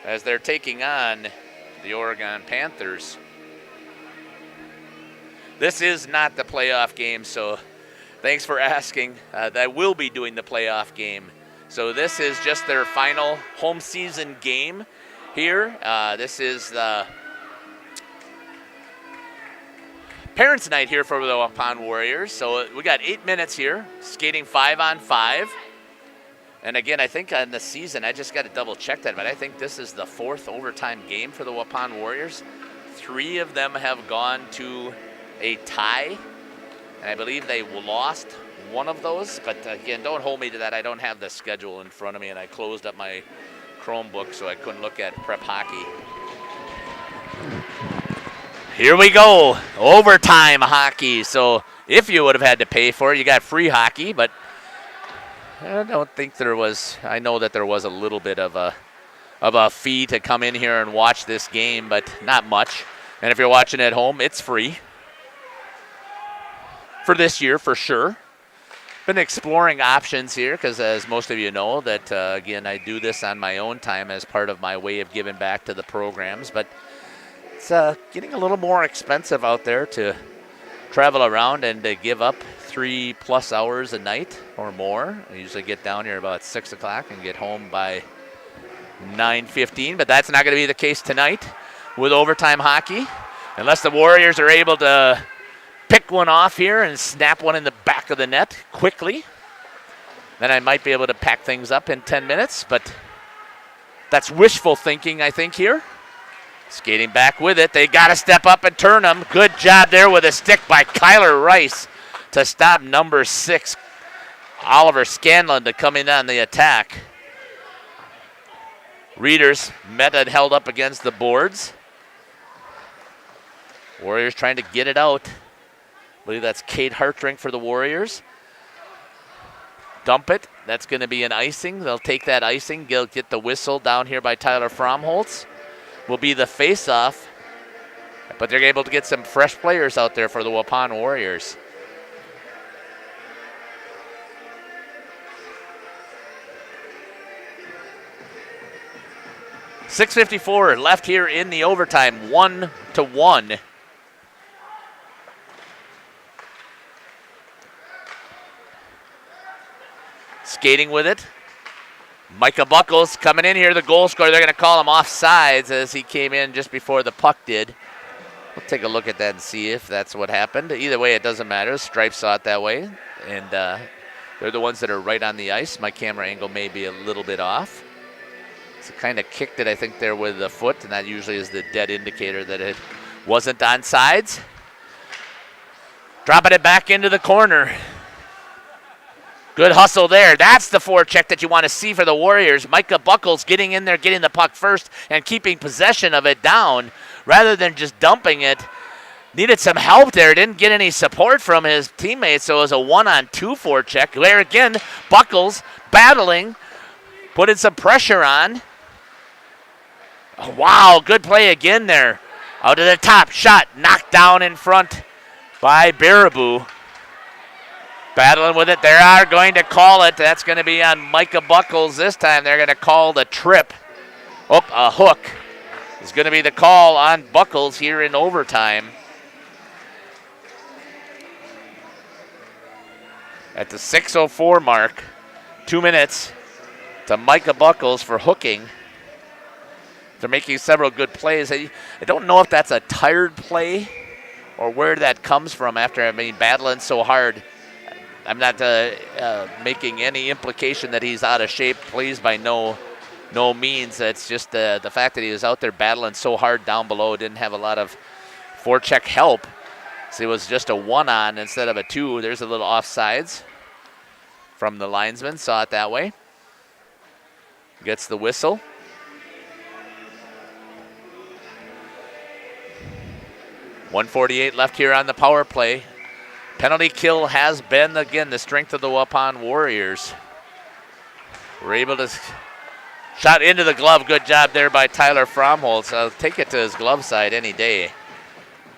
as they're taking on the Oregon Panthers. This is not the playoff game, so thanks for asking. I will be doing the playoff game. So this is just their final home season game here. This is the Parents' Night here for the Waupun Warriors. So we got 8 minutes here, skating 5-on-5. And again, I think on the season, I just got to double check that, but I think this is the 4th overtime game for the Waupun Warriors. 3 of them have gone to a tie, and I believe they lost one of those. But again, don't hold me to that. I don't have the schedule in front of me, and I closed up my Chromebook so I couldn't look at prep hockey. Here we go, overtime hockey. So if you would have had to pay for it, you got free hockey, but I don't think there was. I know that there was a little bit of a fee to come in here and watch this game, but not much. And if you're watching at home, it's free for this year for sure. Been exploring options here because, as most of you know, that again, I do this on my own time as part of my way of giving back to the programs, but it's getting a little more expensive out there to travel around and to give up 3+ hours a night or more. I usually get down here about 6 o'clock and get home by 9:15, but that's not going to be the case tonight with overtime hockey, unless the Warriors are able to pick one off here and snap one in the back of the net quickly. Then I might be able to pack things up in 10 minutes, but that's wishful thinking, I think, here. Skating back with it. They got to step up and turn them. Good job there with a stick by Kyler Rice to stop number 6, Oliver Scanlon, to come in on the attack. Readers met and held up against the boards. Warriors trying to get it out. I believe that's Kate Hartring for the Warriors. Dump it. That's going to be an icing. They'll take that icing. Get the whistle down here by Tyler Fromholtz. Will be the face-off. But they're able to get some fresh players out there for the Waupun Warriors. .654 left here in the overtime, 1-1. Skating with it. Micah Buckles coming in here, the goal scorer. They're going to call him offsides as he came in just before the puck did. We'll take a look at that and see if that's what happened. Either way, it doesn't matter. Stripes saw it that way, and they're the ones that are right on the ice. My camera angle may be a little bit off. So kind of kicked it, I think, there with the foot, and that usually is the dead indicator that it wasn't on sides. Dropping it back into the corner. Good hustle there. That's the forecheck that you want to see for the Warriors. Micah Buckles getting in there, getting the puck first, and keeping possession of it down rather than just dumping it. Needed some help there. Didn't get any support from his teammates, so it was a 1-on-2 forecheck. There again, Buckles battling, putting some pressure on. Oh, wow, good play again there. Out to the top, shot knocked down in front by Baraboo. Battling with it. They are going to call it. That's going to be on Micah Buckles this time. They're going to call the trip. Oh, a hook is going to be the call on Buckles here in overtime. At the 6:04 mark, 2 minutes to Micah Buckles for hooking. They're making several good plays. I don't know if that's a tired play or where that comes from after battling so hard. I'm not making any implication that he's out of shape. Please, by no means. It's just the fact that he was out there battling so hard down below, didn't have a lot of forecheck help. So it was just a 1-on instead of a 2. There's a little offsides from the linesman. Saw it that way. Gets the whistle. .148 left here on the power play. Penalty kill has been, again, the strength of the Waupun Warriors. We're able to shot into the glove. Good job there by Tyler Fromholtz. I'll take it to his glove side any day.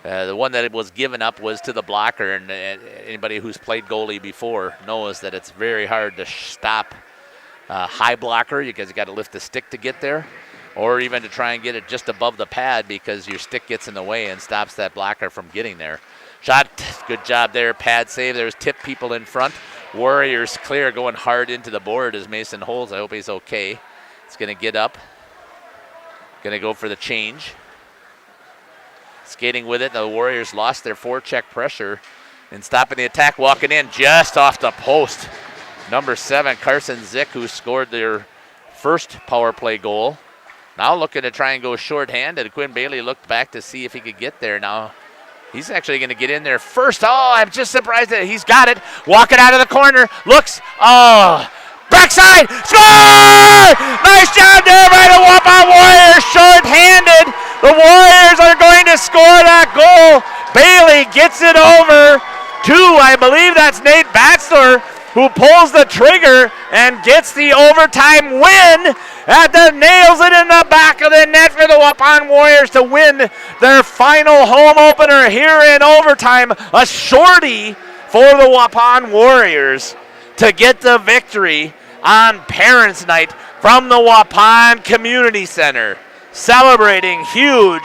The one that was given up was to the blocker, and anybody who's played goalie before knows that it's very hard to stop a high blocker because you got to lift the stick to get there, or even to try and get it just above the pad because your stick gets in the way and stops that blocker from getting there. Shot, good job there, pad save. There's tip people in front. Warriors clear, going hard into the board as Mason holds. I hope he's okay. It's going to get up. Going to go for the change. Skating with it. The Warriors lost their forecheck pressure and stopping the attack, walking in just off the post. Number 7, Carson Zick, who scored their first power play goal. Now looking to try and go shorthanded. Quinn Bailey looked back to see if he could get there. Now he's actually going to get in there first. Oh, I'm just surprised that he's got it. Walking out of the corner. Looks. Oh, backside. Score! Nice job there by the Waupun Warriors. Short-handed. The Warriors are going to score that goal. Bailey gets it over to, I believe that's Nate Batzler, who pulls the trigger and gets the overtime win. Nails it in the back of the net for the Waupun Warriors to win their final home opener here in overtime. A shorty for the Waupun Warriors to get the victory on Parents' Night from the Waupun Community Center. Celebrating huge,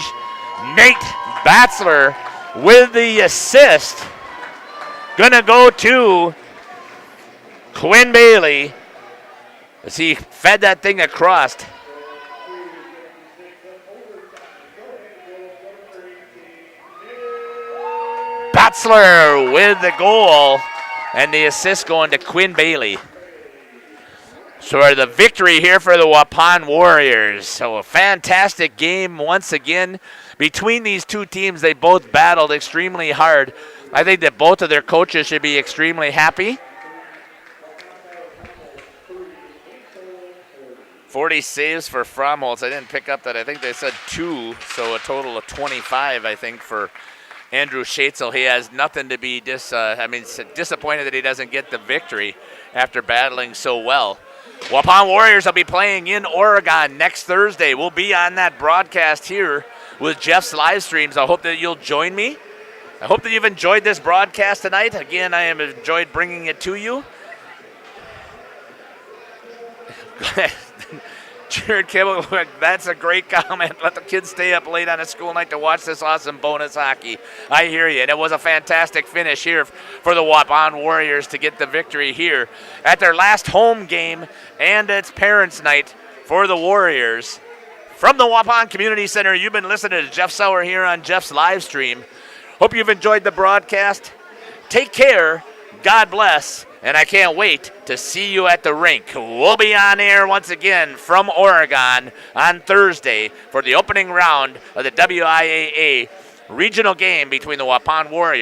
Nate Batzler with the assist. Gonna go to Quinn Bailey as he fed that thing across. Hessler with the goal, and the assist going to Quinn Bailey. So the victory here for the Waupun Warriors. So a fantastic game once again. Between these two teams, they both battled extremely hard. I think that both of their coaches should be extremely happy. 40 saves for Fromholtz. I didn't pick up that. I think they said 2, so a total of 25, I think, for Andrew Schatzel. He has nothing to be disappointed that he doesn't get the victory after battling so well. Waupun Warriors will be playing in Oregon next Thursday. We'll be on that broadcast here with Jeff's live streams. I hope that you'll join me. I hope that you've enjoyed this broadcast tonight. Again, I have enjoyed bringing it to you. Jared Kibble, that's a great comment. Let the kids stay up late on a school night to watch this awesome bonus hockey. I hear you. And it was a fantastic finish here for the Waupun Warriors to get the victory here at their last home game, and it's parents' night for the Warriors. From the Waupun Community Center, you've been listening to Jeff Sauer here on Jeff's live stream. Hope you've enjoyed the broadcast. Take care. God bless. And I can't wait to see you at the rink. We'll be on air once again from Oregon on Thursday for the opening round of the WIAA regional game between the Waupun Warriors